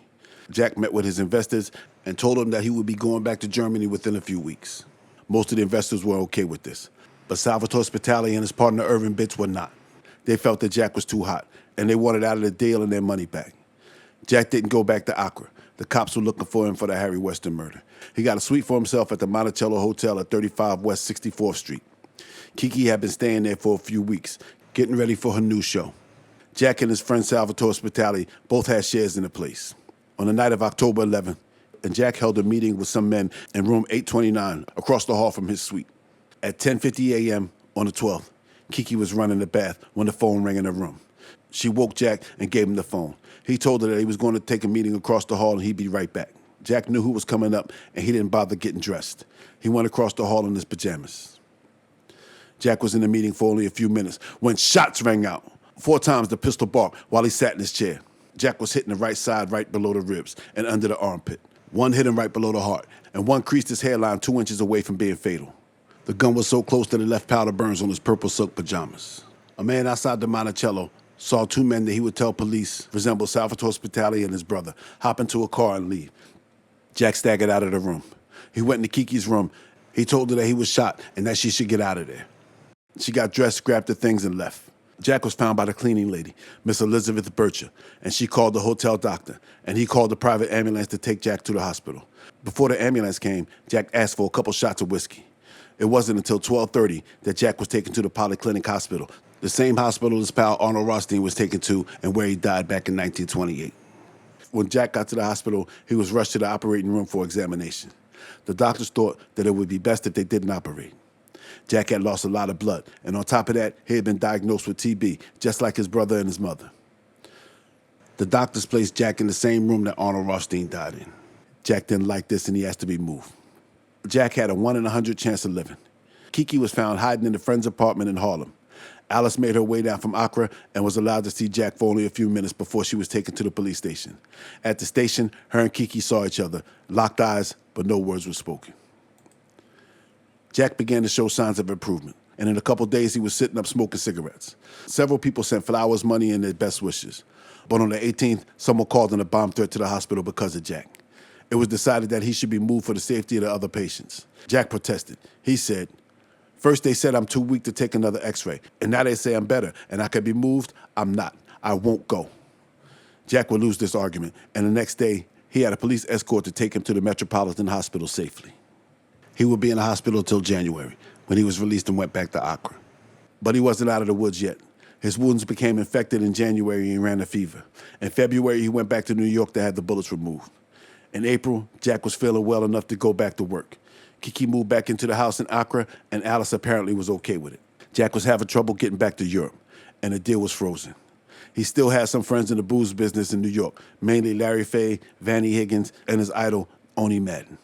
Jack met with his investors and told them that he would be going back to Germany within a few weeks. Most of the investors were okay with this, but Salvatore Sabella and his partner Irvin Bitts were not. They felt that Jack was too hot, and they wanted out of the deal and their money back. Jack didn't go back to Accra. The cops were looking for him for the Harry Weston murder. He got a suite for himself at the Monticello Hotel at 35 West 64th Street. Kiki had been staying there for a few weeks, getting ready for her new show. Jack and his friend Salvatore Spitali both had shares in the place. On the night of October 11th, and Jack held a meeting with some men in room 829 across the hall from his suite. At 10:50 a.m. on the 12th, Kiki was running the bath when the phone rang in her room. She woke Jack and gave him the phone. He told her that he was going to take a meeting across the hall and he'd be right back. Jack knew who was coming up, and he didn't bother getting dressed. He went across the hall in his pajamas. Jack was in the meeting for only a few minutes when shots rang out. 4 times the pistol barked while he sat in his chair. Jack was hit in the right side, right below the ribs, and under the armpit. One hit him right below the heart, and one creased his hairline 2 inches away from being fatal. The gun was so close that it left powder burns on his purple silk pajamas. A man outside the Monticello saw 2 men that he would tell police resembled Salvatore Spitali and his brother hop into a car and leave. Jack staggered out of the room. He went into Kiki's room. He told her that he was shot and that she should get out of there. She got dressed, grabbed her things, and left. Jack was found by the cleaning lady, Miss Elizabeth Bircher, and she called the hotel doctor, and he called the private ambulance to take Jack to the hospital. Before the ambulance came, Jack asked for a couple shots of whiskey. It wasn't until 12:30 that Jack was taken to the Polyclinic Hospital, the same hospital his pal Arnold Rothstein was taken to and where he died back in 1928. When Jack got to the hospital, he was rushed to the operating room for examination. The doctors thought that it would be best if they didn't operate. Jack had lost a lot of blood, and on top of that, he had been diagnosed with TB, just like his brother and his mother. The doctors placed Jack in the same room that Arnold Rothstein died in. Jack didn't like this, and he asked to be moved. Jack had a 1 in 100 chance of living. Kiki was found hiding in a friend's apartment in Harlem. Alice made her way down from Accra and was allowed to see Jack for only a few minutes before she was taken to the police station. At the station, her and Kiki saw each other, locked eyes, but no words were spoken. Jack began to show signs of improvement, and in a couple days he was sitting up smoking cigarettes. Several people sent flowers, money, and their best wishes. But on the 18th, someone called in a bomb threat to the hospital because of Jack. It was decided that he should be moved for the safety of the other patients. Jack protested. He said, "First they said I'm too weak to take another x-ray, and now they say I'm better and I can be moved. I'm not. I won't go." Jack would lose this argument, and the next day he had a police escort to take him to the Metropolitan Hospital safely. He would be in the hospital until January, when he was released and went back to Accra. But he wasn't out of the woods yet. His wounds became infected in January and ran a fever. In February, he went back to New York to have the bullets removed. In April, Jack was feeling well enough to go back to work. Kiki moved back into the house in Accra, and Alice apparently was okay with it. Jack was having trouble getting back to Europe, and the deal was frozen. He still had some friends in the booze business in New York, mainly Larry Fay, Vanny Higgins, and his idol, Oni Madden.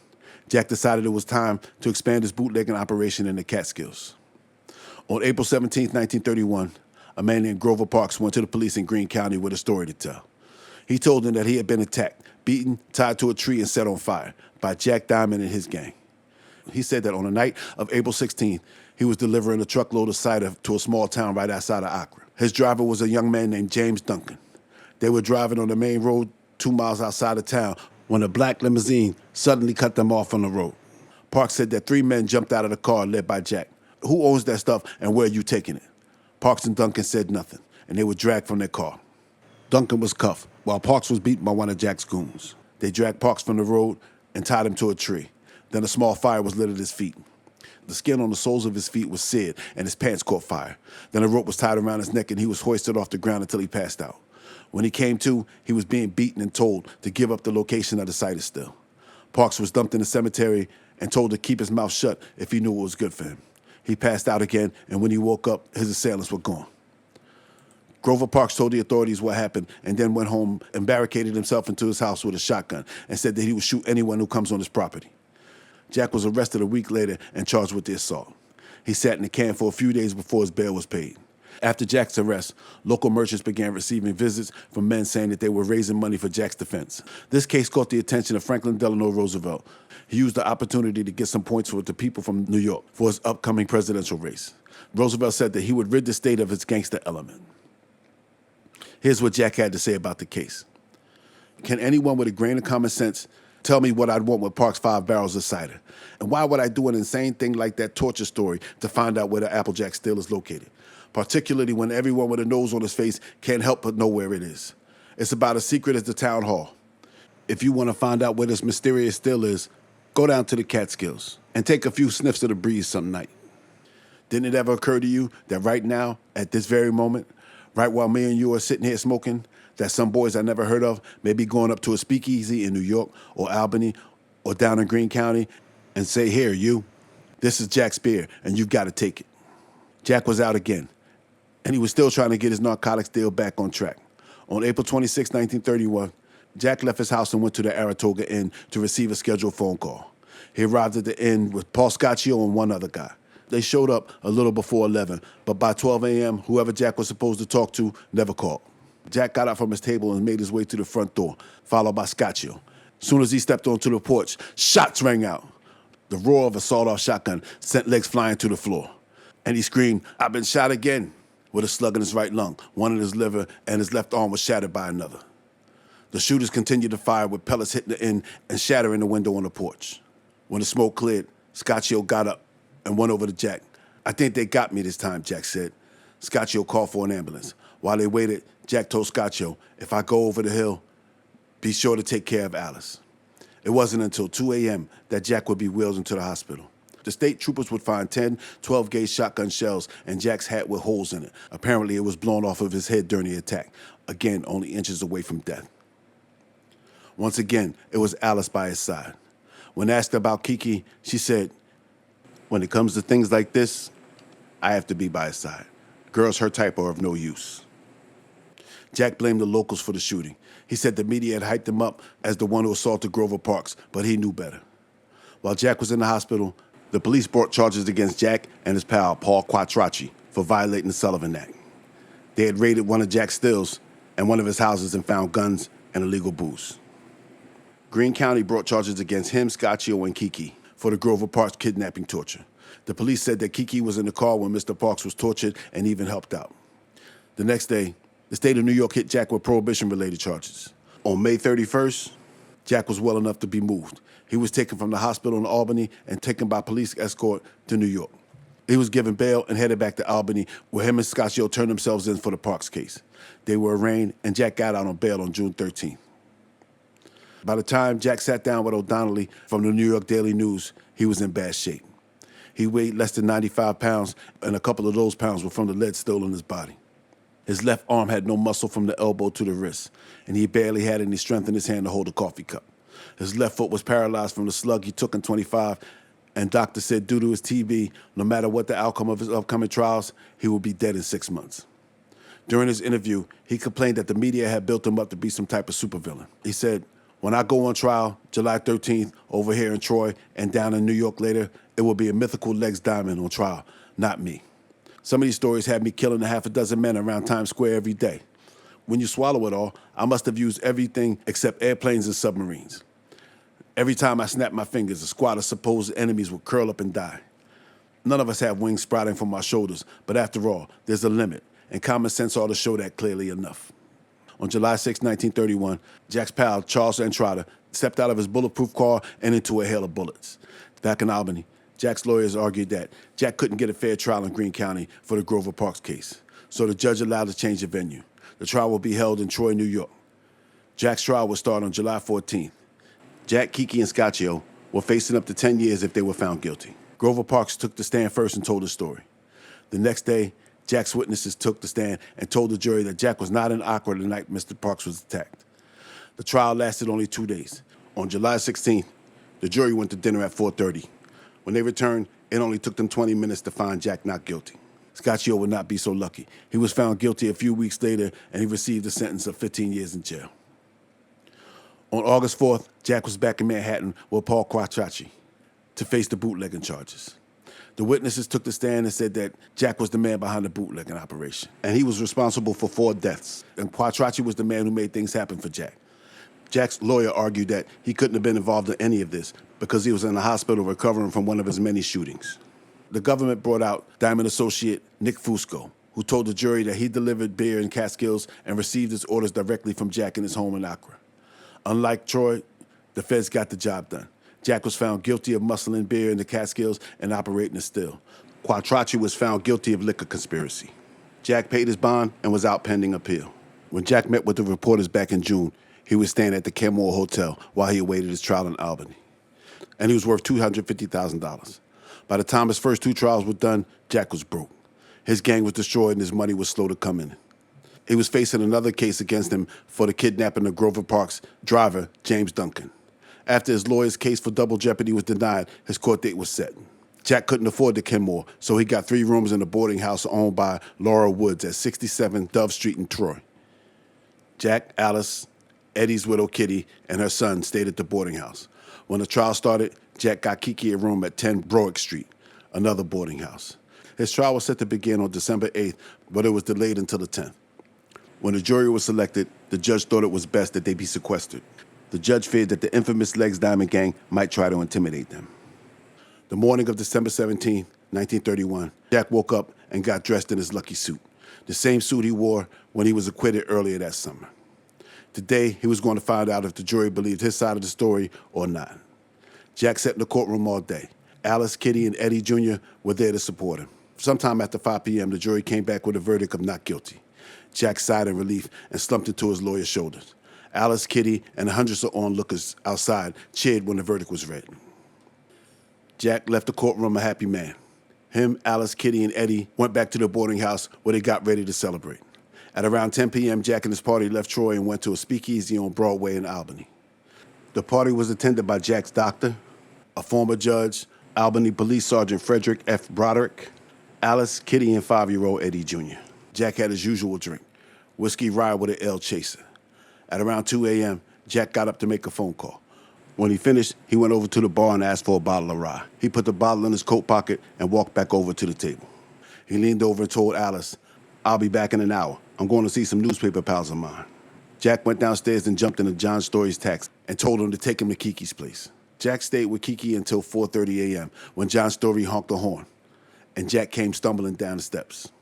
Jack decided it was time to expand his bootlegging operation in the Catskills. On April 17, 1931, a man named Grover Parks went to the police in Greene County with a story to tell. He told them that he had been attacked, beaten, tied to a tree, and set on fire by Jack Diamond and his gang. He said that on the night of April 16th, he was delivering a truckload of cider to a small town right outside of Accra. His driver was a young man named James Duncan. They were driving on the main road 2 miles outside of town when a black limousine suddenly cut them off on the road. Parks said that 3 men jumped out of the car led by Jack. "Who owns that stuff and where are you taking it?" Parks and Duncan said nothing, and they were dragged from their car. Duncan was cuffed, while Parks was beaten by one of Jack's goons. They dragged Parks from the road and tied him to a tree. Then a small fire was lit at his feet. The skin on the soles of his feet was seared, and his pants caught fire. Then a rope was tied around his neck, and he was hoisted off the ground until he passed out. When he came to, he was being beaten and told to give up the location of the site is still. Parks was dumped in the cemetery and told to keep his mouth shut if he knew it was good for him. He passed out again, and when he woke up, his assailants were gone. Grover Parks told the authorities what happened and then went home and barricaded himself into his house with a shotgun and said that he would shoot anyone who comes on his property. Jack was arrested a week later and charged with the assault. He sat in the can for a few days before his bail was paid. After Jack's arrest, local merchants began receiving visits from men saying that they were raising money for Jack's defense. This case caught the attention of Franklin Delano Roosevelt. He used the opportunity to get some points for the people from New York for his upcoming presidential race. Roosevelt said that he would rid the state of its gangster element. Here's what Jack had to say about the case. "Can anyone with a grain of common sense tell me what I'd want with Parks' 5 barrels of cider? And why would I do an insane thing like that torture story to find out where the Applejack still is located? Particularly when everyone with a nose on his face can't help but know where it is. It's about as secret as the town hall. If you want to find out where this mysterious still is, go down to the Catskills and take a few sniffs of the breeze some night. Didn't it ever occur to you that right now, at this very moment, right while me and you are sitting here smoking, that some boys I never heard of may be going up to a speakeasy in New York or Albany or down in Greene County and say, 'Here, you, this is Jack's beer, and you've got to take it.'" Jack was out again, and he was still trying to get his narcotics deal back on track. On April 26, 1931, Jack left his house and went to the Aratoga Inn to receive a scheduled phone call. He arrived at the inn with Paul Scaccio and one other guy. They showed up a little before 11, but by 12 a.m., whoever Jack was supposed to talk to never called. Jack got up from his table and made his way to the front door, followed by Scaccio. As soon as he stepped onto the porch, shots rang out. The roar of a sawed-off shotgun sent legs flying to the floor. And he screamed, "I've been shot again," with a slug in his right lung, one in his liver, and his left arm was shattered by another. The shooters continued to fire with pellets hitting the inn and shattering the window on the porch. When the smoke cleared, Scaccio got up and went over to Jack. "I think they got me this time," Jack said. Scaccio called for an ambulance. While they waited, Jack told Scaccio, "If I go over the hill, be sure to take care of Alice." It wasn't until 2 a.m. that Jack would be wheeled into the hospital. The state troopers would find 10 12-gauge shotgun shells and Jack's hat with holes in it. Apparently, it was blown off of his head during the attack. Again, only inches away from death. Once again, it was Alice by his side. When asked about Kiki, she said, "When it comes to things like this, I have to be by his side. Girls her type are of no use." Jack blamed the locals for the shooting. He said the media had hyped him up as the one who assaulted Grover Parks, but he knew better. While Jack was in the hospital, the police brought charges against Jack and his pal, Paul Quattrocchi, for violating the Sullivan Act. They had raided one of Jack's stills and one of his houses and found guns and illegal booze. Greene County brought charges against him, Scaccio, and Kiki for the Grover Parks kidnapping torture. The police said that Kiki was in the car when Mr. Parks was tortured and even helped out. The next day, the state of New York hit Jack with prohibition-related charges. On May 31st, Jack was well enough to be moved. He was taken from the hospital in Albany and taken by police escort to New York. He was given bail and headed back to Albany, where him and Scaccio turned themselves in for the Parks case. They were arraigned, and Jack got out on bail on June 13th. By the time Jack sat down with O'Donnelly from the New York Daily News, he was in bad shape. He weighed less than 95 pounds, and a couple of those pounds were from the lead still in his body. His left arm had no muscle from the elbow to the wrist, and he barely had any strength in his hand to hold a coffee cup. His left foot was paralyzed from the slug he took in 25, and doctors said due to his TB, no matter what the outcome of his upcoming trials, he would be dead in 6 months. During his interview, he complained that the media had built him up to be some type of supervillain. He said, "When I go on trial, July 13th, over here in Troy, and down in New York later, it will be a mythical Legs Diamond on trial, not me. Some of these stories had me killing a half a dozen men around Times Square every day. When you swallow it all, I must have used everything except airplanes and submarines. Every time I snapped my fingers, a squad of supposed enemies would curl up and die. None of us have wings sprouting from our shoulders, but after all, there's a limit, and common sense ought to show that clearly enough." On July 6, 1931, Jack's pal, Charles Entrada, stepped out of his bulletproof car and into a hail of bullets. Back in Albany, Jack's lawyers argued that Jack couldn't get a fair trial in Greene County for the Grover Parks case, so the judge allowed a change of venue. The trial will be held in Troy, New York. Jack's trial will start on July 14th. Jack, Kiki, and Scaccio were facing up to 10 years if they were found guilty. Grover Parks took the stand first and told his story. The next day, Jack's witnesses took the stand and told the jury that Jack was not in Accra the night Mr. Parks was attacked. The trial lasted only 2 days. On July 16th, the jury went to dinner at 4:30. When they returned, it only took them 20 minutes to find Jack not guilty. Scaccio would not be so lucky. He was found guilty a few weeks later, and he received a sentence of 15 years in jail. On August 4th, Jack was back in Manhattan with Paul Quattrocchi to face the bootlegging charges. The witnesses took the stand and said that Jack was the man behind the bootlegging operation, and he was responsible for 4 deaths, and Quattrocchi was the man who made things happen for Jack. Jack's lawyer argued that he couldn't have been involved in any of this because he was in the hospital recovering from one of his many shootings. The government brought out Diamond associate Nick Fusco, who told the jury that he delivered beer in Catskills and received his orders directly from Jack in his home in Accra. Unlike Troy, the feds got the job done. Jack was found guilty of muscling beer in the Catskills and operating a still. Quattrocchi was found guilty of liquor conspiracy. Jack paid his bond and was out pending appeal. When Jack met with the reporters back in June, he was staying at the Kenmore Hotel while he awaited his trial in Albany. And he was worth $250,000. By the time his first 2 trials were done, Jack was broke. His gang was destroyed and his money was slow to come in. He was facing another case against him for the kidnapping of Grover Parks' driver, James Duncan. After his lawyer's case for double jeopardy was denied, his court date was set. Jack couldn't afford the Kenmore, so he got 3 rooms in a boarding house owned by Laura Woods at 67 Dove Street in Troy. Jack, Alice, Eddie's widow Kitty, and her son stayed at the boarding house. When the trial started, Jack got Kiki a room at 10 Broick Street, another boarding house. His trial was set to begin on December 8th, but it was delayed until the 10th. When the jury was selected, the judge thought it was best that they be sequestered. The judge feared that the infamous Legs Diamond Gang might try to intimidate them. The morning of December 17, 1931, Jack woke up and got dressed in his lucky suit, the same suit he wore when he was acquitted earlier that summer. Today, he was going to find out if the jury believed his side of the story or not. Jack sat in the courtroom all day. Alice, Kitty, and Eddie Jr. were there to support him. Sometime after 5 p.m., the jury came back with a verdict of not guilty. Jack sighed in relief and slumped into his lawyer's shoulders. Alice, Kitty, and hundreds of onlookers outside cheered when the verdict was read. Jack left the courtroom a happy man. Him, Alice, Kitty, and Eddie went back to the boarding house where they got ready to celebrate. At around 10 p.m., Jack and his party left Troy and went to a speakeasy on Broadway in Albany. The party was attended by Jack's doctor, a former judge, Albany Police Sergeant Frederick F. Broderick, Alice, Kitty, and 5-year-old Eddie Jr. Jack had his usual drink, whiskey rye with an ale chaser. At around 2 a.m., Jack got up to make a phone call. When he finished, he went over to the bar and asked for a bottle of rye. He put the bottle in his coat pocket and walked back over to the table. He leaned over and told Alice, "I'll be back in an hour. I'm going to see some newspaper pals of mine." Jack went downstairs and jumped into John Story's taxi and told him to take him to Kiki's place. Jack stayed with Kiki until 4:30 a.m. when John Story honked the horn, and Jack came stumbling down the steps.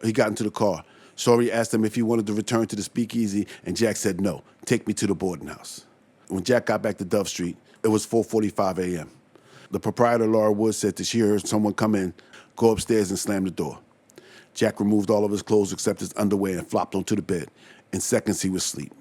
He got into the car. Story asked him if he wanted to return to the speakeasy, and Jack said no, take me to the boarding house. When Jack got back to Dove Street, it was 4:45 a.m. The proprietor, Laura Wood, said that she heard someone come in, go upstairs, and slam the door. Jack removed all of his clothes except his underwear and flopped onto the bed. In seconds, he was asleep.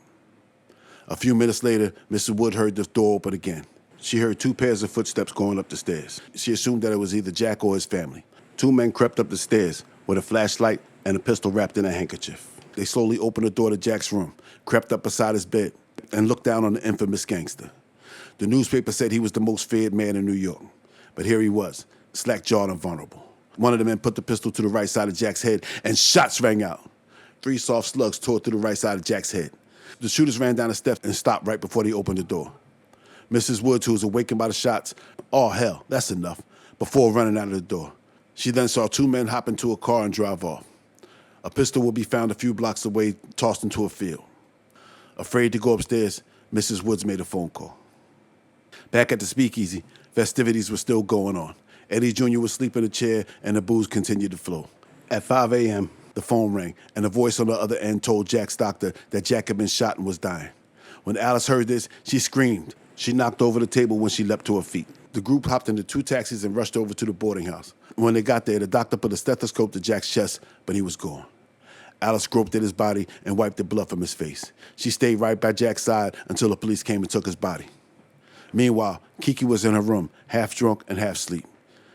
A few minutes later, Mrs. Wood heard the door open again. She heard 2 pairs of footsteps going up the stairs. She assumed that it was either Jack or his family. 2 men crept up the stairs with a flashlight and a pistol wrapped in a handkerchief. They slowly opened the door to Jack's room, crept up beside his bed, and looked down on the infamous gangster. The newspaper said he was the most feared man in New York. But here he was, slack-jawed and vulnerable. One of the men put the pistol to the right side of Jack's head, and shots rang out. 3 soft slugs tore through the right side of Jack's head. The shooters ran down the steps and stopped right before they opened the door. Mrs. Woods, who was awakened by the shots, "Oh, hell, that's enough," before running out of the door. She then saw 2 men hop into a car and drive off. A pistol would be found a few blocks away, tossed into a field. Afraid to go upstairs, Mrs. Woods made a phone call. Back at the speakeasy, festivities were still going on. Eddie Jr. was asleep in a chair, and the booze continued to flow. At 5 a.m., the phone rang, and a voice on the other end told Jack's doctor that Jack had been shot and was dying. When Alice heard this, she screamed. She knocked over the table when she leapt to her feet. The group hopped into 2 taxis and rushed over to the boarding house. When they got there, the doctor put a stethoscope to Jack's chest, but he was gone. Alice groped at his body and wiped the blood from his face. She stayed right by Jack's side until the police came and took his body. Meanwhile, Kiki was in her room, half drunk and half asleep.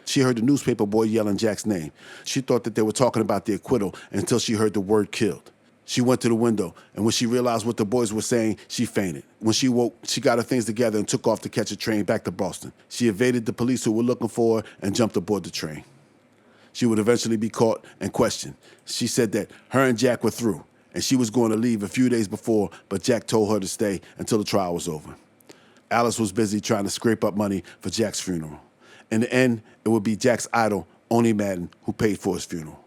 She heard the newspaper boy yelling Jack's name. She thought that they were talking about the acquittal until she heard the word killed. She went to the window, and when she realized what the boys were saying, she fainted. When she woke, she got her things together and took off to catch a train back to Boston. She evaded the police who were looking for her and jumped aboard the train. She would eventually be caught and questioned. She said that her and Jack were through, and she was going to leave a few days before, but Jack told her to stay until the trial was over. Alice was busy trying to scrape up money for Jack's funeral. In the end, it would be Jack's idol, Oni Madden, who paid for his funeral.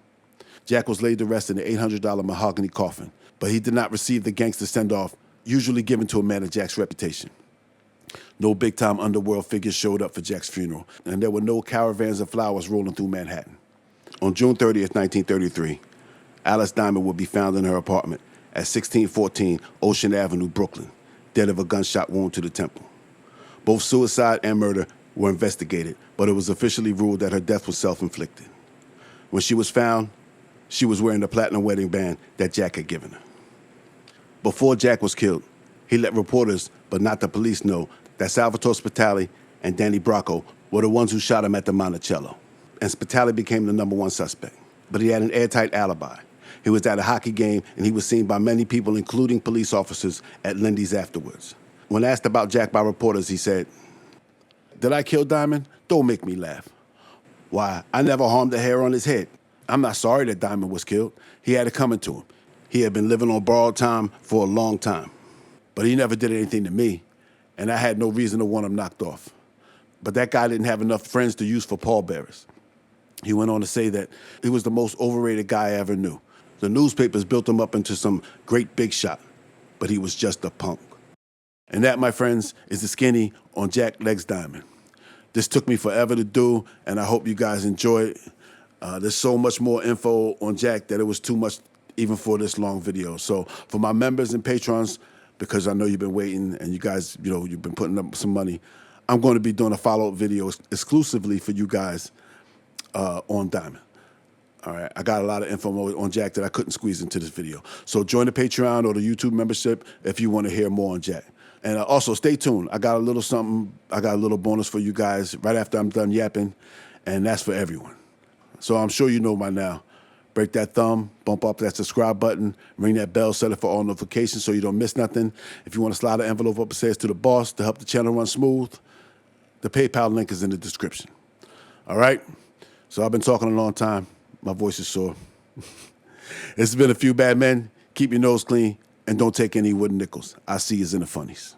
Jack was laid to rest in an $800 mahogany coffin, but he did not receive the gangster send-off usually given to a man of Jack's reputation. No big-time underworld figures showed up for Jack's funeral, and there were no caravans of flowers rolling through Manhattan. On June 30th, 1933, Alice Diamond would be found in her apartment at 1614 Ocean Avenue, Brooklyn, dead of a gunshot wound to the temple. Both suicide and murder were investigated, but it was officially ruled that her death was self-inflicted. When she was found, she was wearing the platinum wedding band that Jack had given her. Before Jack was killed, he let reporters, but not the police, know that Salvatore Spitali and Danny Bracco were the ones who shot him at the Monticello, and Spitali became the #1 suspect. But he had an airtight alibi. He was at a hockey game, and he was seen by many people, including police officers, at Lindy's afterwards. When asked about Jack by reporters, he said, "Did I kill Diamond? Don't make me laugh. Why, I never harmed a hair on his head. I'm not sorry that Diamond was killed. He had it coming to him. He had been living on borrowed time for a long time. But he never did anything to me, and I had no reason to want him knocked off. But that guy didn't have enough friends to use for pallbearers." He went on to say that he was the most overrated guy I ever knew. The newspapers built him up into some great big shot, but he was just a punk. And that, my friends, is the skinny on Jack Legs Diamond. This took me forever to do, and I hope you guys enjoy it. There's so much more info on Jack that it was too much even for this long video. So for my members and patrons, because I know you've been waiting and you guys, you've been putting up some money, I'm going to be doing a follow-up video exclusively for you guys on Diamond. All right, I got a lot of info on Jack that I couldn't squeeze into this video. So join the Patreon or the YouTube membership if you want to hear more on Jack. And also, stay tuned. I got a little something. I got a little bonus for you guys right after I'm done yapping, and that's for everyone. So I'm sure you know by now. Break that thumb, bump up that subscribe button, ring that bell, set it for all notifications so you don't miss nothing. If you want to slide an envelope up and say it's to the boss to help the channel run smooth, the PayPal link is in the description. All right? So I've been talking a long time. My voice is sore. It's been a few bad men. Keep your nose clean and don't take any wooden nickels. I see you in the funnies.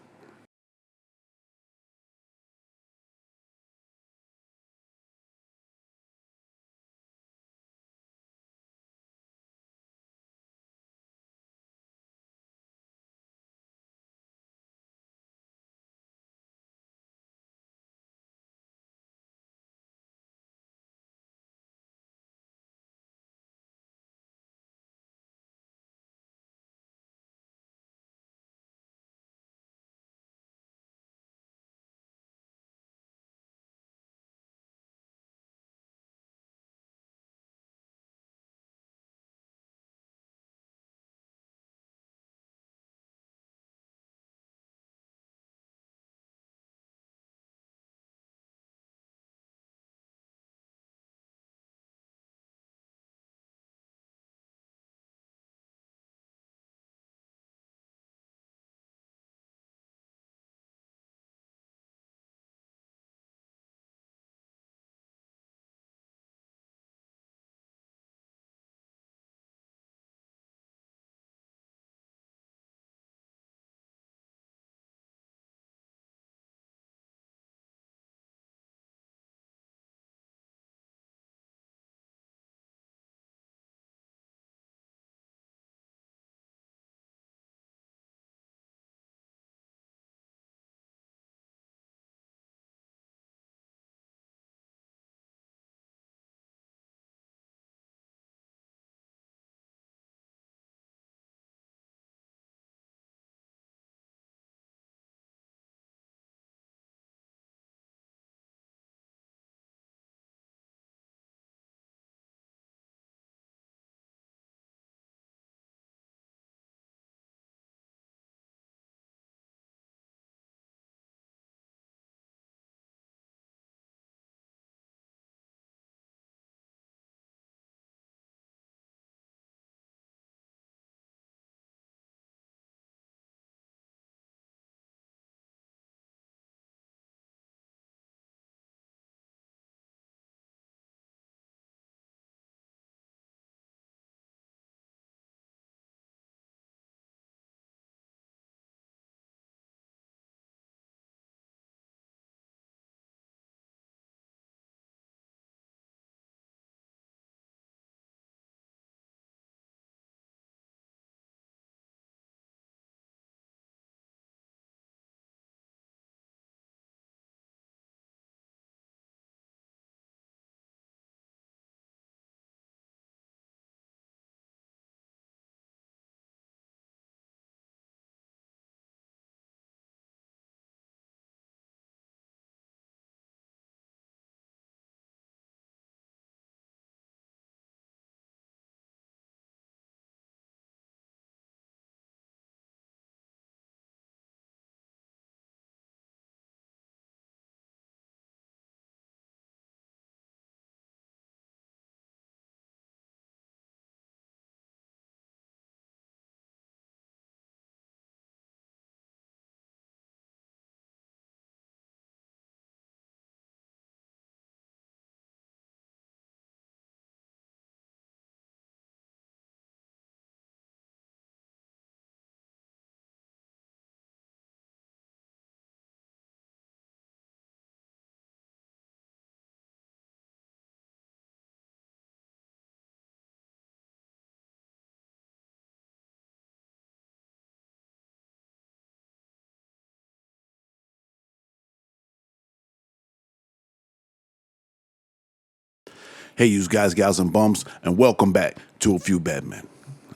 Hey, you guys, gals, and bums, and welcome back to A Few Bad Men.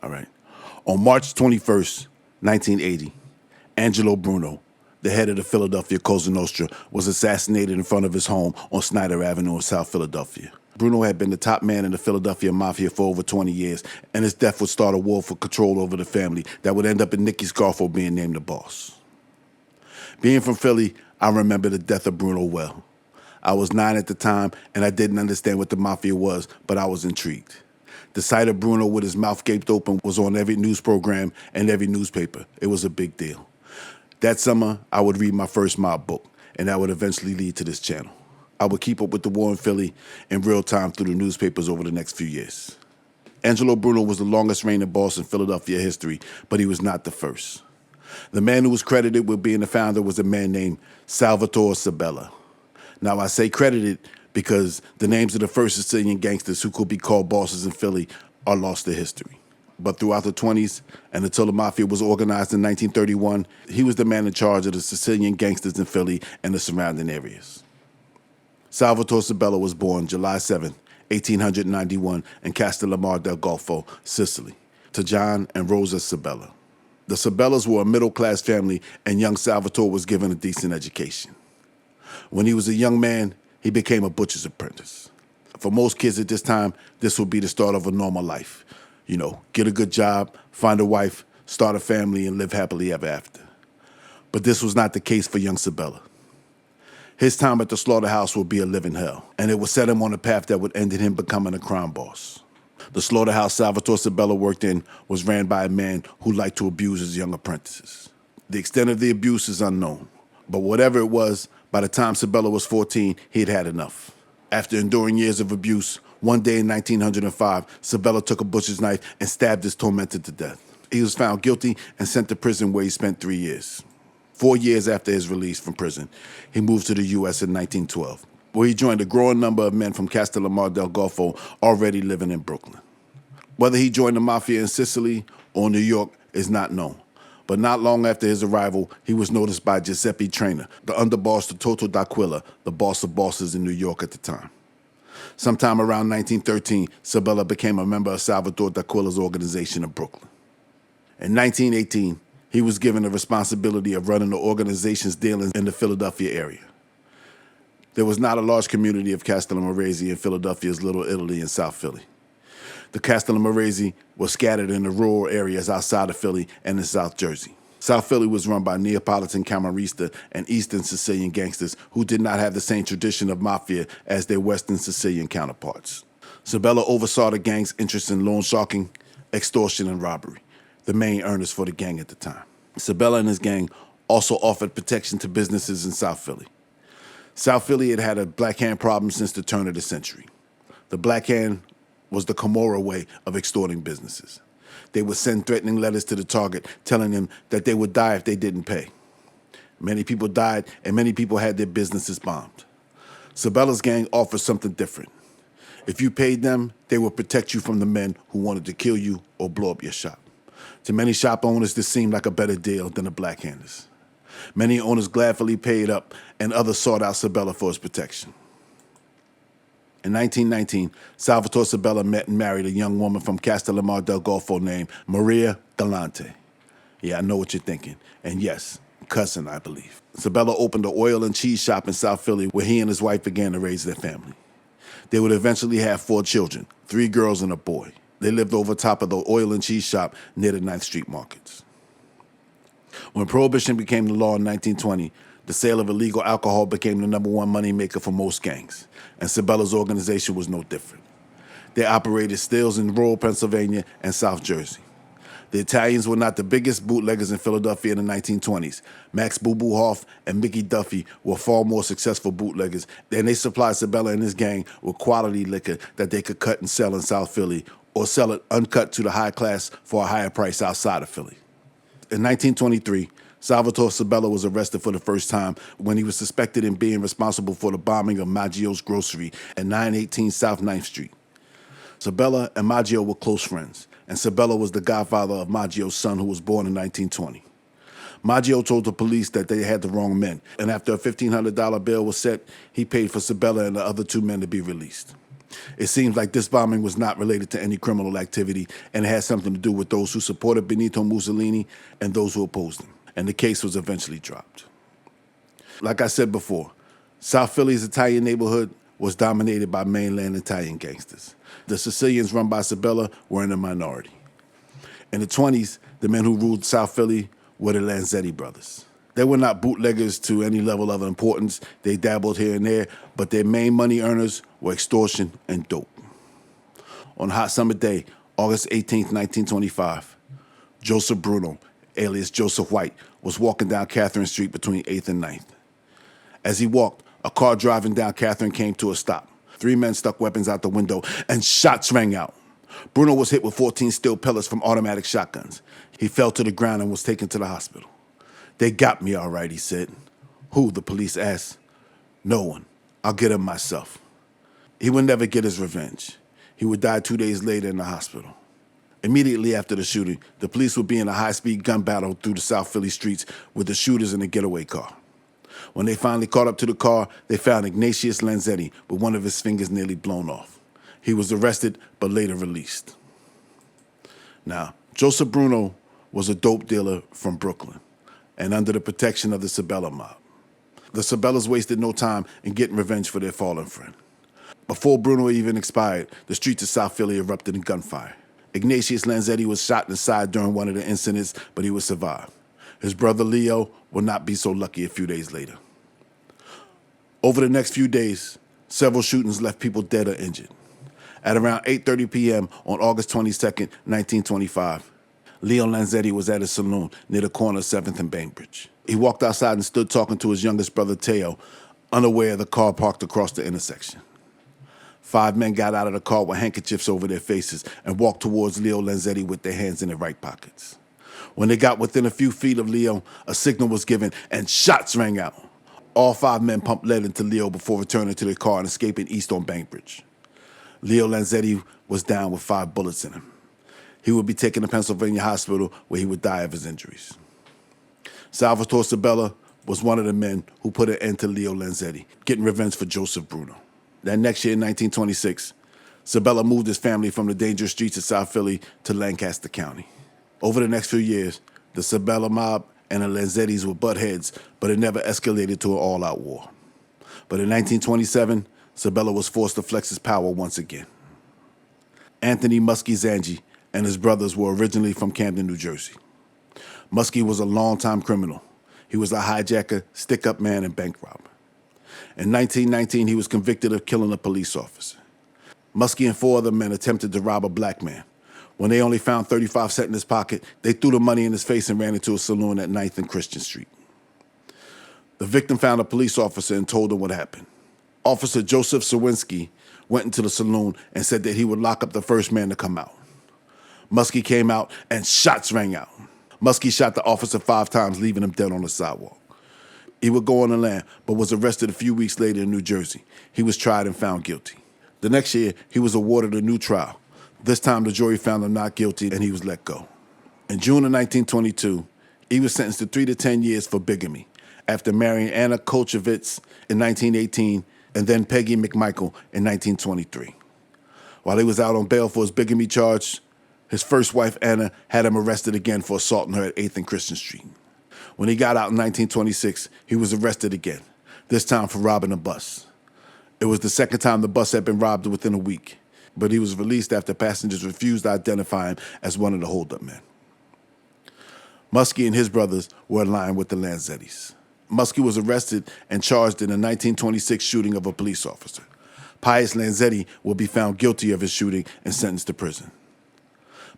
All right. On March 21st, 1980, Angelo Bruno, the head of the Philadelphia Cosa Nostra, was assassinated in front of his home on Snyder Avenue in South Philadelphia. Bruno had been the top man in the Philadelphia Mafia for over 20 years, and his death would start a war for control over the family that would end up in Nicky Scarfo being named the boss. Being from Philly, I remember the death of Bruno well. I was 9 at the time, and I didn't understand what the mafia was, but I was intrigued. The sight of Bruno with his mouth gaped open was on every news program and every newspaper. It was a big deal. That summer, I would read my first mob book, and that would eventually lead to this channel. I would keep up with the war in Philly in real time through the newspapers over the next few years. Angelo Bruno was the longest reigning boss in Philadelphia history, but he was not the first. The man who was credited with being the founder was a man named Salvatore Sabella. Now, I say credited because the names of the first Sicilian gangsters who could be called bosses in Philly are lost to history. But throughout the 20s and until the mafia was organized in 1931, he was the man in charge of the Sicilian gangsters in Philly and the surrounding areas. Salvatore Sabella was born July 7, 1891 in Castellammare del Golfo, Sicily, to John and Rosa Sabella. The Sabellas were a middle-class family, and young Salvatore was given a decent education. When he was a young man, he became a butcher's apprentice. For most kids at this time, this would be the start of a normal life. You know, get a good job, find a wife, start a family, and live happily ever after. But this was not the case for young Sabella. His time at the slaughterhouse would be a living hell, and it would set him on a path that would end in him becoming a crime boss. The slaughterhouse Salvatore Sabella worked in was ran by a man who liked to abuse his young apprentices. The extent of the abuse is unknown, but whatever it was, by the time Sabella was 14, he'd had enough. After enduring years of abuse, one day in 1905, Sabella took a butcher's knife and stabbed his tormentor to death. He was found guilty and sent to prison where he spent 3 years. 4 years after his release from prison, he moved to the U.S. in 1912, where he joined a growing number of men from Castellammare del Golfo already living in Brooklyn. Whether he joined the mafia in Sicily or New York is not known. But not long after his arrival, he was noticed by Giuseppe Trainer, the underboss to Toto D'Aquila, the boss of bosses in New York at the time. Sometime around 1913, Sabella became a member of Salvatore D'Aquila's organization in Brooklyn. In 1918, he was given the responsibility of running the organization's dealings in the Philadelphia area. There was not a large community of Castellamarese in Philadelphia's Little Italy in South Philly. The Castellamarese was scattered in the rural areas outside of Philly and in South Jersey. South Philly was run by Neapolitan Camarista and Eastern Sicilian gangsters who did not have the same tradition of mafia as their Western Sicilian counterparts. Sabella oversaw the gang's interests in loan sharking, extortion, and robbery, the main earners for the gang at the time. Sabella and his gang also offered protection to businesses in South Philly. South Philly had had a black hand problem since the turn of the century. The black hand was the Camorra way of extorting businesses. They would send threatening letters to the target telling them that they would die if they didn't pay. Many people died, and many people had their businesses bombed. Sabella's gang offered something different. If you paid them, they would protect you from the men who wanted to kill you or blow up your shop. To many shop owners, this seemed like a better deal than the black handers. Many owners gladly paid up, and others sought out Sabella for his protection. In 1919, Salvatore Sabella met and married a young woman from Castellammare del Golfo named Maria Galante. Yeah, I know what you're thinking. And yes, cousin, I believe. Sabella opened an oil and cheese shop in South Philly where he and his wife began to raise their family. They would eventually have 4 children, 3 girls and a boy. They lived over top of the oil and cheese shop near the 9th Street markets. When Prohibition became the law in 1920, the sale of illegal alcohol became the #1 moneymaker for most gangs, and Sabella's organization was no different. They operated stills in rural Pennsylvania and South Jersey. The Italians were not the biggest bootleggers in Philadelphia in the 1920s. Max Boo Boo Hoff and Mickey Duffy were far more successful bootleggers, and they supplied Sabella and his gang with quality liquor that they could cut and sell in South Philly or sell it uncut to the high class for a higher price outside of Philly. In 1923, Salvatore Sabella was arrested for the first time when he was suspected in being responsible for the bombing of Maggio's grocery at 918 South 9th Street. Sabella and Maggio were close friends, and Sabella was the godfather of Maggio's son, who was born in 1920. Maggio told the police that they had the wrong men, and after a $1,500 bail was set, he paid for Sabella and the other 2 men to be released. It seems like this bombing was not related to any criminal activity, and it had something to do with those who supported Benito Mussolini and those who opposed him, and the case was eventually dropped. Like I said before, South Philly's Italian neighborhood was dominated by mainland Italian gangsters. The Sicilians run by Sabella were in a minority. In the 20s, the men who ruled South Philly were the Lanzetti Brothers. They were not bootleggers to any level of importance. They dabbled here and there, but their main money earners were extortion and dope. On a hot summer day, August 18th, 1925, Joseph Bruno, alias Joseph White, was walking down Catherine Street between 8th and 9th. As he walked, a car driving down Catherine came to a stop. 3 men stuck weapons out the window, and shots rang out. Bruno was hit with 14 steel pellets from automatic shotguns. He fell to the ground and was taken to the hospital. "They got me all right," he said. "Who?" the police asked. "No one. I'll get him myself." He would never get his revenge. He would die 2 days later in the hospital. Immediately after the shooting, the police would be in a high-speed gun battle through the South Philly streets with the shooters in a getaway car. When they finally caught up to the car, they found Ignatius Lanzetti with one of his fingers nearly blown off. He was arrested, but later released. Now, Joseph Bruno was a dope dealer from Brooklyn and under the protection of the Sabella mob. The Sabellas wasted no time in getting revenge for their fallen friend. Before Bruno even expired, the streets of South Philly erupted in gunfire. Ignatius Lanzetti was shot in the side during one of the incidents, but he would survive. His brother Leo will not be so lucky a few days later. Over the next few days, several shootings left people dead or injured. At around 8:30 p.m. on August 22nd, 1925, Leo Lanzetti was at his saloon near the corner of 7th and Bainbridge. He walked outside and stood talking to his youngest brother, Teo, unaware of the car parked across the intersection. 5 men got out of the car with handkerchiefs over their faces and walked towards Leo Lanzetti with their hands in their right pockets. When they got within a few feet of Leo, a signal was given and shots rang out. All 5 men pumped lead into Leo before returning to their car and escaping east on Bainbridge. Leo Lanzetti was down with 5 bullets in him. He would be taken to Pennsylvania Hospital where he would die of his injuries. Salvatore Sabella was one of the men who put an end to Leo Lanzetti, getting revenge for Joseph Bruno. That next year in 1926, Sabella moved his family from the dangerous streets of South Philly to Lancaster County. Over the next few years, the Sabella mob and the Lanzettis would butt heads, but it never escalated to an all-out war. But in 1927, Sabella was forced to flex his power once again. Anthony Muskie Zangi and his brothers were originally from Camden, New Jersey. Muskie was a longtime criminal. He was a hijacker, stick-up man, and bank robber. In 1919, he was convicted of killing a police officer. Muskie and 4 other men attempted to rob a black man. When they only found 35 cents in his pocket, they threw the money in his face and ran into a saloon at 9th and Christian Street. The victim found a police officer and told him what happened. Officer Joseph Sawinski went into the saloon and said that he would lock up the first man to come out. Muskie came out and shots rang out. Muskie shot the officer 5 times, leaving him dead on the sidewalk. He would go on the lam, but was arrested a few weeks later in New Jersey. He was tried and found guilty. The next year, he was awarded a new trial. This time, the jury found him not guilty, and he was let go. In June of 1922, he was sentenced to 3 to 10 years for bigamy after marrying Anna Kolchevitz in 1918 and then Peggy McMichael in 1923. While he was out on bail for his bigamy charge, his first wife, Anna, had him arrested again for assaulting her at 8th and Christian Street. When he got out in 1926, he was arrested again, this time for robbing a bus. It was the second time the bus had been robbed within a week, but he was released after passengers refused to identify him as one of the holdup men. Muskie and his brothers were aligned with the Lanzettis. Muskie was arrested and charged in a 1926 shooting of a police officer. Pius Lanzetti will be found guilty of his shooting and sentenced to prison.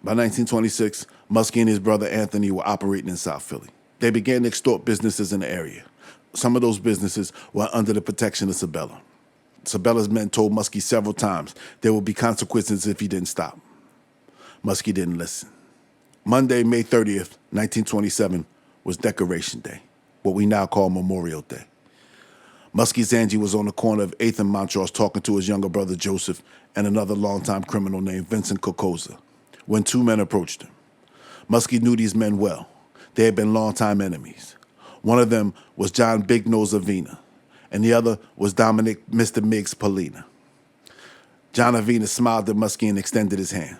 By 1926, Muskie and his brother Anthony were operating in South Philly. They began to extort businesses in the area. Some of those businesses were under the protection of Sabella. Sabella's men told Muskie several times there would be consequences if he didn't stop. Muskie didn't listen. Monday, May 30th, 1927, was Decoration Day, what we now call Memorial Day. Muskie Zangi was on the corner of 8th and Montrose talking to his younger brother Joseph and another longtime criminal named Vincent Kokoza when 2 men approached him. Muskie knew these men well. They had been longtime enemies. One of them was John Big Nose Avina, and the other was Dominic Mr. Miggs Polina. John Avina smiled at Muskie and extended his hand.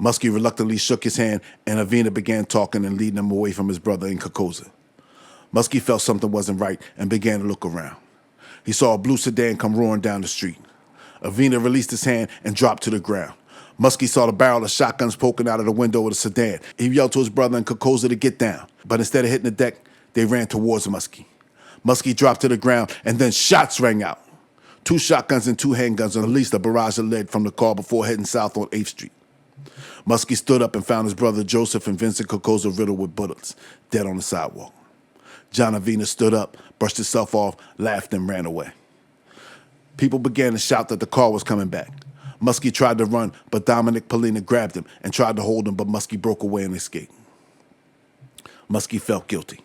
Muskie reluctantly shook his hand, and Avina began talking and leading him away from his brother in Kokoza. Muskie felt something wasn't right and began to look around. He saw a blue sedan come roaring down the street. Avina released his hand and dropped to the ground. Muskie saw the barrel of shotguns poking out of the window of the sedan. He yelled to his brother and Kokoza to get down, but instead of hitting the deck, They ran towards Muskie. Muskie dropped to the ground, and then shots rang out. 2 shotguns and 2 handguns unleashed a barrage of lead from the car before heading south on 8th Street. Muskie stood up and found his brother Joseph and Vincent Cocosa riddled with bullets, dead on the sidewalk. John Avina stood up, brushed himself off, laughed, and ran away. People began to shout that the car was coming back. Muskie tried to run, but Dominic Polina grabbed him and tried to hold him, but Muskie broke away and escaped. Muskie felt guilty.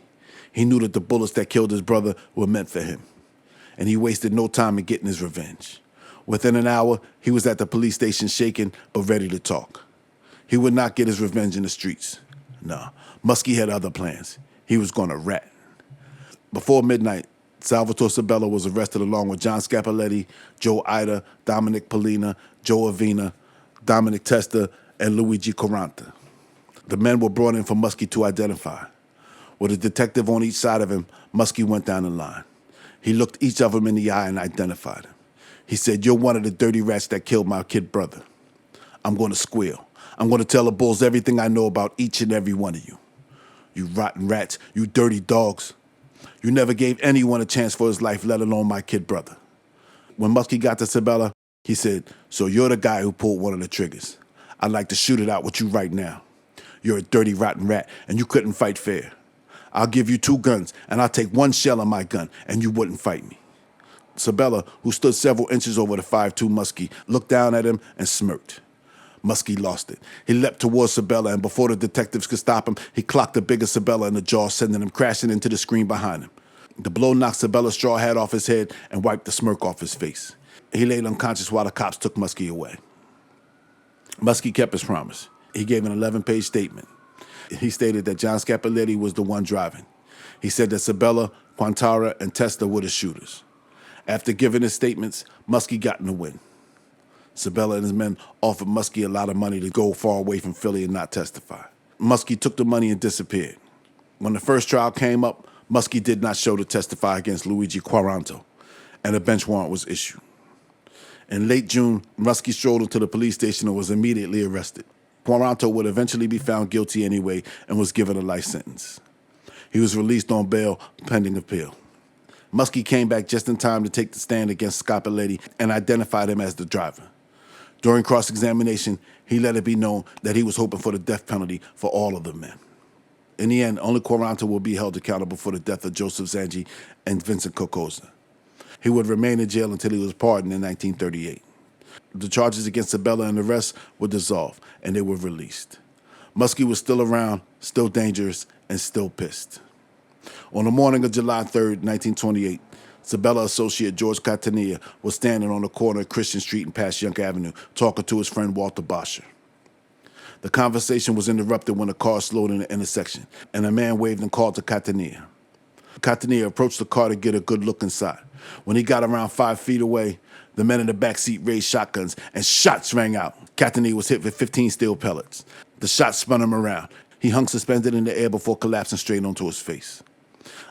He knew that the bullets that killed his brother were meant for him, and he wasted no time in getting his revenge. Within an hour, he was at the police station shaking but ready to talk. He would not get his revenge in the streets. No, Muskie had other plans. He was going to rat. Before midnight, Salvatore Sabella was arrested along with John Scapoletti, Joe Ida, Dominic Polina, Joe Avina, Dominic Testa, and Luigi Quaranta. The men were brought in for Muskie to identify. With a detective on each side of him, Muskie went down the line. He looked each of them in the eye and identified him. He said, "You're one of the dirty rats that killed my kid brother. I'm going to squeal. I'm going to tell the bulls everything I know about each and every one of you. You rotten rats, you dirty dogs. You never gave anyone a chance for his life, let alone my kid brother." When Muskie got to Sabella, he said, "So you're the guy who pulled one of the triggers. I'd like to shoot it out with you right now. You're a dirty, rotten rat, and you couldn't fight fair. I'll give you 2 guns, and I'll take 1 shell of my gun, and you wouldn't fight me." Sabella, who stood several inches over the 5'2" Muskie, looked down at him and smirked. Muskie lost it. He leapt towards Sabella, and before the detectives could stop him, he clocked the bigger Sabella in the jaw, sending him crashing into the screen behind him. The blow knocked Sabella's straw hat off his head and wiped the smirk off his face. He lay unconscious while the cops took Muskie away. Muskie kept his promise. He gave an 11-page statement. He stated that John Scapoletti was the one driving. He said that Sabella, Quantara, and Testa were the shooters. After giving his statements, Muskie got in the win. Sabella and his men offered Muskie a lot of money to go far away from Philly and not testify. Muskie took the money and disappeared. When the first trial came up, Muskie did not show to testify against Luigi Quaranta, and a bench warrant was issued. In late June, Muskie strolled into the police station and was immediately arrested. Quaranta would eventually be found guilty anyway and was given a life sentence. He was released on bail pending appeal. Muskie came back just in time to take the stand against Scapoletti and identified him as the driver. During cross-examination, he let it be known that he was hoping for the death penalty for all of the men. In the end, only Quaranta will be held accountable for the death of Joseph Zangi and Vincent Cocosa. He would remain in jail until he was pardoned in 1938. The charges against Sabella and the rest were dissolved, and they were released. Muskie was still around, still dangerous, and still pissed. On the morning of July 3rd, 1928, Sabella associate George Catania was standing on the corner of Christian Street and Passyunk Avenue talking to his friend Walter Boscher. The conversation was interrupted when a car slowed in the intersection, and a man waved and called to Catania. Catania approached the car to get a good look inside. When he got around 5 feet away, the men in the back seat raised shotguns, and shots rang out. Catania was hit with 15 steel pellets. The shots spun him around. He hung suspended in the air before collapsing straight onto his face.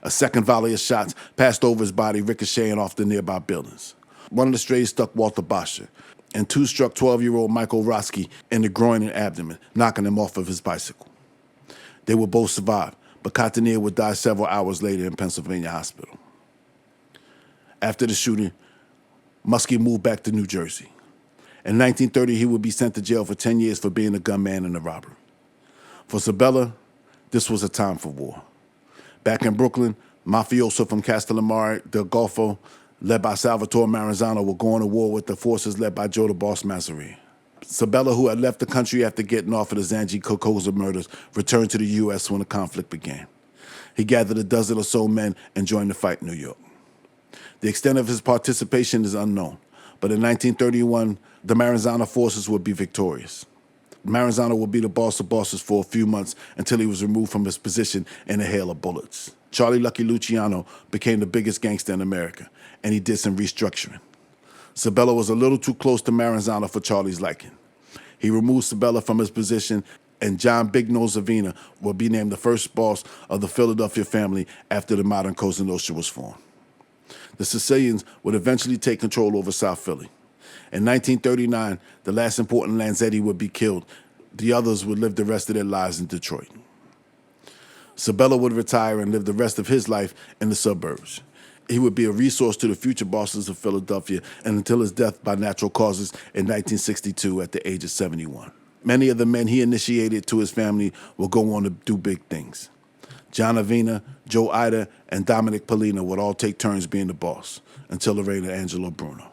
A second volley of shots passed over his body, ricocheting off the nearby buildings. One of the strays struck Walter Boscher, and 2 struck 12-year-old Michael Roski in the groin and abdomen, knocking him off of his bicycle. They would both survive, but Catania would die several hours later in Pennsylvania hospital. After the shooting, Muskie moved back to New Jersey. In 1930, he would be sent to jail for 10 years for being a gunman and a robber. For Sabella, this was a time for war. Back in Brooklyn, mafioso from Castellammare del Golfo, led by Salvatore Maranzano, were going to war with the forces led by Joe the Boss Mazzarri. Sabella, who had left the country after getting off of the Zangi Cocosa murders, returned to the U.S. when the conflict began. He gathered a dozen or so men and joined the fight in New York. The extent of his participation is unknown, but in 1931, the Maranzano forces would be victorious. Maranzano would be the boss of bosses for a few months until he was removed from his position in a hail of bullets. Charlie Lucky Luciano became the biggest gangster in America, and he did some restructuring. Sabella was a little too close to Maranzano for Charlie's liking. He removed Sabella from his position, and John Big Nose Avina will be named the first boss of the Philadelphia family after the modern Cosa Nostra was formed. The Sicilians would eventually take control over South Philly. In 1939, the last important Lanzetti would be killed. The others would live the rest of their lives in Detroit. Sabella would retire and live the rest of his life in the suburbs. He would be a resource to the future bosses of Philadelphia and until his death by natural causes in 1962 at the age of 71. Many of the men he initiated to his family will go on to do big things. John Avina, Joe Ida, and Dominic Polina would all take turns being the boss until the reign of Angelo Bruno.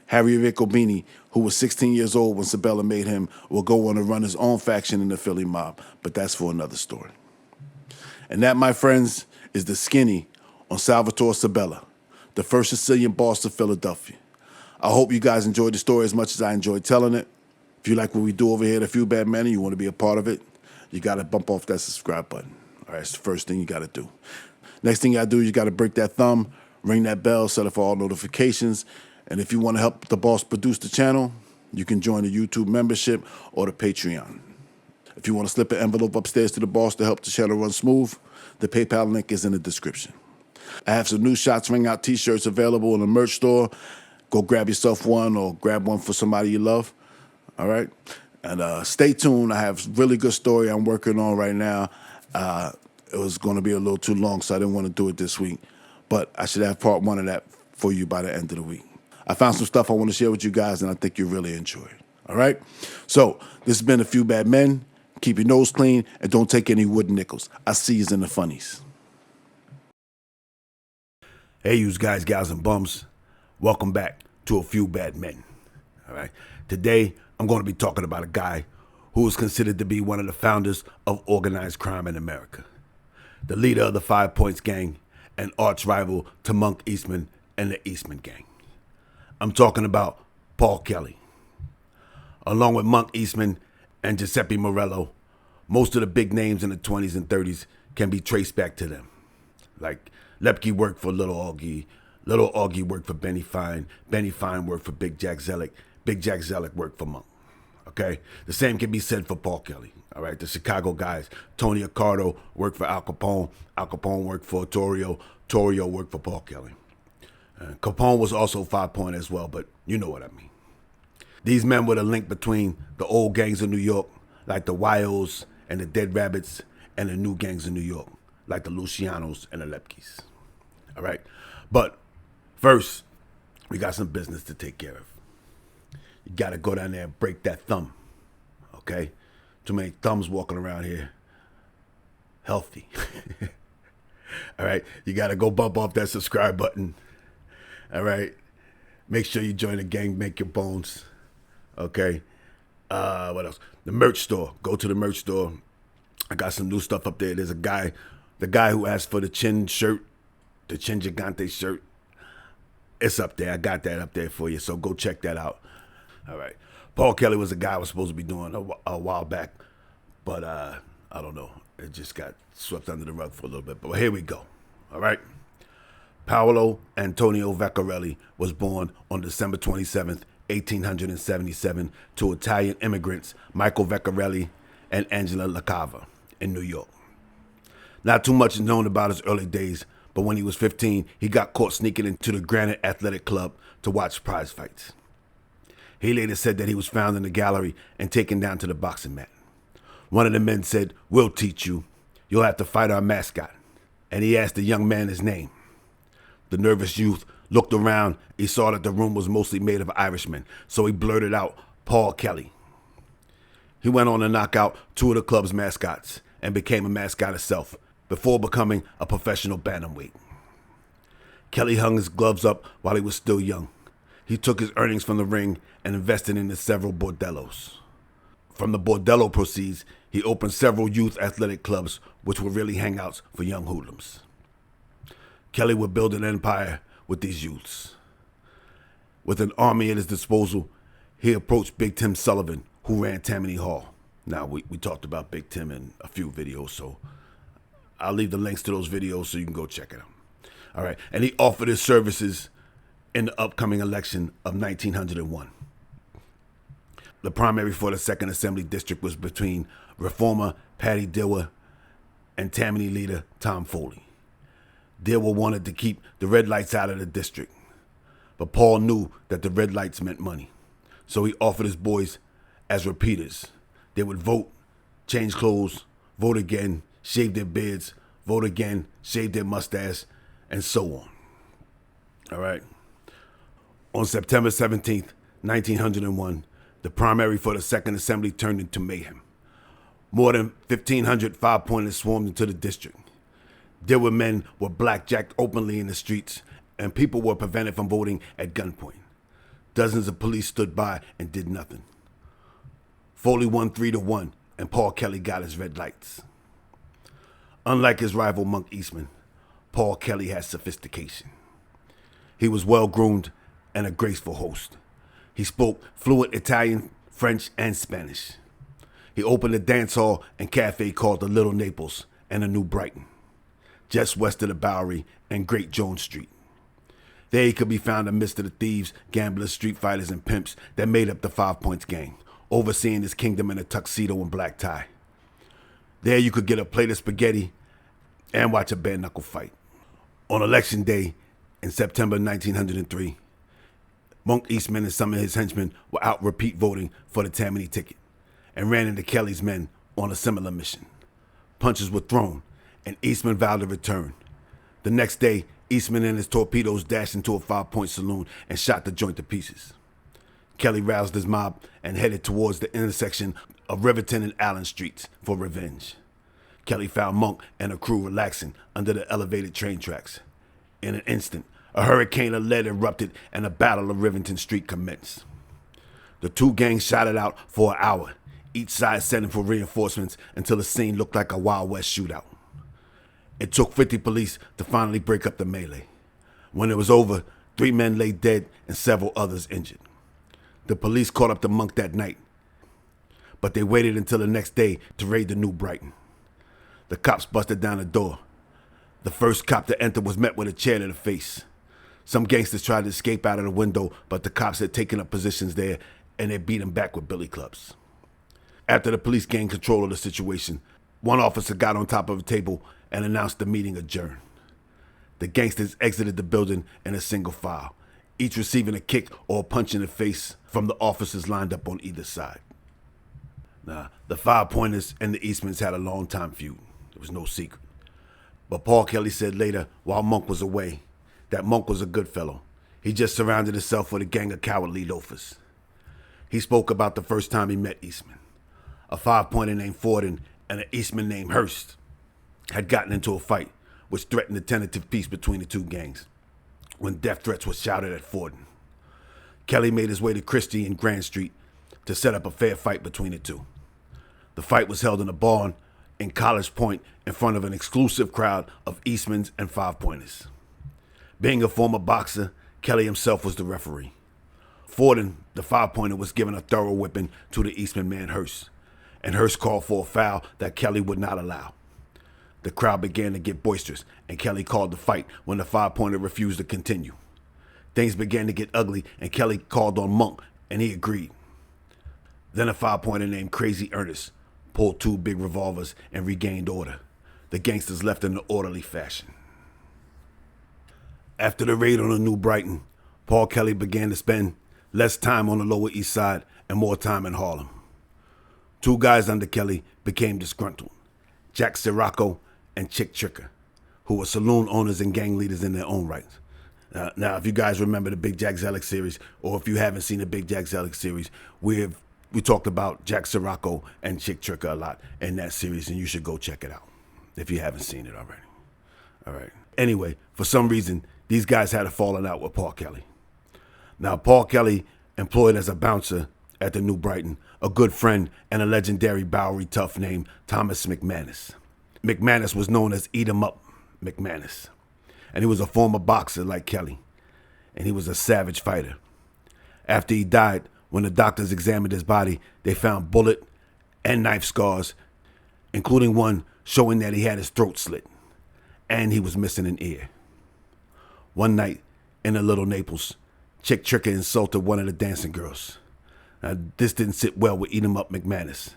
Harry Riccobini, who was 16 years old when Sabella made him, will go on to run his own faction in the Philly mob, but that's for another story. And that, my friends, is the skinny on Salvatore Sabella, the first Sicilian boss of Philadelphia. I hope you guys enjoyed the story as much as I enjoyed telling it. If you like what we do over here at A Few Bad Men and you want to be a part of it, you got to bump off that subscribe button. All right, it's the first thing you got to do. Next thing you got to do, you got to break that thumb, ring that bell, set it for all notifications. And if you want to help the boss produce the channel, you can join the YouTube membership or the Patreon. If you want to slip an envelope upstairs to the boss to help the channel run smooth, the PayPal link is in the description. I have some new Shots Ring Out t-shirts available in the merch store. Go grab yourself one or grab one for somebody you love. All right? And stay tuned. I have a really good story I'm working on right now. It was going to be a little too long, so I didn't want to do it this week. But I should have part one of that for you by the end of the week. I found some stuff I want to share with you guys, and I think you'll really enjoy it. All right? So this has been A Few Bad Men. Keep your nose clean, and don't take any wooden nickels. I see yous in the funnies. Hey, you guys, gals, and bums. Welcome back to A Few Bad Men. All right? Today, I'm going to be talking about a guy who is considered to be one of the founders of organized crime in America, the leader of the 5 Points Gang, and arch rival to Monk Eastman and the Eastman Gang. I'm talking about Paul Kelly. Along with Monk Eastman and Giuseppe Morello, most of the big names in the 20s and 30s can be traced back to them. Like Lepke worked for Little Augie worked for Benny Fine worked for Big Jack Zellick worked for Monk. Okay? The same can be said for Paul Kelly. All right? The Chicago guys, Tony Accardo worked for Al Capone worked for Torrio worked for Paul Kelly. Capone was also 5 Point as well, but you know what I mean. These men were the link between the old gangs of New York, like the Wiles and the Dead Rabbits, and the new gangs of New York, like the Lucianos and the Lepkes. All right? But first, we got some business to take care of. You got to go down there and break that thumb, okay? Too many thumbs walking around here. Healthy. All right? You got to go bump off that subscribe button. All right? Make sure you join the gang, make your bones. Okay? What else? The merch store. Go to the merch store. I got some new stuff up there. There's a guy, the guy who asked for the Chin shirt, the Chin Gigante shirt. It's up there. I got that up there for you, so go check that out. All right. Paul Kelly was a guy I was supposed to be doing a while back, but I don't know. It just got swept under the rug for a little bit. But here we go. All right. Paolo Antonio Vaccarelli was born on December 27th, 1877, to Italian immigrants Michael Vaccarelli and Angela LaCava in New York. Not too much is known about his early days, but when he was 15, he got caught sneaking into the Granite Athletic Club to watch prize fights. He later said that he was found in the gallery and taken down to the boxing mat. One of the men said, "We'll teach you. You'll have to fight our mascot." And he asked the young man his name. The nervous youth looked around. He saw that the room was mostly made of Irishmen, so he blurted out, "Paul Kelly." He went on to knock out two of the club's mascots and became a mascot himself before becoming a professional bantamweight. Kelly hung his gloves up while he was still young. He took his earnings from the ring and invested into several bordellos. From the bordello proceeds, he opened several youth athletic clubs, which were really hangouts for young hoodlums. Kelly would build an empire with these youths. With an army at his disposal, he approached Big Tim Sullivan, who ran Tammany Hall. Now, we talked about Big Tim in a few videos, so I'll leave the links to those videos so you can go check it out. All right, and he offered his services in the upcoming election of 1901. The primary for the 2nd Assembly District was between reformer Patty Dewar and Tammany leader Tom Foley. Dewar wanted to keep the red lights out of the district, but Paul knew that the red lights meant money, so he offered his boys as repeaters. They would vote, change clothes, vote again, shave their beards, vote again, shave their mustache, and so on. All right. On September 17th, 1901, the primary for the Second Assembly turned into mayhem. More than 1,500 five-pointers swarmed into the district. There were men were blackjacked openly in the streets, and people were prevented from voting at gunpoint. Dozens of police stood by and did nothing. Foley won 3-1, and Paul Kelly got his red lights. Unlike his rival Monk Eastman, Paul Kelly had sophistication. He was well-groomed and a graceful host. He spoke fluent Italian, French, and Spanish. He opened a dance hall and cafe called the Little Naples and the New Brighton, just west of the Bowery and Great Jones Street. There he could be found amidst of the thieves, gamblers, street fighters, and pimps that made up the 5 Points gang, overseeing his kingdom in a tuxedo and black tie. There you could get a plate of spaghetti and watch a bare-knuckle fight. On Election Day in September 1903, Monk Eastman and some of his henchmen were out repeat voting for the Tammany ticket and ran into Kelly's men on a similar mission. Punches were thrown, and Eastman vowed to return. The next day, Eastman and his torpedoes dashed into a 5 Point saloon and shot the joint to pieces. Kelly roused his mob and headed towards the intersection of Riverton and Allen Streets for revenge. Kelly found Monk and a crew relaxing under the elevated train tracks. In an instant, a hurricane of lead erupted and a battle of Rivington Street commenced. The two gangs shot it out for an hour, each side sending for reinforcements until the scene looked like a Wild West shootout. It took 50 police to finally break up the melee. When it was over, 3 men lay dead and several others injured. The police caught up to Monk that night, but they waited until the next day to raid the New Brighton. The cops busted down the door. The first cop to enter was met with a chair to the face. Some gangsters tried to escape out of the window, but the cops had taken up positions there and they beat him back with billy clubs. After the police gained control of the situation, one officer got on top of a table and announced the meeting adjourned. The gangsters exited the building in a single file, each receiving a kick or a punch in the face from the officers lined up on either side. Now, the 5 Pointers and the Eastmans had a long-time feud. It was no secret. But Paul Kelly said later, while Monk was away, that Monk was a good fellow. He just surrounded himself with a gang of cowardly loafers. He spoke about the first time he met Eastman. A 5 Pointer named Forden and an Eastman named Hurst had gotten into a fight which threatened the tentative peace between the two gangs when death threats were shouted at Forden. Kelly made his way to Christie and Grand Street to set up a fair fight between the two. The fight was held in a barn in College Point in front of an exclusive crowd of Eastmans and 5 Pointers. Being a former boxer, Kelly himself was the referee. Forden, the 5 Pointer, was given a thorough whipping to the Eastman man Hurst, and Hurst called for a foul that Kelly would not allow. The crowd began to get boisterous, and Kelly called the fight when the 5 Pointer refused to continue. Things began to get ugly, and Kelly called on Monk, and he agreed. Then a 5 Pointer named Crazy Ernest pulled 2 big revolvers and regained order. The gangsters left in an orderly fashion. After the raid on the New Brighton, Paul Kelly began to spend less time on the Lower East Side and more time in Harlem. 2 guys under Kelly became disgruntled, Jack Sirocco and Chick Tricker, who were saloon owners and gang leaders in their own right. Now, if you guys remember the Big Jack Zellick series, or if you haven't seen the Big Jack Zellick series, we talked about Jack Sirocco and Chick Tricker a lot in that series, and you should go check it out if you haven't seen it already. All right. Anyway, for some reason, these guys had a falling out with Paul Kelly. Now, Paul Kelly employed as a bouncer at the New Brighton a good friend and a legendary Bowery tough named Thomas McManus. McManus was known as Eat 'em Up McManus, and he was a former boxer like Kelly, and he was a savage fighter. After he died, when the doctors examined his body, they found bullet and knife scars, including one showing that he had his throat slit, and he was missing an ear. One night in a Little Naples, Chick Tricker insulted one of the dancing girls. Now, this didn't sit well with Eat 'em Up McManus.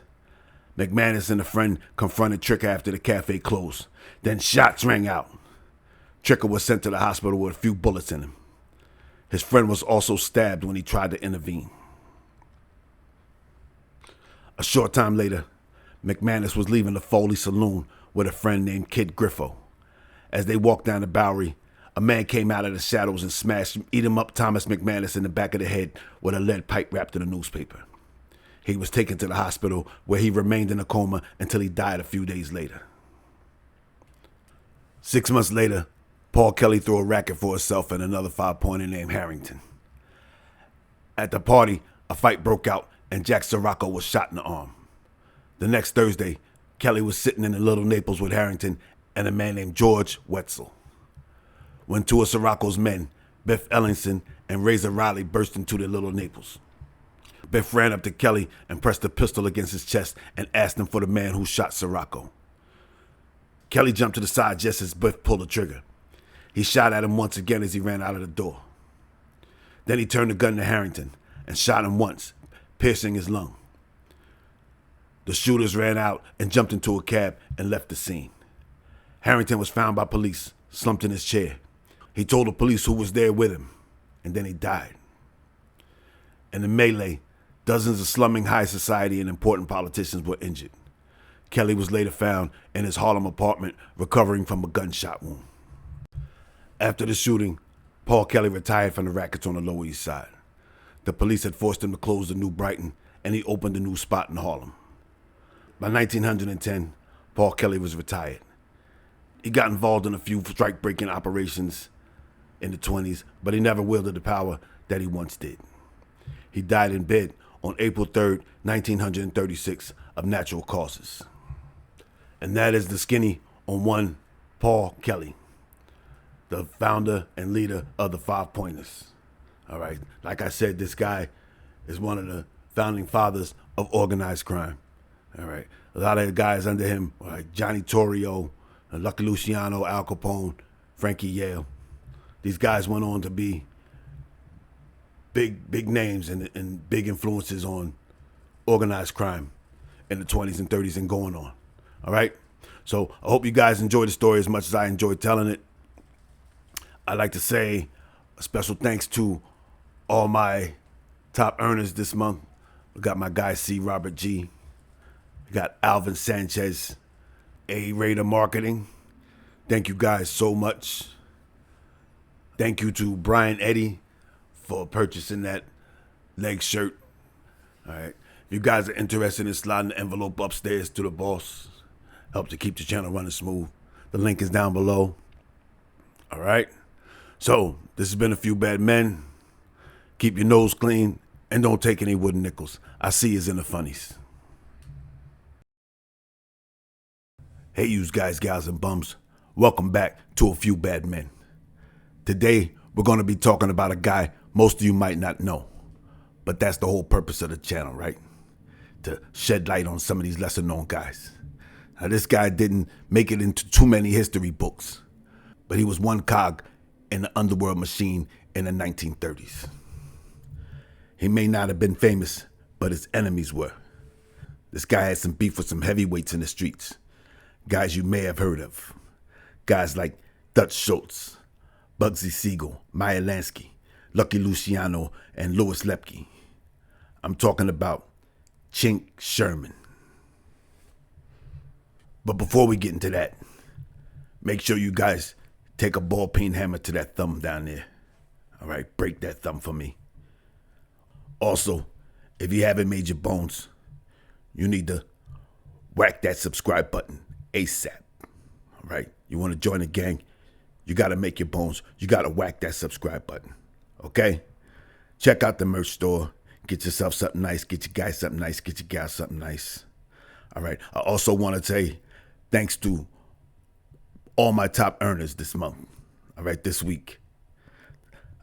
McManus and a friend confronted Tricker after the cafe closed. Then shots rang out. Tricker was sent to the hospital with a few bullets in him. His friend was also stabbed when he tried to intervene. A short time later, McManus was leaving the Foley Saloon with a friend named Kid Griffo. As they walked down the Bowery, a man came out of the shadows and smashed Eat 'em Up Thomas McManus in the back of the head with a lead pipe wrapped in a newspaper. He was taken to the hospital where he remained in a coma until he died a few days later. 6 months later, Paul Kelly threw a racket for himself and another 5-pointer named Harrington. At the party, a fight broke out and Jack Sirocco was shot in the arm. The next Thursday, Kelly was sitting in the Little Naples with Harrington and a man named George Wetzel, when two of Sirocco's men, Biff Ellingson and Razor Riley, burst into the Little Naples. Biff ran up to Kelly and pressed a pistol against his chest and asked him for the man who shot Sirocco. Kelly jumped to the side just as Biff pulled the trigger. He shot at him once again as he ran out of the door. Then he turned the gun to Harrington and shot him once, piercing his lung. The shooters ran out and jumped into a cab and left the scene. Harrington was found by police, slumped in his chair. He told the police who was there with him, and then he died. In the melee, dozens of slumming high society and important politicians were injured. Kelly was later found in his Harlem apartment recovering from a gunshot wound. After the shooting, Paul Kelly retired from the rackets on the Lower East Side. The police had forced him to close the New Brighton, and he opened a new spot in Harlem. By 1910, Paul Kelly was retired. He got involved in a few strike-breaking operations in the 20s, but he never wielded the power that he once did. He died in bed on April 3rd, 1936, of natural causes. And that is the skinny on one Paul Kelly, the founder and leader of the 5 Pointers. All right, like I said, this guy is one of the founding fathers of organized crime. All right, a lot of the guys under him, like Johnny Torrio, Lucky Luciano, Al Capone, Frankie Yale. These guys went on to be big names and big influences on organized crime in the 20s and 30s and going on. All right, so I hope you guys enjoyed the story as much as I enjoyed telling it. I'd like to say a special thanks to all my top earners this month. We got my guy C. Robert G. We got Alvin Sanchez, A-Raider Marketing. Thank you guys so much. Thank you to Brian Eddy for purchasing that leg shirt. All right. If you guys are interested in sliding the envelope upstairs to the boss, help to keep the channel running smooth, the link is down below. All right. So this has been A Few Bad Men. Keep your nose clean and don't take any wooden nickels. I see yous in the funnies. Hey, yous guys, gals, and bums. Welcome back to A Few Bad Men. Today, we're going to be talking about a guy most of you might not know. But that's the whole purpose of the channel, right? To shed light on some of these lesser known guys. Now, this guy didn't make it into too many history books, but he was one cog in the underworld machine in the 1930s. He may not have been famous, but his enemies were. This guy had some beef with some heavyweights in the streets. Guys you may have heard of. Guys like Dutch Schultz, Bugsy Siegel, Meyer Lansky, Lucky Luciano, and Louis Lepke. I'm talking about Chink Sherman. But before we get into that, make sure you guys take a ball peen hammer to that thumb down there. All right, break that thumb for me. Also, if you haven't made your bones, you need to whack that subscribe button ASAP. All right, you want to join the gang? You got to make your bones. You got to whack that subscribe button. Okay? Check out the merch store. Get yourself something nice. Get your guy something nice. Get your gal something nice. All right. I also want to say thanks to all my top earners this month. All right, this week.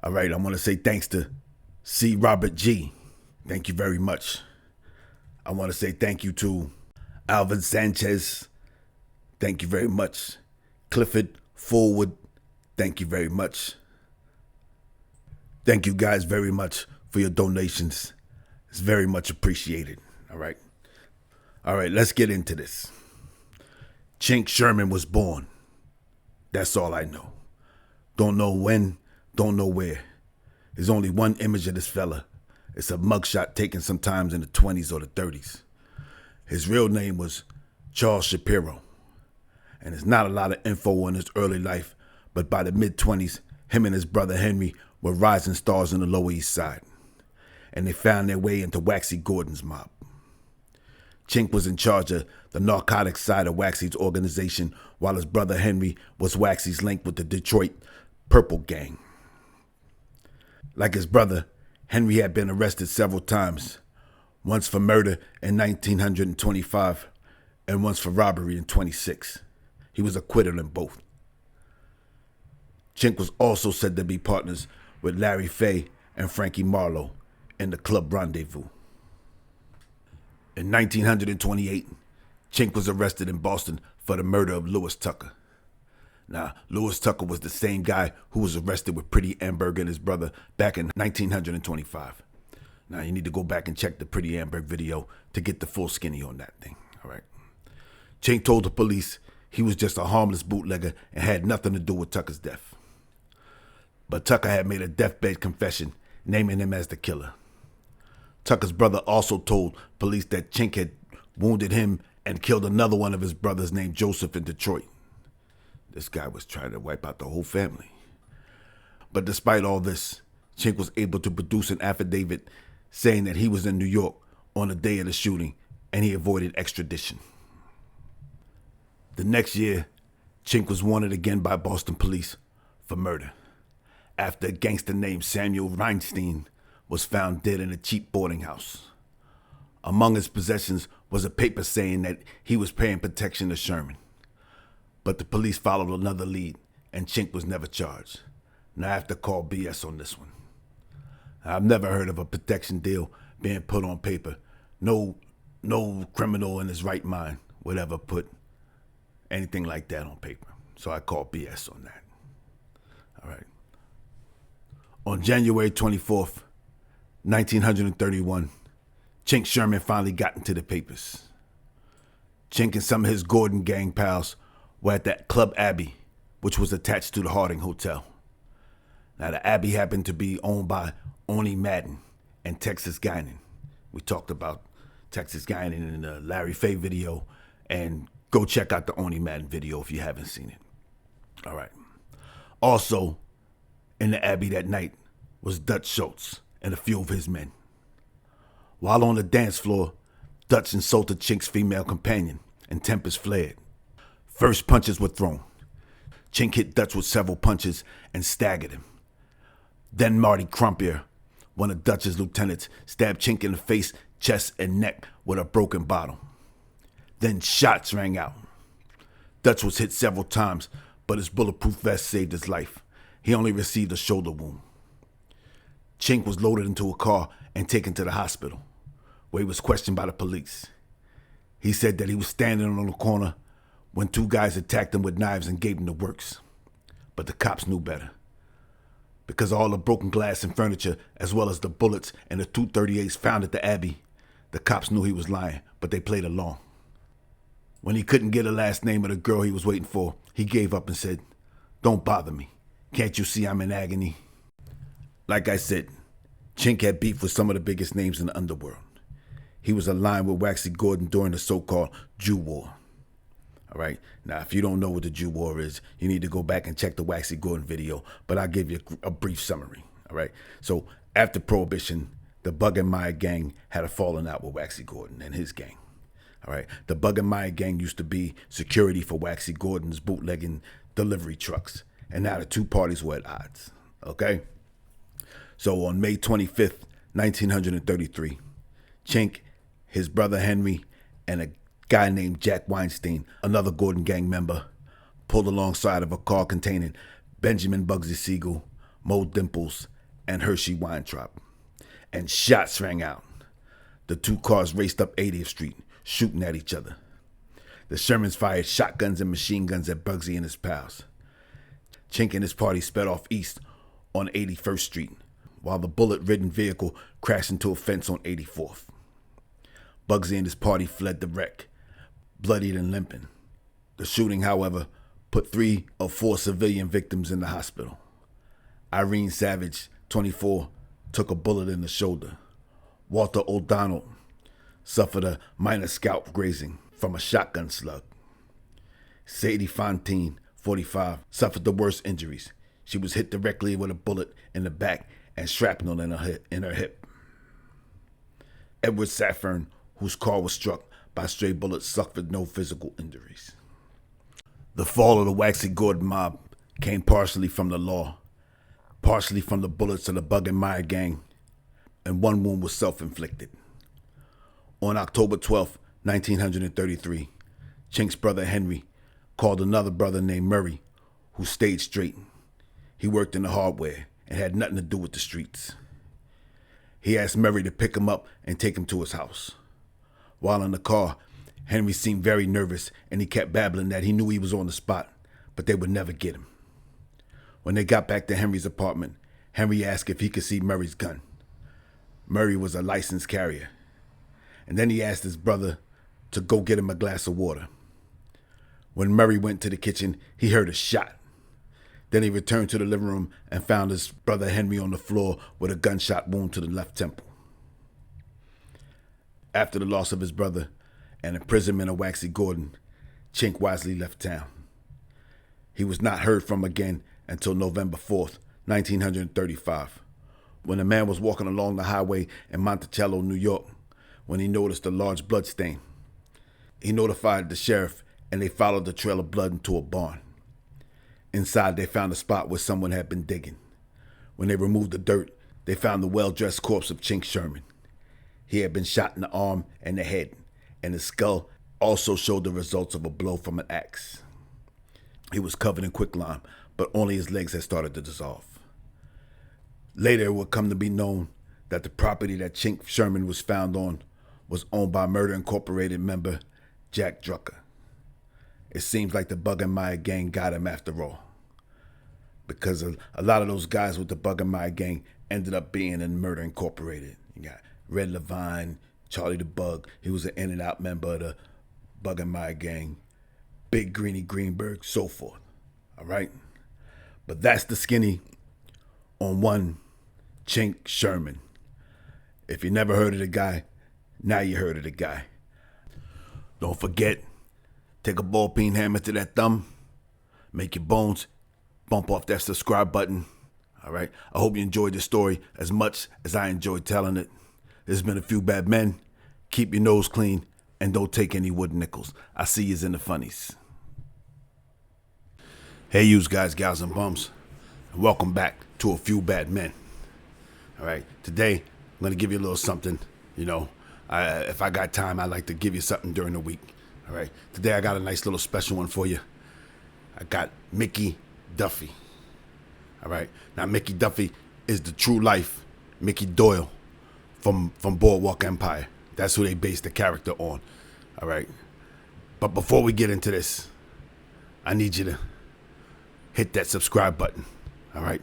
All right, I want to say thanks to C. Robert G. Thank you very much. I want to say thank you to Alvin Sanchez. Thank you very much. Clifford Forward. Thank you very much. Thank you guys very much for your donations. It's very much appreciated. All right. All right, let's get into this. Chink Sherman was born. That's all I know. Don't know when, don't know where. There's only one image of this fella. It's a mugshot taken sometimes in the 20s or the 30s. His real name was Charles Shapiro. and there's not a lot of info on his early life, but by the mid-20s, him and his brother Henry were rising stars in the Lower East Side, and they found their way into Waxy Gordon's mob. Chink was in charge of the narcotics side of Waxy's organization, while his brother Henry was Waxy's link with the Detroit Purple Gang. Like his brother, Henry had been arrested several times, once for murder in 1925 and once for robbery in 26. He was acquitted in both. Chink was also said to be partners with Larry Fay and Frankie Marlowe in the Club Rendezvous. In 1928, Chink was arrested in Boston for the murder of Louis Tucker. Now, Louis Tucker was the same guy who was arrested with Pretty Amberg and his brother back in 1925. Now, you need to go back and check the Pretty Amberg video to get the full skinny on that thing, all right? Chink told the police he was just a harmless bootlegger and had nothing to do with Tucker's death. But Tucker had made a deathbed confession, naming him as the killer. Tucker's brother also told police that Chink had wounded him and killed another one of his brothers named Joseph in Detroit. This guy was trying to wipe out the whole family. But despite all this, Chink was able to produce an affidavit saying that he was in New York on the day of the shooting and he avoided extradition. The next year, Chink was wanted again by Boston police for murder after a gangster named Samuel Reinstein was found dead in a cheap boarding house. Among his possessions was a paper saying that he was paying protection to Sherman. But the police followed another lead, and Chink was never charged. Now I have to call BS on this one. I've never heard of a protection deal being put on paper. No criminal in his right mind would ever put anything like that on paper. So I call BS on that. All right. On January 24th, 1931, Chink Sherman finally got into the papers. Chink and some of his Gordon gang pals were at that Club Abbey, which was attached to the Harding Hotel. Now, the Abbey happened to be owned by Oni Madden and Texas Guinan. We talked about Texas Guinan in the Larry Fay video, and go check out the Oni Madden video if you haven't seen it. All right. Also, in the Abbey that night was Dutch Schultz and a few of his men. While on the dance floor, Dutch insulted Chink's female companion, and tempers flared. First punches were thrown. Chink hit Dutch with several punches and staggered him. Then Marty Crumpier, one of Dutch's lieutenants, stabbed Chink in the face, chest, and neck with a broken bottle. Then shots rang out. Dutch was hit several times, but his bulletproof vest saved his life. He only received a shoulder wound. Chink was loaded into a car and taken to the hospital, where he was questioned by the police. He said that he was standing on the corner when two guys attacked him with knives and gave him the works. But the cops knew better. Because of all the broken glass and furniture, as well as the bullets and the 238s found at the Abbey, the cops knew he was lying, but they played along. When he couldn't get a last name of the girl he was waiting for, he gave up and said, "Don't bother me. Can't you see I'm in agony?" Like I said, Chink had beef with some of the biggest names in the underworld. He was aligned with Waxy Gordon during the so-called Jew War. All right, now if you don't know what the Jew War is, you need to go back and check the Waxy Gordon video, but I'll give you a brief summary. All right, so after Prohibition, the Bug and Maya gang had a falling out with Waxy Gordon and his gang. All right, the Bug and Maya gang used to be security for Waxy Gordon's bootlegging delivery trucks, and now the two parties were at odds. Okay. So on May 25th, 1933, Chink, his brother Henry, and a guy named Jack Weinstein, another Gordon gang member, pulled alongside of a car containing Benjamin Bugsy Siegel, Mo Dimples, and Hershey Weintraub. And shots rang out. The two cars raced up 80th Street, shooting at each other. The Shermans fired shotguns and machine guns at Bugsy and his pals. Chink and his party sped off east on 81st Street, while the bullet-ridden vehicle crashed into a fence on 84th. Bugsy and his party fled the wreck, bloodied and limping. The shooting, however, put 3 of 4 civilian victims in the hospital. Irene Savage, 24, took a bullet in the shoulder. Walter O'Donnell suffered a minor scalp grazing from a shotgun slug. Sadie Fontaine, 45, suffered the worst injuries. She was hit directly with a bullet in the back and shrapnel in her hip. Edward Saffern, whose car was struck by stray bullets, suffered no physical injuries. The fall of the Waxy Gordon mob came partially from the law, partially from the bullets of the Bug and Meyer gang, and one wound was self-inflicted. On October 12, 1933, Chink's brother Henry called another brother named Murray, who stayed straight. He worked in the hardware and had nothing to do with the streets. He asked Murray to pick him up and take him to his house. While in the car, Henry seemed very nervous and he kept babbling that he knew he was on the spot, but they would never get him. When they got back to Henry's apartment, Henry asked if he could see Murray's gun. Murray was a licensed carrier. And then he asked his brother to go get him a glass of water. When Murray went to the kitchen, he heard a shot. Then he returned to the living room and found his brother Henry on the floor with a gunshot wound to the left temple. After the loss of his brother and imprisonment of Waxy Gordon, Chink wisely left town. He was not heard from again until November 4th, 1935, when a man was walking along the highway in Monticello, New York, when he noticed a large blood stain. He notified the sheriff, and they followed the trail of blood into a barn. Inside, they found a spot where someone had been digging. When they removed the dirt, they found the well-dressed corpse of Chink Sherman. He had been shot in the arm and the head, and his skull also showed the results of a blow from an axe. He was covered in quicklime, but only his legs had started to dissolve. Later, it would come to be known that the property that Chink Sherman was found on was owned by Murder Incorporated member Jack Drucker. It seems like the Bug and Meyer gang got him after all, because a lot of those guys with the Bug and Meyer gang ended up being in Murder Incorporated. You got Red Levine, Charlie the Bug, he was an in and out member of the Bug and Meyer gang, Big Greenie Greenberg, so forth. All right? But that's the skinny on one Chink Sherman. If you never heard of the guy, now you heard of the guy. Don't forget, take a ball peen hammer to that thumb, make your bones, bump off that subscribe button. All right? I hope you enjoyed this story as much as I enjoyed telling it. There's been a few bad men. Keep your nose clean and don't take any wooden nickels. I see yous in the funnies. Hey, yous guys, gals, and bums. And welcome back to A Few Bad Men. All right? Today, I'm going to give you a little something. You know, if I got time, I like to give you something during the week. All right? Today, I got a nice little special one for you. I got Mickey Duffy. All right? Now, Mickey Duffy is the true life Mickey Doyle from Boardwalk Empire. That's who they based the character on. All right? But before we get into this, I need you to hit that subscribe button. All right?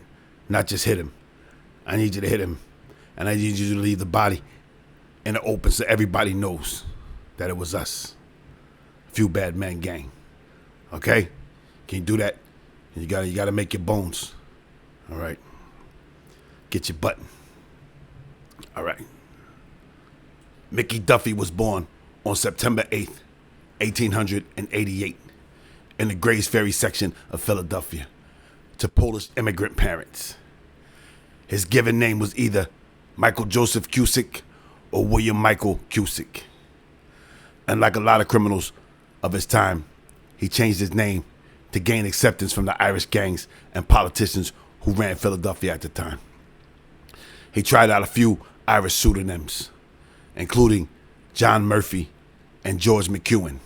Not just hit him. I need you to hit him. And I need you to leave the body in the open so everybody knows that it was us. A Few Bad Men gang. Okay? Can you do that? You gotta make your bones. All right? Get your button. All right. Mickey Duffy was born on September 8th, 1888, in the Grays Ferry section of Philadelphia, to Polish immigrant parents. His given name was either Michael Joseph Cusick or William Michael Cusick. And like a lot of criminals of his time, he changed his name to gain acceptance from the Irish gangs and politicians who ran Philadelphia at the time. He tried out a few Irish pseudonyms, including John Murphy and George McEwen,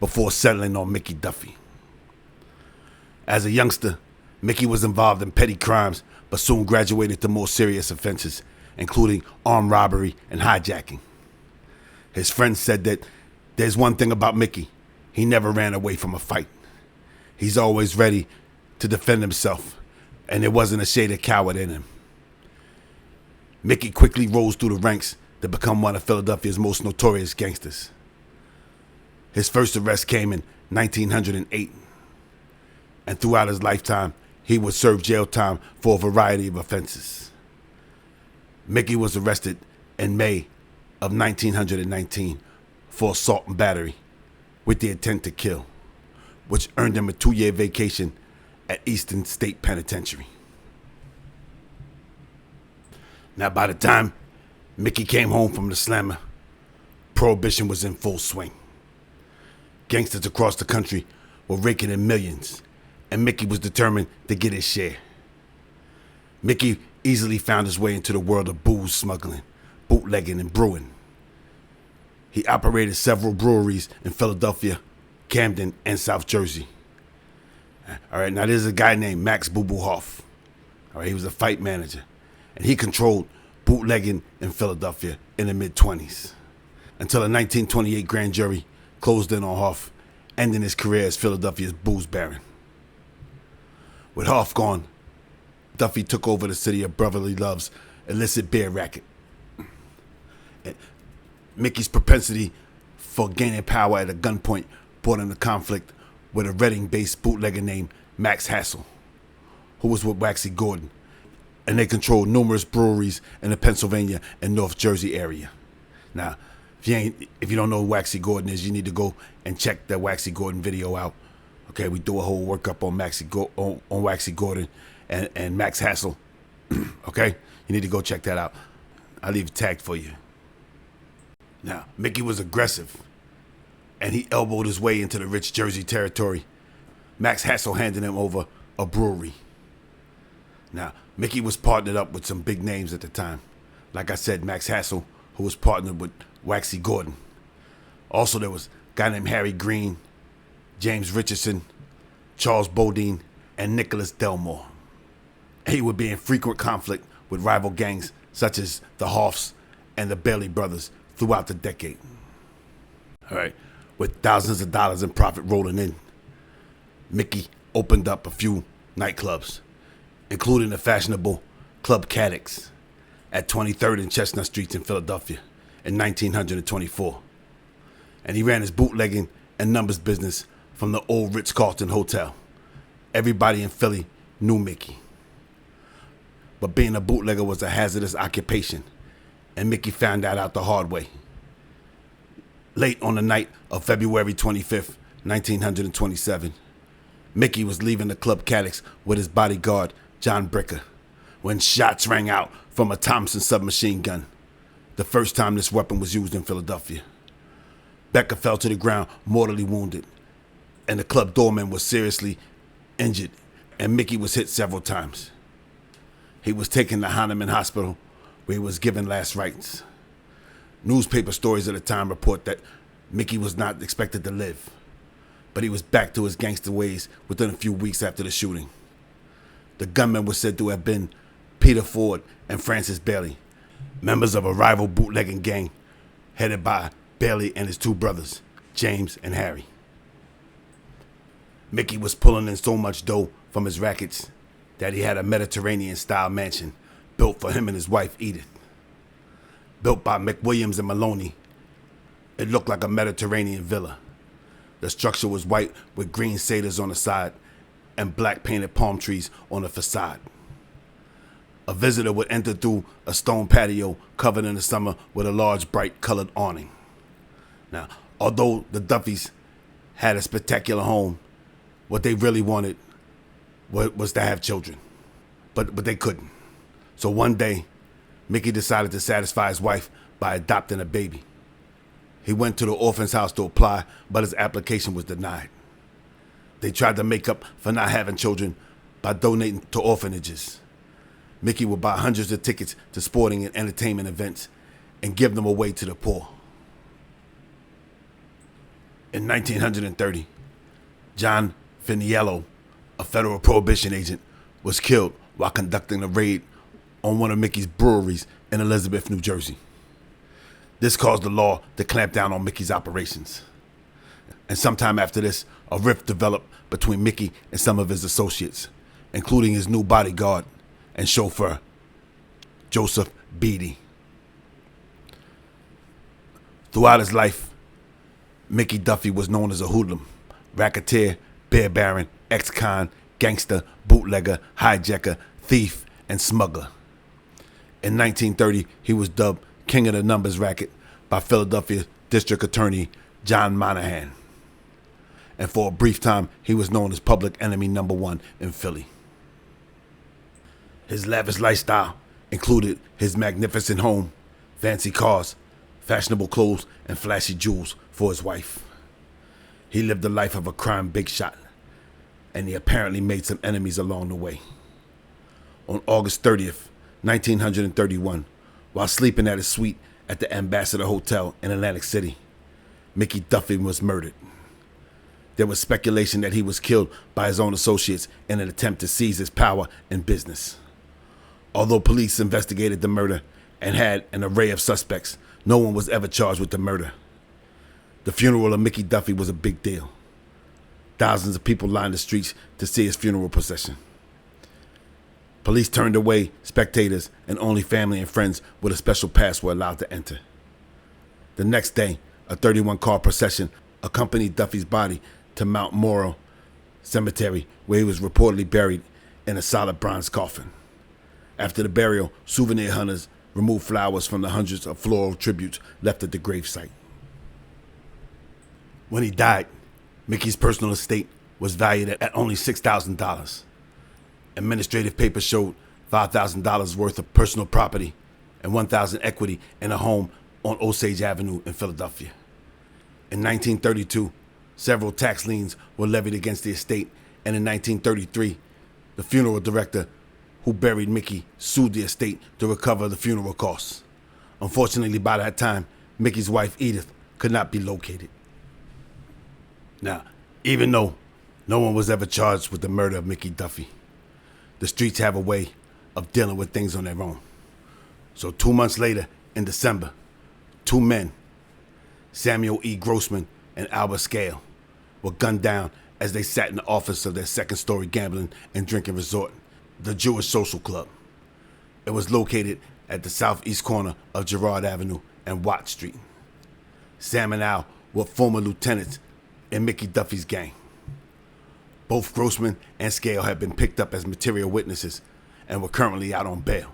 before settling on Mickey Duffy. As a youngster, Mickey was involved in petty crimes, but soon graduated to more serious offenses, including armed robbery and hijacking. His friends said that there's one thing about Mickey: he never ran away from a fight. He's always ready to defend himself, and there wasn't a shade of coward in him. Mickey quickly rose through the ranks to become one of Philadelphia's most notorious gangsters. His first arrest came in 1908, and throughout his lifetime, he would serve jail time for a variety of offenses. Mickey was arrested in May of 1919 for assault and battery with the intent to kill, which earned him a 2-year vacation at Eastern State Penitentiary. Now, by the time Mickey came home from the slammer, Prohibition was in full swing. Gangsters across the country were raking in millions, and Mickey was determined to get his share. Mickey easily found his way into the world of booze smuggling, bootlegging, and brewing. He operated several breweries in Philadelphia, Camden, and South Jersey. All right, now there's a guy named Max Boo Boo Hoff. All right, he was a fight manager, and he controlled bootlegging in Philadelphia in the mid-20s, until a 1928 grand jury closed in on Hoff, ending his career as Philadelphia's booze baron. With Hoff gone, Duffy took over the city of brotherly love's illicit beer racket. Mickey's propensity for gaining power at a gunpoint brought him to conflict with a Reading-based bootlegger named Max Hassel, who was with Waxy Gordon, and they controlled numerous breweries in the Pennsylvania and North Jersey area. Now, if you don't know who Waxy Gordon is, you need to go and check that Waxy Gordon video out. Okay, we do a whole workup on Waxy Gordon and Max Hassel. Okay, you need to go check that out. I'll leave it tagged for you. Now, Mickey was aggressive, and he elbowed his way into the rich Jersey territory. Max Hassel handed him over a brewery. Now, Mickey was partnered up with some big names at the time. Like I said, Max Hassel, who was partnered with Waxy Gordon. Also, there was a guy named Harry Green, James Richardson, Charles Bodine, and Nicholas Delmore. He would be in frequent conflict with rival gangs such as the Hoffs and the Bailey brothers throughout the decade. All right, with thousands of dollars in profit rolling in, Mickey opened up a few nightclubs, including the fashionable Club Caddix at 23rd and Chestnut Streets in Philadelphia in 1924. And he ran his bootlegging and numbers business from the old Ritz-Carlton Hotel. Everybody in Philly knew Mickey. But being a bootlegger was a hazardous occupation, and Mickey found that out the hard way. Late on the night of February 25th, 1927, Mickey was leaving the Club Caddix with his bodyguard, John Bricker, when shots rang out from a Thompson submachine gun, the first time this weapon was used in Philadelphia. Becker fell to the ground mortally wounded, and the club doorman was seriously injured, and Mickey was hit several times. He was taken to Hahnemann Hospital, where he was given last rites. Newspaper stories at the time report that Mickey was not expected to live, but he was back to his gangster ways within a few weeks after the shooting. The gunmen were said to have been Peter Ford and Francis Bailey, members of a rival bootlegging gang headed by Bailey and his two brothers, James and Harry. Mickey was pulling in so much dough from his rackets that he had a Mediterranean-style mansion built for him and his wife, Edith. Built by McWilliams and Maloney, it looked like a Mediterranean villa. The structure was white with green satyrs on the side and black painted palm trees on the facade. A visitor would enter through a stone patio covered in the summer with a large bright colored awning. Now, although the Duffys had a spectacular home, what they really wanted was to have children, but they couldn't. So one day, Mickey decided to satisfy his wife by adopting a baby. He went to the orphan's house to apply, but his application was denied. They tried to make up for not having children by donating to orphanages. Mickey would buy hundreds of tickets to sporting and entertainment events and give them away to the poor. In 1930, John Aiello, a federal prohibition agent, was killed while conducting a raid on one of Mickey's breweries in Elizabeth, New Jersey. This caused the law to clamp down on Mickey's operations. And sometime after this, a rift developed between Mickey and some of his associates, including his new bodyguard and chauffeur, Joseph Beatty. Throughout his life, Mickey Duffy was known as a hoodlum, racketeer, beer baron, ex-con, gangster, bootlegger, hijacker, thief, and smuggler. In 1930, he was dubbed King of the Numbers Racket by Philadelphia District Attorney John Monahan. and for a brief time, he was known as public enemy number one in Philly. His lavish lifestyle included his magnificent home, fancy cars, fashionable clothes, and flashy jewels for his wife. He lived the life of a crime big shot, and he apparently made some enemies along the way. On August 30th, 1931, while sleeping at his suite at the Ambassador Hotel in Atlantic City, Mickey Duffy was murdered. There was speculation that he was killed by his own associates in an attempt to seize his power and business. Although police investigated the murder and had an array of suspects, no one was ever charged with the murder. The funeral of Mickey Duffy was a big deal. Thousands of people lined the streets to see his funeral procession. Police turned away spectators, and only family and friends with a special pass were allowed to enter. The next day, a 31-car procession accompanied Duffy's body to Mount Morrow Cemetery, where he was reportedly buried in a solid bronze coffin. After the burial, souvenir hunters removed flowers from the hundreds of floral tributes left at the gravesite. When he died, Mickey's personal estate was valued at only $6,000. Administrative papers showed $5,000 worth of personal property and $1,000 equity in a home on Osage Avenue in Philadelphia. In 1932, several tax liens were levied against the estate, and in 1933, the funeral director who buried Mickey sued the estate to recover the funeral costs. Unfortunately, by that time, Mickey's wife, Edith, could not be located. Now, even though no one was ever charged with the murder of Mickey Duffy, the streets have a way of dealing with things on their own. So 2 months later, in December, two men, Samuel E. Grossman and Albert Scale, were gunned down as they sat in the office of their second-story gambling and drinking resort, the Jewish Social Club. It was located at the southeast corner of Girard Avenue and Watt Street. Sam and Al were former lieutenants in Mickey Duffy's gang. Both Grossman and Scale had been picked up as material witnesses and were currently out on bail.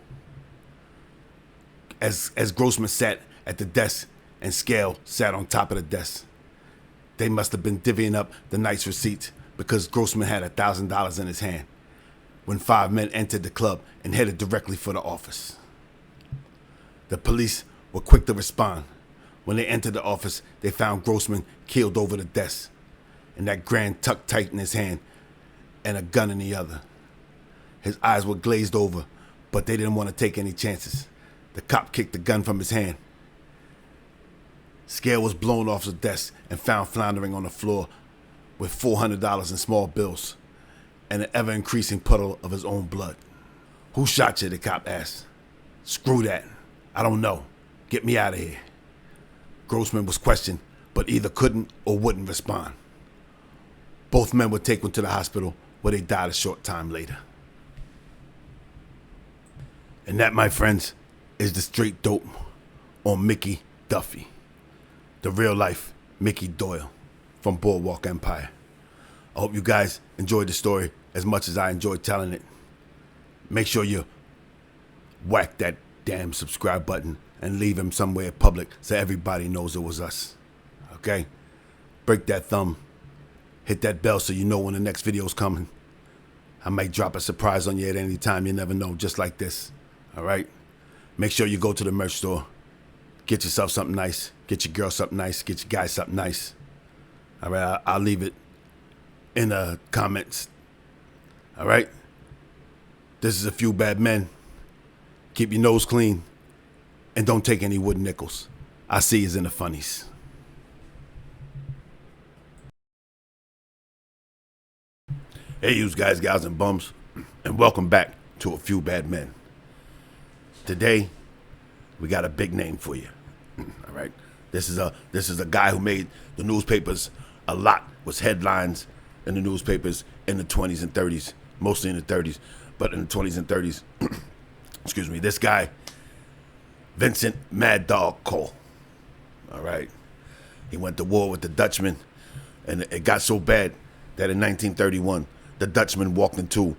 As Grossman sat at the desk and Scale sat on top of the desk, they must have been divvying up the night's receipts, because Grossman had $1,000 in his hand when 5 men entered the club and headed directly for the office. The police were quick to respond. When they entered the office, they found Grossman keeled over the desk, and that grand tucked tight in his hand and a gun in the other. His eyes were glazed over, but they didn't want to take any chances. The cop kicked the gun from his hand. Scale was blown off the desk and found floundering on the floor with $400 in small bills and an ever-increasing puddle of his own blood. "Who shot you?" the cop asked. "Screw that. I don't know. Get me out of here." Grossman was questioned, but either couldn't or wouldn't respond. Both men were taken to the hospital, where they died a short time later. And that, my friends, is the straight dope on Mickey Duffy, the real-life Mickey Doyle from Boardwalk Empire. I hope you guys enjoyed the story as much as I enjoyed telling it. Make sure you whack that damn subscribe button and leave him somewhere public so everybody knows it was us. Okay? Break that thumb. Hit that bell so you know when the next video's coming. I might drop a surprise on you at any time. You never know, just like this. All right? Make sure you go to the merch store. Get yourself something nice. Get your girl something nice. Get your guy something nice. All right? I'll leave it in the comments. All right? This is A Few Bad Men. Keep your nose clean. And don't take any wooden nickels. I'll see yous in the funnies. Hey, you guys, gals, and bums, and welcome back to A Few Bad Men. Today, we got a big name for you. All right, this is a guy who made the newspapers a lot. Was headlines in the newspapers in the 20s and 30s, mostly in the 30s, but in the 20s and 30s. Excuse me. This guy, Vincent Mad Dog Coll. All right, he went to war with the Dutchman, and it got so bad that in 1931. The Dutchman walked into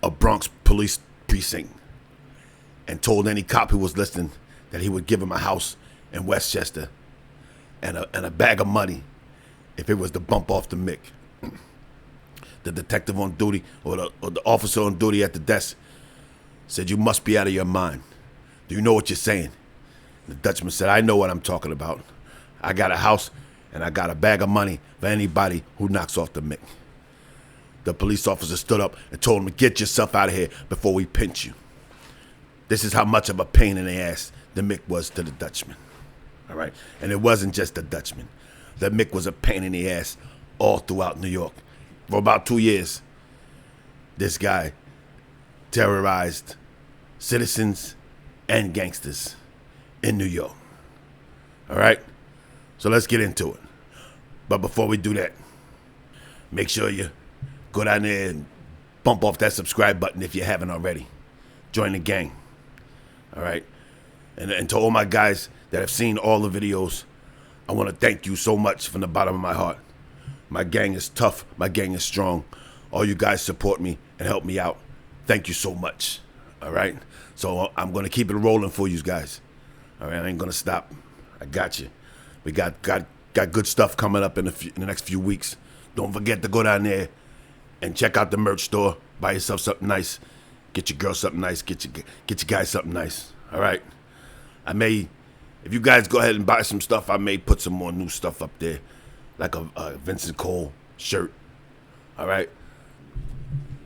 a Bronx police precinct and told any cop who was listening that he would give him a house in Westchester and a bag of money if it was to bump off the Mick. The detective on duty or the officer on duty at the desk said, "You must be out of your mind. Do you know what you're saying?" The Dutchman said, "I know what I'm talking about. I got a house and I got a bag of money for anybody who knocks off the Mick." The police officer stood up and told him, "Get yourself out of here before we pinch you." This is how much of a pain in the ass the Mick was to the Dutchman. All right? And it wasn't just the Dutchman. The Mick was a pain in the ass all throughout New York. For about 2 years, this guy terrorized citizens and gangsters in New York. All right? So let's get into it. But before we do that, make sure you go down there and bump off that subscribe button if you haven't already. Join the gang. All right? And to all my guys that have seen all the videos, I want to thank you so much from the bottom of my heart. My gang is tough. My gang is strong. All you guys support me and help me out. Thank you so much. All right? So I'm going to keep it rolling for you guys. All right? I ain't going to stop. I got you. We got good stuff coming up in the next few weeks. Don't forget to go down there and check out the merch store. Buy yourself something nice. Get your girl something nice. Get your guys something nice. All right? If you guys go ahead and buy some stuff, I may put some more new stuff up there. Like a Vincent Coll shirt. All right?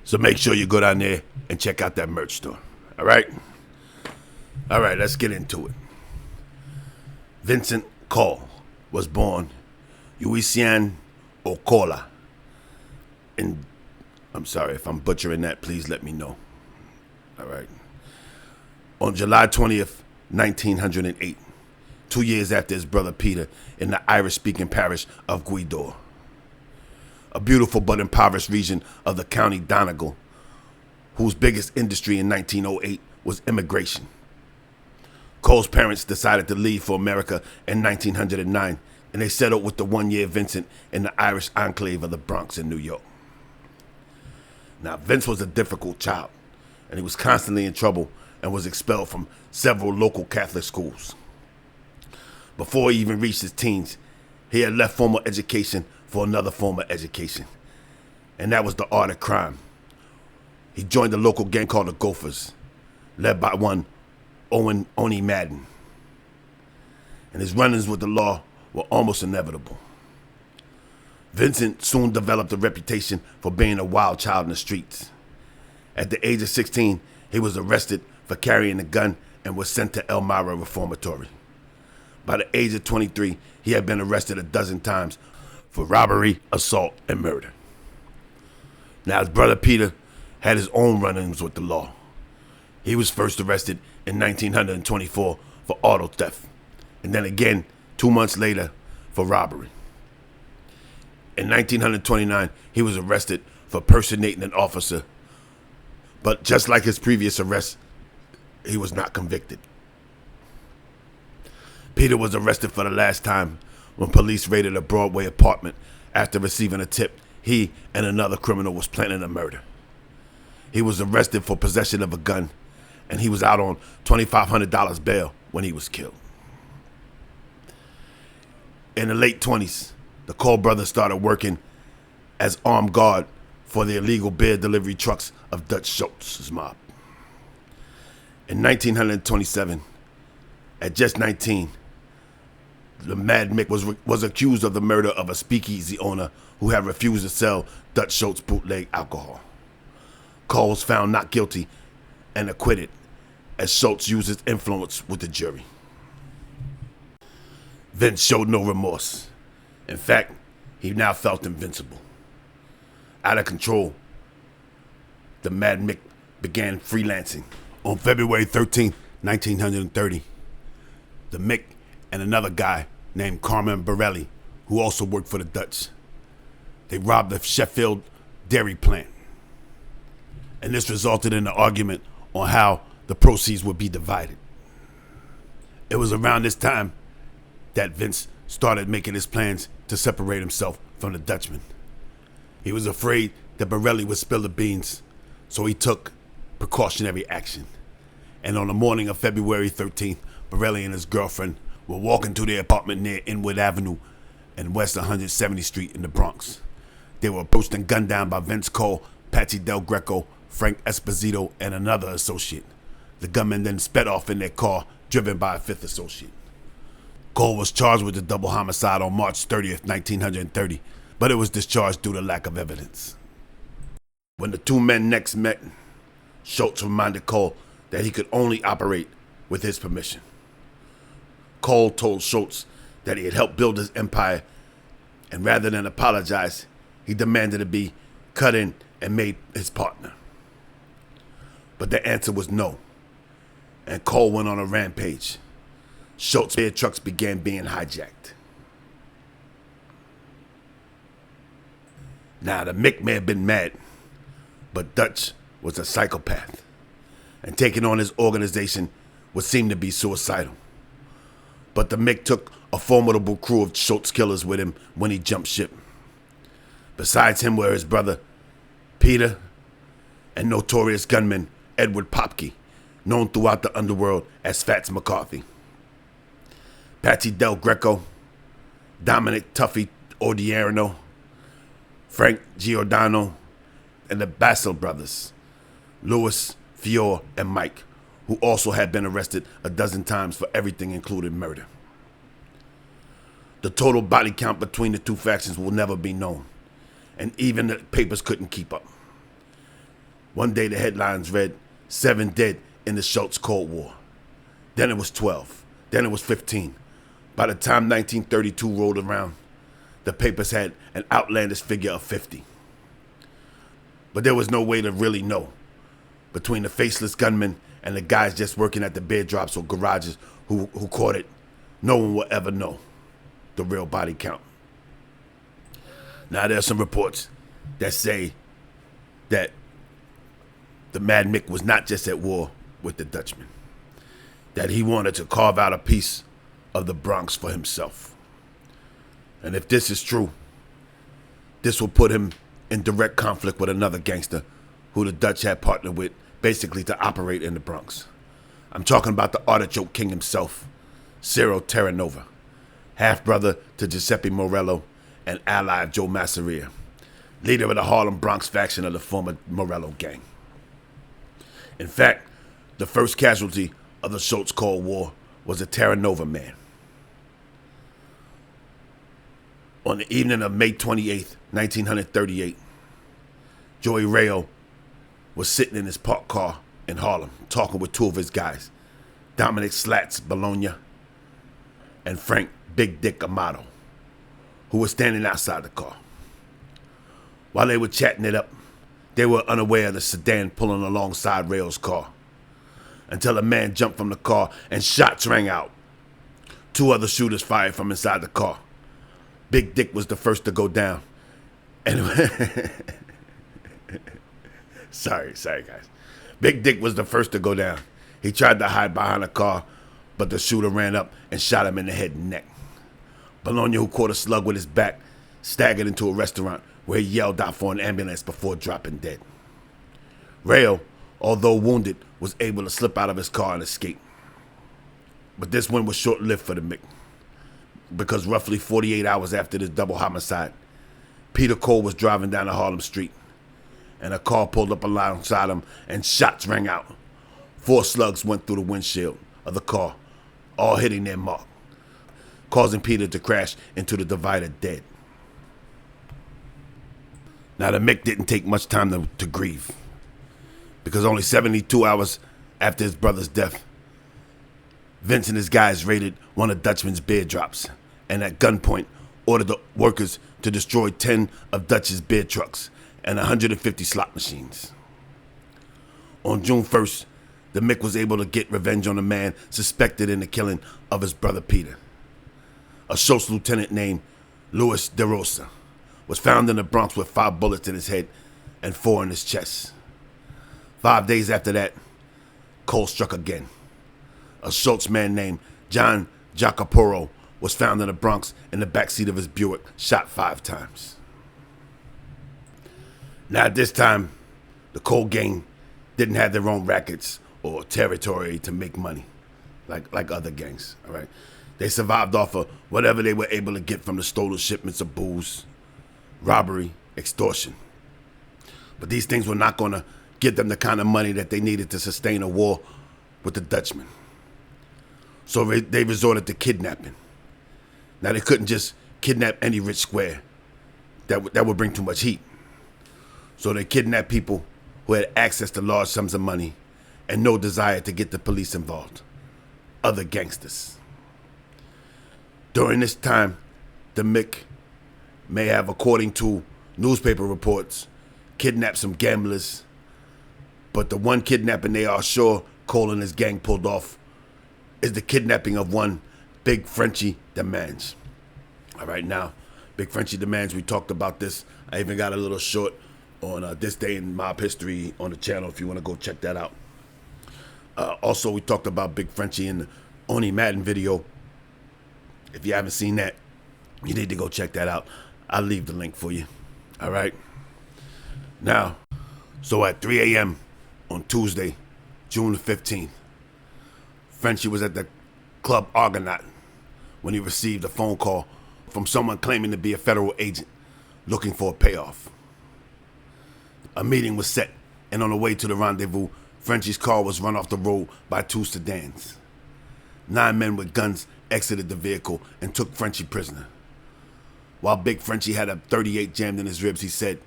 So make sure you go down there and check out that merch store. All right? All right, let's get into it. Vincent Coll was born Uisian Okola. And I'm sorry if I'm butchering that. Please let me know. All right. On July 20th, 1908. 2 years after his brother Peter, in the Irish-speaking parish of Gweedore, a beautiful but impoverished region of the county Donegal, whose biggest industry in 1908 was immigration. Cole's parents decided to leave for America in 1909, and they settled with the one-year Vincent in the Irish enclave of the Bronx in New York. Now, Vince was a difficult child, and he was constantly in trouble and was expelled from several local Catholic schools. Before he even reached his teens, he had left formal education for another form of education, and that was the art of crime. He joined the local gang called the Gophers, led by one Oni Madden, and his run-ins with the law were almost inevitable. Vincent soon developed a reputation for being a wild child in the streets. At the age of 16, he was arrested for carrying a gun and was sent to Elmira Reformatory. By the age of 23, he had been arrested a dozen times for robbery, assault, and murder. Now, his brother Peter had his own run-ins with the law. He was first arrested in 1924 for auto theft, and then again 2 months later for robbery. In 1929, he was arrested for personating an officer, but just like his previous arrests, he was not convicted. Peter was arrested for the last time when police raided a Broadway apartment after receiving a tip he and another criminal was planning a murder. He was arrested for possession of a gun, and he was out on $2,500 bail when he was killed. In the late 20s, the Coll brothers started working as armed guard for the illegal beer delivery trucks of Dutch Schultz's mob. In 1927, at just 19, the Mad Mick was accused of the murder of a speakeasy owner who had refused to sell Dutch Schultz bootleg alcohol. Coll was found not guilty and acquitted, as Schultz used his influence with the jury. Vince showed no remorse. In fact, he now felt invincible. Out of control, the Mad Mick began freelancing. On February 13, 1930, the Mick and another guy named Carmen Borelli, who also worked for the Dutch, they robbed the Sheffield dairy plant. And this resulted in an argument on how the proceeds would be divided. It was around this time that Vince started making his plans to separate himself from the Dutchman. He was afraid that Borelli would spill the beans, so he took precautionary action. And on the morning of February 13th, Borelli and his girlfriend were walking to their apartment near Inwood Avenue and West 170th Street in the Bronx. They were approached and gunned down by Vince Coll, Patsy Del Greco, Frank Esposito, and another associate. The gunmen then sped off in their car, driven by a fifth associate. Coll was charged with the double homicide on March 30th, 1930, but it was discharged due to lack of evidence. When the two men next met, Schultz reminded Coll that he could only operate with his permission. Coll told Schultz that he had helped build his empire, and rather than apologize, he demanded to be cut in and made his partner. But the answer was no, and Coll went on a rampage. Schultz's beer trucks began being hijacked. Now, the Mick may have been mad, but Dutch was a psychopath, and taking on his organization would seem to be suicidal. But the Mick took a formidable crew of Schultz killers with him when he jumped ship. Besides him were his brother Peter and notorious gunman Edward Popke, known throughout the underworld as Fats McCarthy. Patsy Del Greco, Dominic Duffy Odierno, Frank Giordano, and the Basil brothers, Louis, Fior, and Mike, who also had been arrested a dozen times for everything including murder. The total body count between the two factions will never be known, and even the papers couldn't keep up. One day the headlines read, 7 dead in the Schultz Cold War. Then it was 12. Then it was 15. By the time 1932 rolled around, the papers had an outlandish figure of 50. But there was no way to really know. Between the faceless gunmen and the guys just working at the beer drops or garages who caught it, no one will ever know the real body count. Now, there are some reports that say that the Mad Mick was not just at war with the Dutchman, that he wanted to carve out a piece of the Bronx for himself. And if this is true, this will put him in direct conflict with another gangster who the Dutch had partnered with, basically to operate in the Bronx. I'm talking about the Artichoke King himself, Ciro Terranova, half-brother to Giuseppe Morello and ally of Joe Masseria, leader of the Harlem Bronx faction of the former Morello gang. In fact, the first casualty of the Schultz Cold War was a Terranova man. On the evening of May 28th, 1938, Joey Rayo was sitting in his parked car in Harlem talking with two of his guys, Dominic Slats Bologna and Frank Big Dick Amato, who was standing outside the car. While they were chatting it up, they were unaware of the sedan pulling alongside Rayo's car, until a man jumped from the car and shots rang out. Two other shooters fired from inside the car. Big Dick was the first to go down. And sorry guys. Big Dick was the first to go down. He tried to hide behind a car, but the shooter ran up and shot him in the head and neck. Bologna, who caught a slug with his back, staggered into a restaurant where he yelled out for an ambulance before dropping dead. Rayo, although wounded, was able to slip out of his car and escape. But this one was short-lived for the Mick, because roughly 48 hours after this double homicide, Peter Coll was driving down a Harlem street, and a car pulled up alongside him and shots rang out. 4 slugs went through the windshield of the car, all hitting their mark, causing Peter to crash into the divider dead. Now, the Mick didn't take much time to grieve, because only 72 hours after his brother's death, Vince and his guys raided one of Dutchman's beer drops and at gunpoint ordered the workers to destroy 10 of Dutch's beer trucks and 150 slot machines. On June 1st, the Mick was able to get revenge on a man suspected in the killing of his brother Peter. A Schultz lieutenant named Louis DeRosa was found in the Bronx with 5 bullets in his head and 4 in his chest. 5 days after that, Coll struck again. A Schultz man named John Jacoporo was found in the Bronx in the backseat of his Buick, shot 5 times. Now at this time, the Coll gang didn't have their own rackets or territory to make money, like other gangs, all right? They survived off of whatever they were able to get from the stolen shipments of booze, robbery, extortion. But these things were not going to give them the kind of money that they needed to sustain a war with the Dutchmen. So they resorted to kidnapping. Now, they couldn't just kidnap any rich square. That would bring too much heat. So they kidnapped people who had access to large sums of money and no desire to get the police involved. Other gangsters. During this time, the Mick may have, according to newspaper reports, kidnapped some gamblers, but the one kidnapping they are sure Coll and his gang pulled off is the kidnapping of one Big Frenchie Demands. All right, now, Big Frenchie Demands, we talked about this. I even got a little short on This Day in Mob History on the channel if you want to go check that out. Also, we talked about Big Frenchie in the Oni Madden video. If you haven't seen that, you need to go check that out. I'll leave the link for you. All right. Now, so at 3 a.m. on Tuesday, June the 15th, Frenchie was at the Club Argonaut when he received a phone call from someone claiming to be a federal agent looking for a payoff. A meeting was set, and on the way to the rendezvous, Frenchie's car was run off the road by 2 sedans. 9 men with guns exited the vehicle and took Frenchie prisoner. While Big Frenchie had a .38 jammed in his ribs, he said,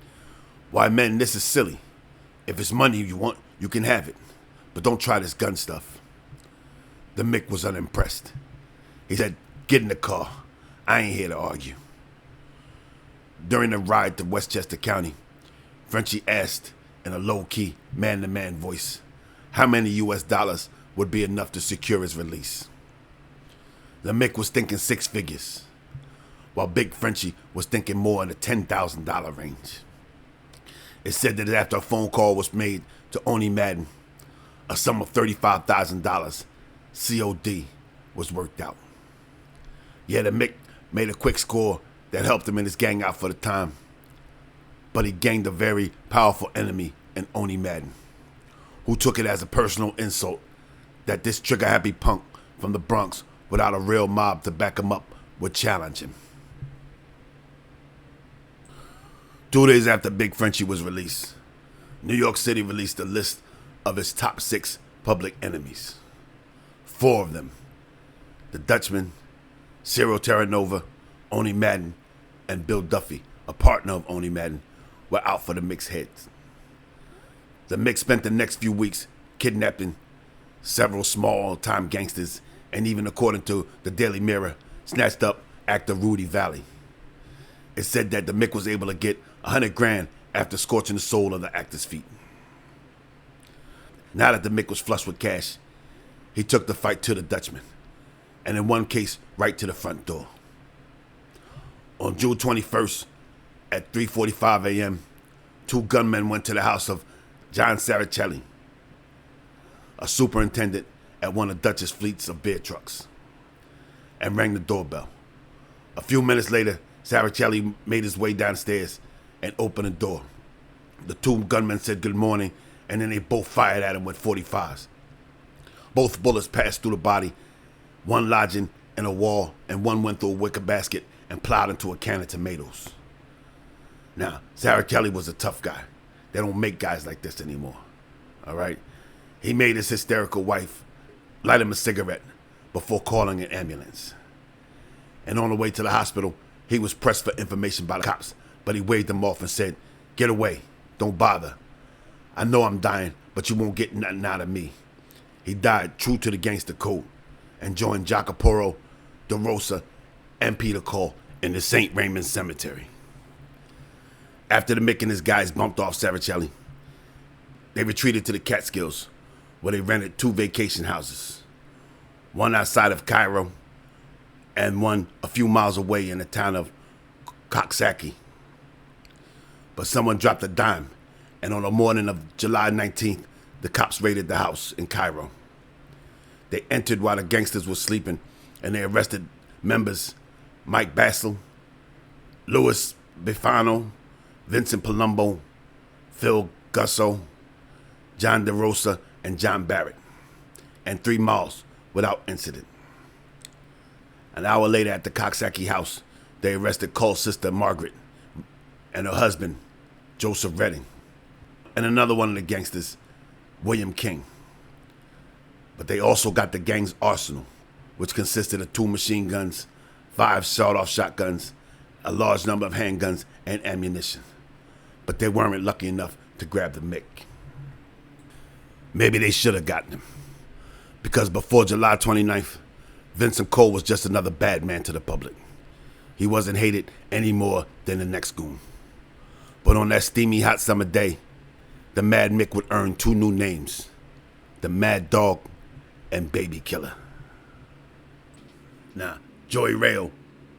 "Why, men, this is silly. If it's money you want, you can have it. But don't try this gun stuff." The Mick was unimpressed. He said, "Get in the car. I ain't here to argue." During the ride to Westchester County, Frenchie asked in a low-key, man-to-man voice, how many US dollars would be enough to secure his release. The Mick was thinking 6 figures, while Big Frenchie was thinking more in the $10,000 range. It said that after a phone call was made to Oni Madden, a sum of $35,000 COD was worked out. Yeah, the Mick made a quick score that helped him and his gang out for the time, but he gained a very powerful enemy in Oni Madden, who took it as a personal insult that this trigger-happy punk from the Bronx without a real mob to back him up would challenge him. 2 days after Big Frenchie was released, New York City released a list of its top 6 public enemies. 4 of them, the Dutchman, Cyril Terranova, Oni Madden, and Bill Duffy, a partner of Oni Madden, were out for the Mick's heads. The Mick spent the next few weeks kidnapping several small-time gangsters, and even according to the Daily Mirror, snatched up actor Rudy Valley. It said that the Mick was able to get $100 grand after scorching the sole of the actor's feet. Now that the Mick was flush with cash, he took the fight to the Dutchman, and in one case, right to the front door. On June 21st, at 3:45 a.m., 2 gunmen went to the house of John Saracelli, a superintendent at one of Dutch's fleets of beer trucks, and rang the doorbell. A few minutes later, Saracelli made his way downstairs and opened the door. The 2 gunmen said good morning, and then they both fired at him with .45s. Both bullets passed through the body, one lodging in a wall, and one went through a wicker basket and plowed into a can of tomatoes. Now, Saracelli was a tough guy. They don't make guys like this anymore. All right? He made his hysterical wife light him a cigarette before calling an ambulance. And on the way to the hospital, he was pressed for information by the cops, but he waved them off and said, "Get away. Don't bother. I know I'm dying, but you won't get nothing out of me." He died true to the gangster code and joined Jacoporo, DeRosa, and Peter Coll in the St. Raymond Cemetery. After the Mick and his guys bumped off Saracelli, they retreated to the Catskills, where they rented 2 vacation houses, one outside of Cairo and one a few miles away in the town of Coxsackie. But someone dropped a dime, and on the morning of July 19th, the cops raided the house in Cairo. They entered while the gangsters were sleeping, and they arrested members Mike Bassel, Louis Bifano, Vincent Palumbo, Phil Gusso, John DeRosa, and John Barrett, and 3 miles without incident. An hour later at the Coxsackie house, they arrested Coll's sister Margaret and her husband, Joseph Redding, and another one of the gangsters, William King. But they also got the gang's arsenal, which consisted of 2 machine guns, 5 sawed-off shotguns, a large number of handguns, and ammunition. But they weren't lucky enough to grab the Mick. Maybe they should have gotten him, because before July 29th, Vincent Coll was just another bad man to the public. He wasn't hated any more than the next goon. But on that steamy hot summer day, the Mad Mick would earn 2 new names: the Mad Dog and Baby Killer. Now, Joey Rayo,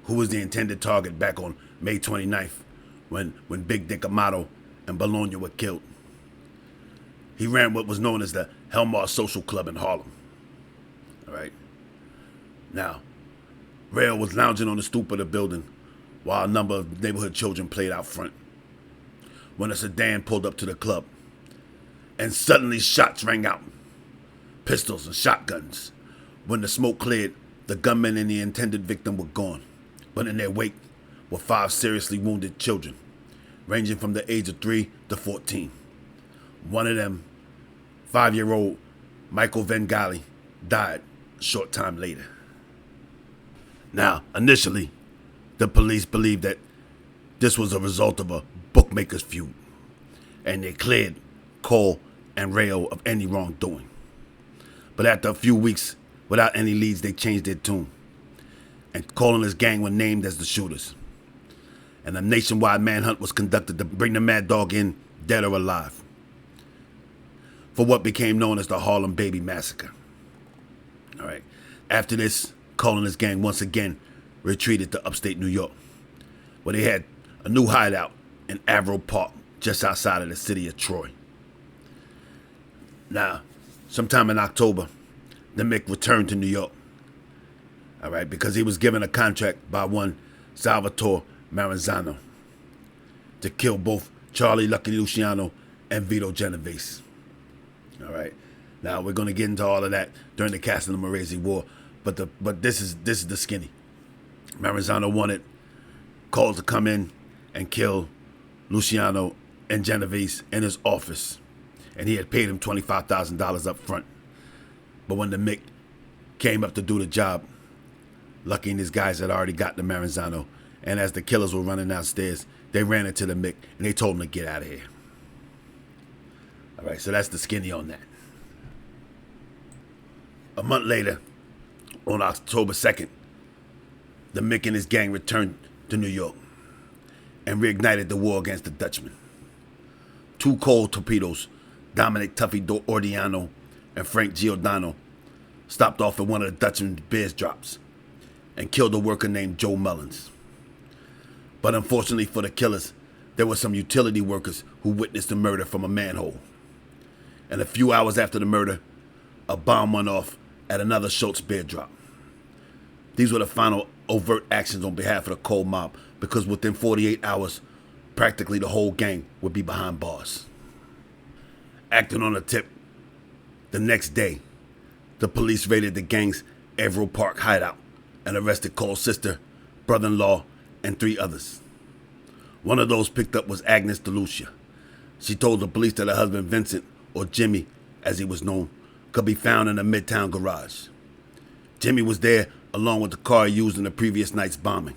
who was the intended target back on May 29th, when Big Dick Amato and Bologna were killed, he ran what was known as the Helmar Social Club in Harlem. All right. Now, Rayo was lounging on the stoop of the building while a number of neighborhood children played out front, when a sedan pulled up to the club, and suddenly shots rang out. Pistols and shotguns. When the smoke cleared, the gunman and the intended victim were gone, but in their wake were 5 seriously wounded children, ranging from the age of 3 to 14. One of them, 5-year-old Michael Vengali, died a short time later. Now, initially, the police believed that this was a result of a bookmaker's feud, and they cleared Coll and Rayo of any wrongdoing. But after a few weeks, without any leads, they changed their tune, and Coll and his gang were named as the shooters. And a nationwide manhunt was conducted to bring the Mad Dog in, dead or alive, for what became known as the Harlem Baby Massacre. All right. After this, Coll and his gang once again retreated to upstate New York, where they had a new hideout in Averill Park, just outside of the city of Troy. Now, sometime in October, the Mick returned to New York, all right, because he was given a contract by one Salvatore Maranzano to kill both Charlie Lucky Luciano and Vito Genovese. All right. Now, we're going to get into all of that during the Castle of Morazi War, but this is the skinny. Maranzano wanted Coll to come in and kill Luciano and Genovese in his office, and he had paid him $25,000 up front. But when the Mick came up to do the job, Lucky and his guys had already got to Maranzano, and as the killers were running downstairs, they ran into the Mick and they told him to get out of here. All right, so that's the skinny on that. A month later, on October 2nd, the Mick and his gang returned to New York and reignited the war against the Dutchman. 2 cold torpedoes, Dominic Tuffy Ordiano and Frank Giordano, stopped off at one of the Dutchman's beers drops and killed a worker named Joe Mullins. But unfortunately for the killers, there were some utility workers who witnessed the murder from a manhole. And a few hours after the murder, a bomb went off at another Schultz beer drop. These were the final overt actions on behalf of the Coll mob, because within 48 hours, practically the whole gang would be behind bars. Acting on a tip, the next day, the police raided the gang's Averill Park hideout and arrested Coll's sister, brother-in-law, and 3 others. One of those picked up was Agnes DeLucia. She told the police that her husband Vincent, or Jimmy as he was known, could be found in a Midtown garage. Jimmy was there along with the car used in the previous night's bombing.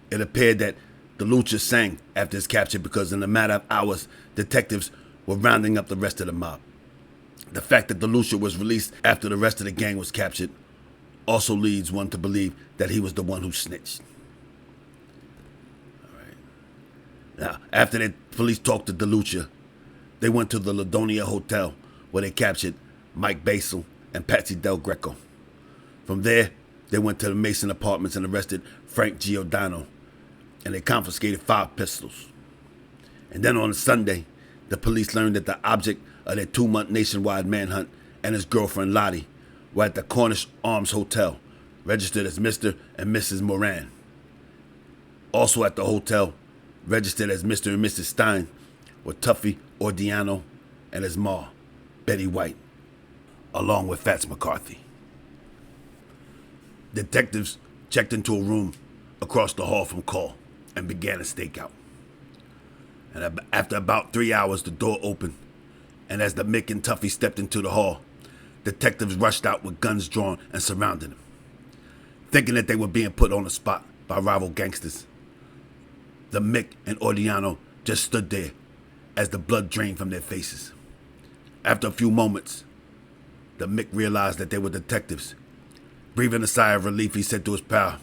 It appeared that DeLucia sang after his capture because in a matter of hours, detectives were rounding up the rest of the mob. The fact that DeLucia was released after the rest of the gang was captured also leads one to believe that he was the one who snitched. All right. Now, after the police talked to DeLucia, they went to the Ladonia Hotel where they captured Mike Basel and Patsy Del Greco. From there, they went to the Mason Apartments and arrested Frank Giordano, and they confiscated 5 pistols. And then on a Sunday, the police learned that the object of their 2-month nationwide manhunt and his girlfriend Lottie were at the Cornish Arms Hotel, registered as Mr. and Mrs. Moran. Also at the hotel, registered as Mr. and Mrs. Stein, were Tuffy Ordiano and his ma, Betty White, along with Fats McCarthy. Detectives checked into a room across the hall from Coll and began a stakeout. And after about 3 hours, the door opened, and as the Mick and Duffy stepped into the hall, detectives rushed out with guns drawn and surrounded them. Thinking that they were being put on the spot by rival gangsters, the Mick and Aiello just stood there as the blood drained from their faces. After a few moments, the Mick realized that they were detectives. Breathing a sigh of relief, he said to his pal,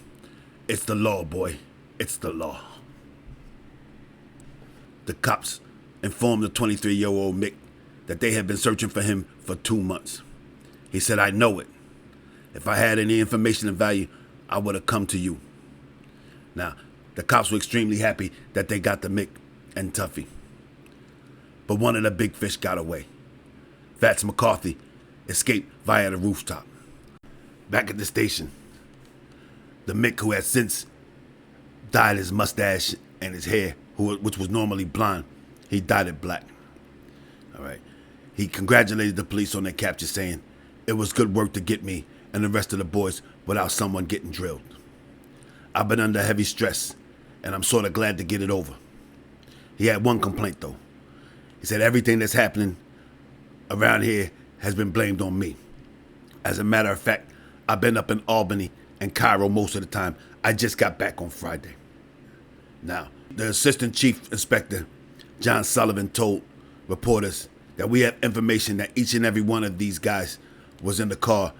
"It's the law, boy. It's the law." The cops informed the 23-year-old Mick that they had been searching for him for 2 months. He said, "I know it. If I had any information of value, I would have come to you." Now, the cops were extremely happy that they got the Mick and Duffy. But one of the big fish got away. Fats McCarthy escaped via the rooftop. Back at the station, the Mick, who had since dyed his mustache and his hair, which was normally blonde, he dyed it black. All right. He congratulated the police on their capture, saying, "It was good work to get me and the rest of the boys without someone getting drilled. I've been under heavy stress, and I'm sort of glad to get it over." He had one complaint, though. He said, "Everything that's happening around here has been blamed on me. As a matter of fact, I've been up in Albany and Cairo most of the time. I just got back on Friday." Now, the assistant chief inspector, John Sullivan, told reporters that we have information that each and every one of these guys was in the car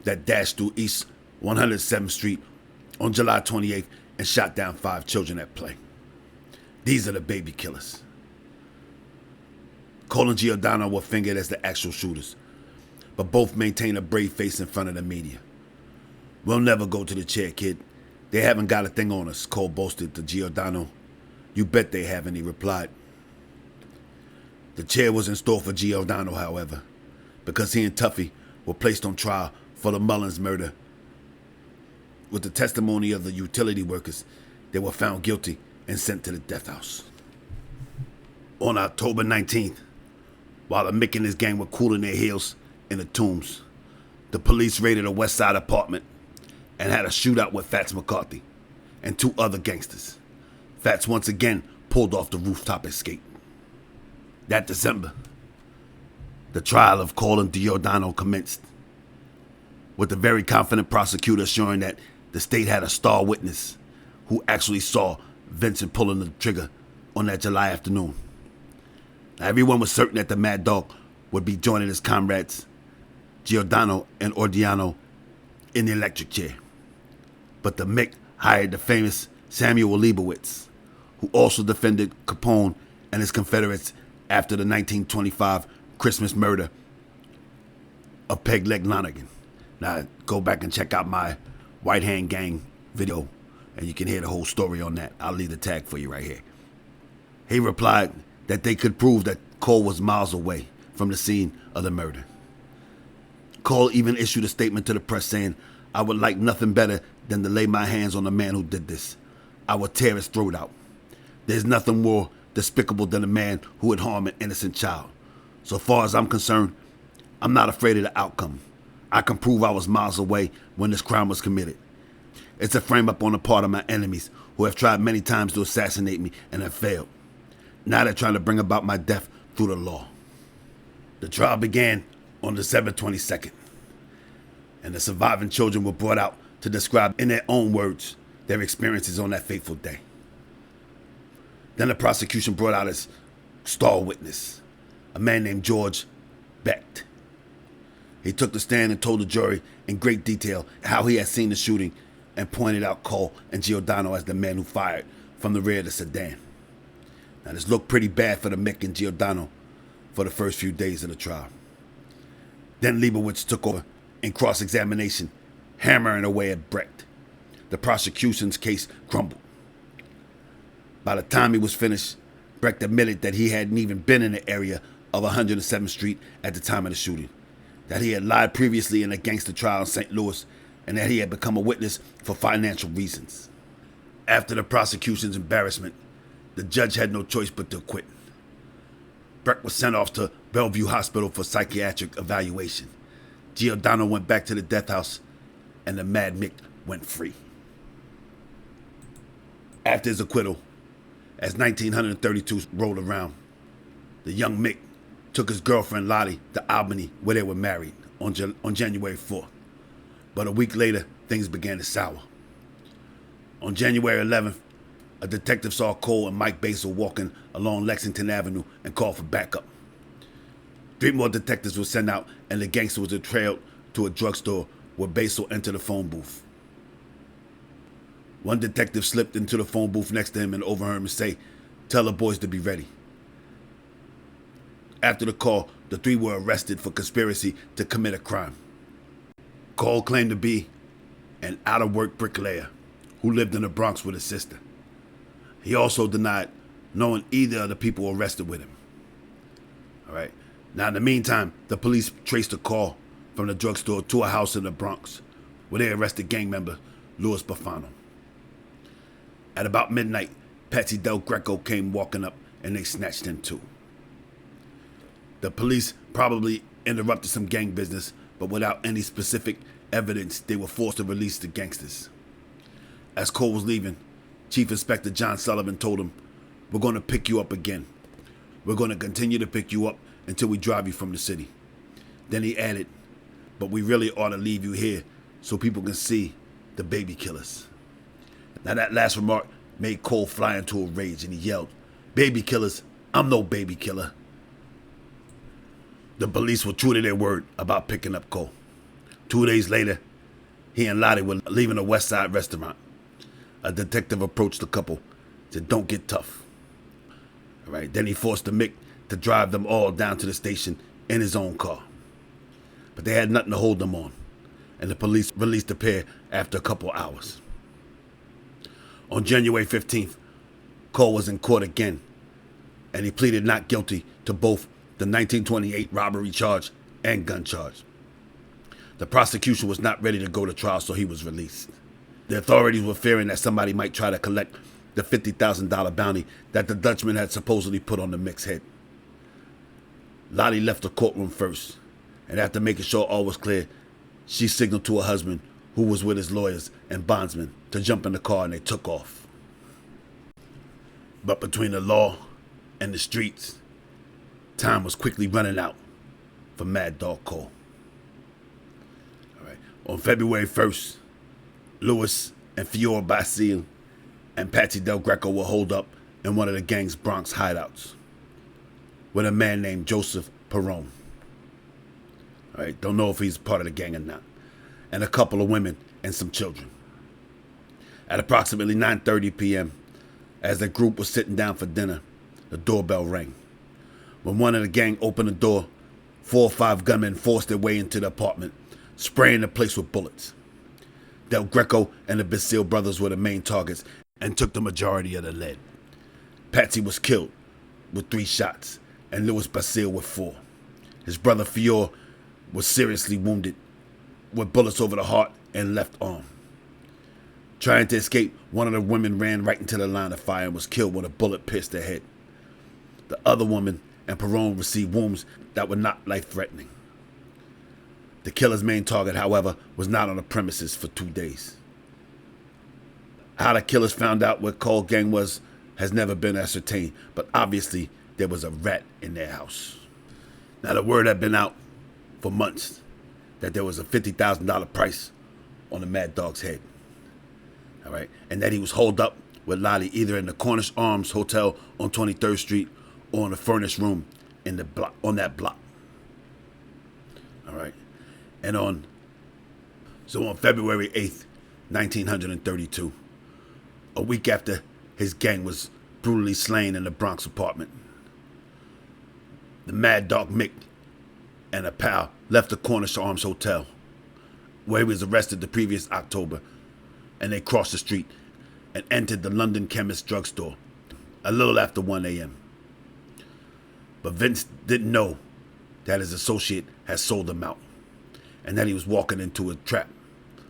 that dashed through East 107th Street on July 28th and shot down 5 children at play. These are the baby killers. Coll and Giordano were fingered as the actual shooters, but both maintained a brave face in front of the media. "We'll never go to the chair, kid. They haven't got a thing on us," Coll boasted to Giordano. "You bet they haven't," he replied. The chair was in store for Giordano, however, because he and Duffy were placed on trial for the Mullins murder. With the testimony of the utility workers, they were found guilty and sent to the death house. On October 19th, while the Mick and his gang were cooling their heels in the Tombs, the police raided a West Side apartment and had a shootout with Fats McCarthy and 2 other gangsters. Fats once again pulled off the rooftop escape. That December, the trial of Coll and Giordano commenced, with the very confident prosecutor assuring that the state had a star witness who actually saw Vincent pulling the trigger on that July afternoon. Now, everyone was certain that the Mad Dog would be joining his comrades, Giordano and Aiello, in the electric chair. But the Mick hired the famous Samuel Leibowitz, who also defended Capone and his Confederates after the 1925 Christmas murder of Peg Leg Lonigan. Now, go back and check out my White Hand Gang video, and you can hear the whole story on that. I'll leave the tag for you right here. He replied that they could prove that Coll was miles away from the scene of the murder. Coll even issued a statement to the press saying, "I would like nothing better than to lay my hands on the man who did this. I would tear his throat out. There's nothing more despicable than a man who would harm an innocent child. So far as I'm concerned, I'm not afraid of the outcome. I can prove I was miles away when this crime was committed. It's a frame up on the part of my enemies who have tried many times to assassinate me and have failed. Now they're trying to bring about my death through the law." The trial began on December 22nd, and the surviving children were brought out to describe in their own words their experiences on that fateful day. Then the prosecution brought out its star witness, a man named George Becht. He took the stand and told the jury in great detail how he had seen the shooting and pointed out Coll and Giordano as the men who fired from the rear of the sedan. Now, this looked pretty bad for the Mick and Giordano for the first few days of the trial. Then Leibowitz took over in cross-examination, hammering away at Brecht. The prosecution's case crumbled. By the time he was finished, Brecht admitted that he hadn't even been in the area of 107th Street at the time of the shooting, that he had lied previously in a gangster trial in St. Louis, and that he had become a witness for financial reasons. After the prosecution's embarrassment, the judge had no choice but to acquit. Brecht was sent off to Bellevue Hospital for psychiatric evaluation. Giordano went back to the death house, and the Mad Mick went free. After his acquittal, as 1932 rolled around, the young Mick took his girlfriend Lottie to Albany, where they were married, on January 4th. But a week later, things began to sour. On January 11th, a detective saw Coll and Mike Basil walking along Lexington Avenue and called for backup. 3 more detectives were sent out, and the gangster was trailed to a drugstore where Basil entered a phone booth. One detective slipped into the phone booth next to him and overheard him say, "Tell the boys to be ready." After the call, the 3 were arrested for conspiracy to commit a crime. Coll claimed to be an out-of-work bricklayer who lived in the Bronx with his sister. He also denied knowing either of the people arrested with him. All right. Now, in the meantime, the police traced a call from the drugstore to a house in the Bronx, where they arrested gang member Louis Bufano. At about midnight, Patsy Del Greco came walking up, and they snatched him too. The police probably interrupted some gang business, but without any specific evidence, they were forced to release the gangsters. As Coll was leaving, Chief Inspector John Sullivan told him, "We're going to pick you up again. We're going to continue to pick you up until we drive you from the city." Then he added, "But we really ought to leave you here so people can see the baby killers." Now that last remark made Coll fly into a rage, and he yelled, "Baby killers? I'm no baby killer." The police were true to their word about picking up Coll. 2 days later, he and Lottie were leaving a West Side restaurant. A detective approached the couple, said, "Don't get tough." All right. Then he forced the Mick to drive them all down to the station in his own car. But they had nothing to hold them on, and the police released the pair after a couple hours. On January 15th, Coll was in court again, and he pleaded not guilty to both the 1928 robbery charge and gun charge. The prosecution was not ready to go to trial, so he was released. The authorities were fearing that somebody might try to collect the $50,000 bounty that the Dutchman had supposedly put on the Mick's head. Lottie left the courtroom first, and after making sure all was clear, she signaled to her husband, who was with his lawyers and bondsmen, to jump in the car, and they took off. But between the law and the streets, time was quickly running out for Mad Dog Coll. All right. On February 1st, Louis and Fior Basile and Patsy Del Greco were holed up in one of the gang's Bronx hideouts with a man named Joseph Perone. All right, don't know if he's part of the gang or not. And a couple of women and some children. At approximately 9:30 p.m., as the group was sitting down for dinner, the doorbell rang. When one of the gang opened the door, 4 or 5 gunmen forced their way into the apartment, spraying the place with bullets. Del Greco and the Basile brothers were the main targets and took the majority of the lead. Patsy was killed with 3 shots, and Louis Basile with 4. His brother Fior was seriously wounded with bullets over the heart and left arm. Trying to escape, one of the women ran right into the line of fire and was killed when a bullet pierced her head. The other woman and Perone received wounds that were not life-threatening. The killer's main target, however, was not on the premises for 2 days. How the killers found out where Coll gang was has never been ascertained, but obviously there was a rat in their house. Now, the word had been out for months that there was a $50,000 price on the Mad Dog's head. All right, and that he was holed up with Lottie either in the Cornish Arms Hotel on 23rd Street or in a furnished room in the block on that block. All right, and on February 8th, 1932, a week after his gang was brutally slain in the Bronx apartment, the Mad Dog Mick and a pal left the Cornish Arms Hotel, where he was arrested the previous October, and they crossed the street and entered the London Chemist drugstore a little after 1 a.m. But Vince didn't know that his associate had sold him out and that he was walking into a trap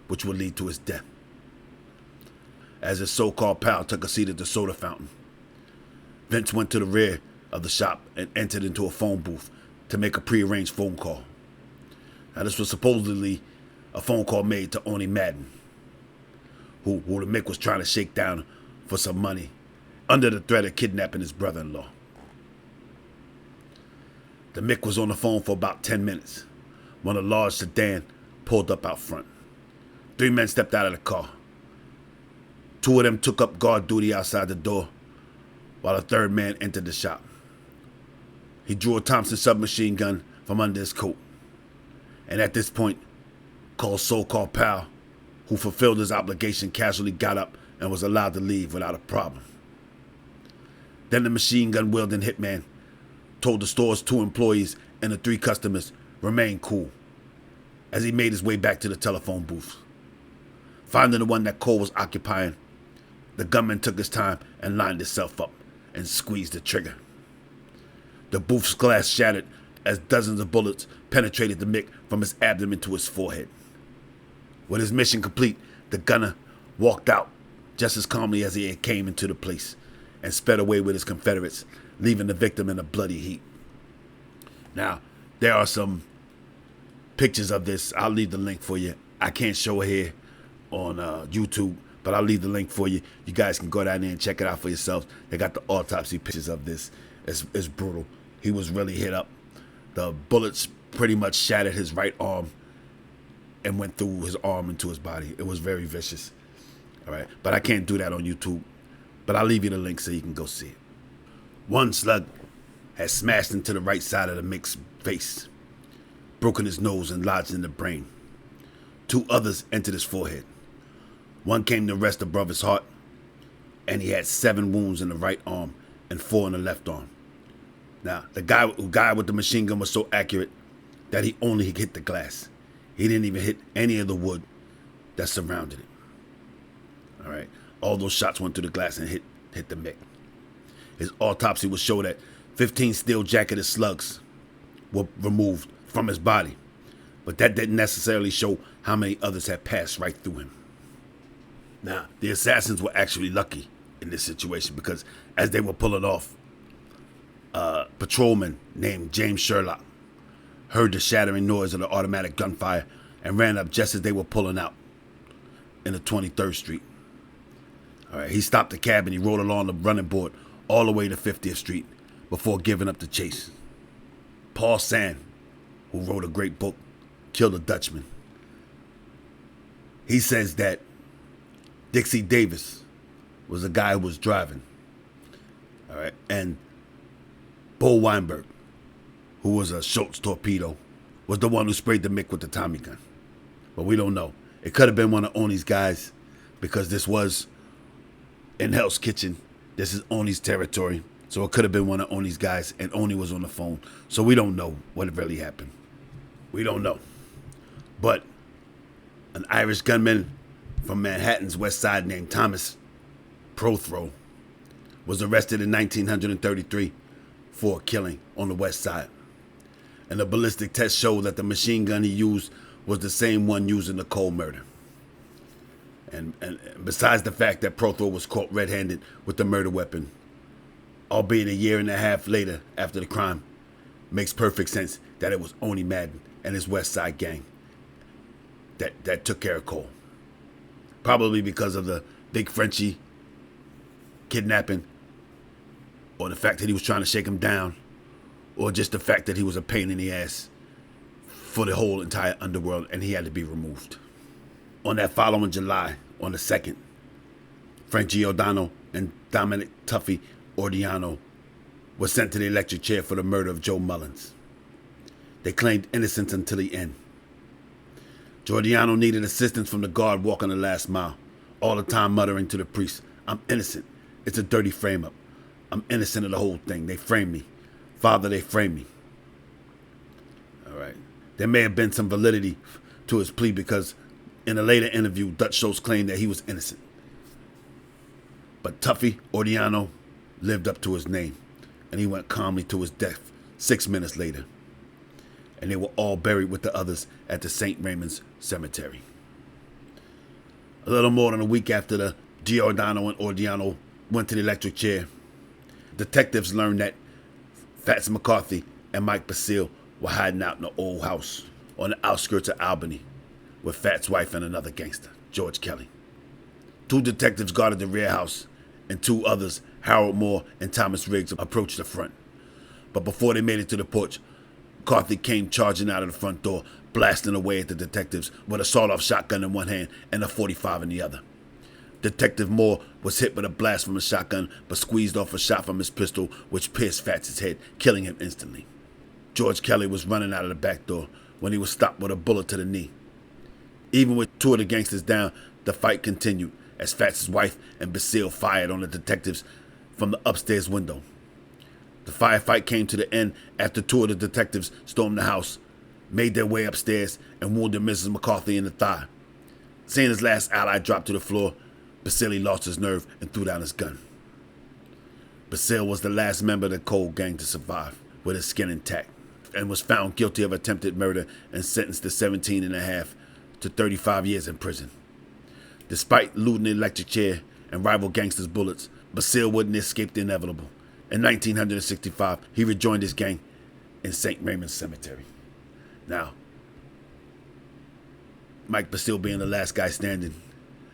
which would lead to his death. As his so-called pal took a seat at the soda fountain, Vince went to the rear of the shop and entered into a phone booth to make a prearranged phone call. Now, this was supposedly a phone call made to Oni Madden, who the Mick was trying to shake down for some money under the threat of kidnapping his brother-in-law. The Mick was on the phone for about 10 minutes when a large sedan pulled up out front. 3 men stepped out of the car. 2 of them took up guard duty outside the door while a third man entered the shop. He drew a Thompson submachine gun from under his coat. And at this point, Coll's so-called pal, who fulfilled his obligation, casually got up and was allowed to leave without a problem. Then the machine gun-wielding hitman told the store's 2 employees and the 3 customers remain cool as he made his way back to the telephone booth. Finding the one that Coll was occupying, the gunman took his time and lined himself up and squeezed the trigger. The booth's glass shattered as dozens of bullets penetrated the Mick from his abdomen to his forehead. With his mission complete, the gunner walked out just as calmly as he had came into the place and sped away with his Confederates, leaving the victim in a bloody heap. Now, there are some pictures of this. I'll leave the link for you. I can't show it here on YouTube, but I'll leave the link for you. You guys can go down there and check it out for yourselves. They got the autopsy pictures of this. It's brutal. He was really hit up. The bullets pretty much shattered his right arm and went through his arm into his body. It was very vicious. All right, but I can't do that on YouTube. But I'll leave you the link so you can go see it. One slug had smashed into the right side of the Mick's face, broken his nose and lodged in the brain. 2 others entered his forehead. One came to rest above his heart, and he had 7 wounds in the right arm and 4 in the left arm. Now, the guy with the machine gun was so accurate that he only hit the glass. He didn't even hit any of the wood that surrounded it. All right, all those shots went through the glass and hit the Mick. His autopsy would show that 15 steel-jacketed slugs were removed from his body, but that didn't necessarily show how many others had passed right through him. Now, the assassins were actually lucky in this situation because as they were pulling off, a patrolman named James Sherlock heard the shattering noise of the automatic gunfire and ran up just as they were pulling out in the 23rd Street. All right, he stopped the cab and he rode along the running board all the way to 50th Street before giving up the chase. Paul Sand, who wrote a great book, Killed a Dutchman. He says that Dixie Davis was the guy who was driving. All right, and Bo Weinberg, who was a Schultz torpedo, was the one who sprayed the Mick with the Tommy gun. But we don't know. It could have been one of Oni's guys because this was in Hell's Kitchen. This is Oni's territory. So it could have been one of Oni's guys, and Oni was on the phone. So we don't know what really happened. We don't know. But an Irish gunman from Manhattan's West Side named Thomas Prothero was arrested in 1933 for a killing on the West Side. And the ballistic test showed that the machine gun he used was the same one used in the Coll murder. And besides the fact that Prothero was caught red-handed with the murder weapon, albeit a year and a half later after the crime, makes perfect sense that it was Oni Madden and his West Side gang that took care of Coll. Probably because of the Big Frenchie kidnapping, or the fact that he was trying to shake him down, or just the fact that he was a pain in the ass for the whole entire underworld and he had to be removed. On that following July, on the 2nd, Frank Giordano and Dominic Tuffy Ordiano were sent to the electric chair for the murder of Joe Mullins. They claimed innocence until the end. Giordano needed assistance from the guard walking the last mile, all the time muttering to the priest, "I'm innocent. It's a dirty frame-up. I'm innocent of the whole thing. They framed me. Father, they framed me." All right. There may have been some validity to his plea because in a later interview, Dutch Schultz claimed that he was innocent. But Tuffy Ordiano lived up to his name, and he went calmly to his death 6 minutes later. And they were all buried with the others at the St. Raymond's Cemetery. A little more than a week after the Giordano and Ordiano went to the electric chair, detectives learned that Fats McCarthy and Mike Basile were hiding out in an old house on the outskirts of Albany with Fats' wife and another gangster, George Kelly. 2 detectives guarded the rear house and two others, Harold Moore and Thomas Riggs, approached the front. But before they made it to the porch, McCarthy came charging out of the front door, blasting away at the detectives with a sawed-off shotgun in one hand and a .45 in the other. Detective Moore was hit with a blast from a shotgun, but squeezed off a shot from his pistol, which pierced Fats' head, killing him instantly. George Kelly was running out of the back door when he was stopped with a bullet to the knee. Even with two of the gangsters down, the fight continued as Fats' wife and Basile fired on the detectives from the upstairs window. The firefight came to the end after two of the detectives stormed the house, made their way upstairs, and wounded Mrs. McCarthy in the thigh. Seeing his last ally drop to the floor, Basile lost his nerve and threw down his gun. Basile was the last member of the Coll gang to survive, with his skin intact, and was found guilty of attempted murder and sentenced to 17 and a half to 35 years in prison. Despite looting the electric chair and rival gangsters' bullets, Basile wouldn't escape the inevitable. In 1965, he rejoined his gang in St. Raymond's Cemetery. Now, Mike Basile being the last guy standing,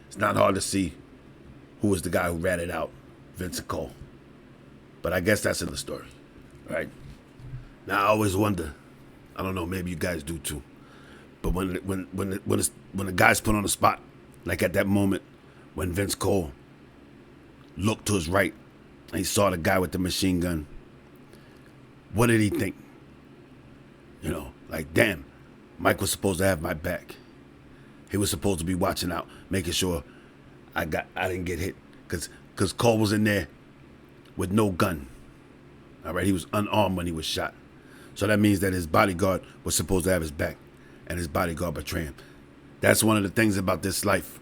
it's not hard to see who was the guy who ratted out Vincent Coll. But I guess that's in the story, right? Now, I always wonder, I don't know, maybe you guys do too, but when the guy's put on the spot, like at that moment when Vince Coll looked to his right and he saw the guy with the machine gun, what did he think? You know, like, damn, Mike was supposed to have my back. He was supposed to be watching out, making sure I didn't get hit, because Coll was in there with no gun. All right, he was unarmed when he was shot. So that means that his bodyguard was supposed to have his back, and his bodyguard betrayed him. That's one of the things about this life.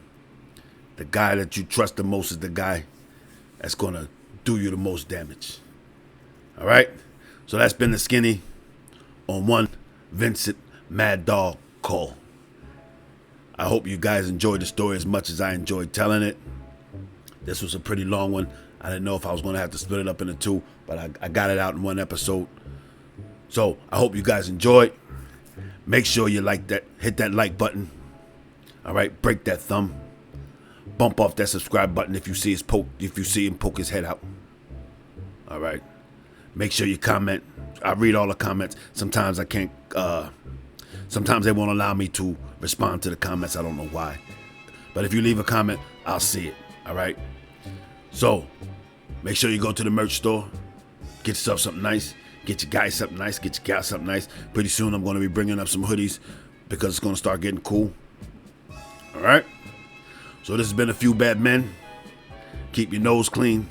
The guy that you trust the most is the guy that's going to do you the most damage. All right? So that's been the skinny on one Vincent Mad Dog Coll. I hope you guys enjoyed the story as much as I enjoyed telling it. This was a pretty long one. I didn't know if I was going to have to split it up into two, but I got it out in one episode. So I hope you guys enjoyed. Make sure you like that, hit that like button. All right, break that thumb. Bump off that subscribe button if you see him poke his head out. All right. Make sure you comment. I read all the comments. Sometimes I can't. Sometimes they won't allow me to respond to the comments. I don't know why. But if you leave a comment, I'll see it. All right. So make sure you go to the merch store. Get yourself something nice. Get your guys something nice. Get your gal something nice. Pretty soon I'm going to be bringing up some hoodies because it's going to start getting cool. All right. So this has been A Few Bad Men. Keep your nose clean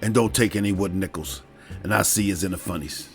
and don't take any wooden nickels. And I'll see you in the funnies.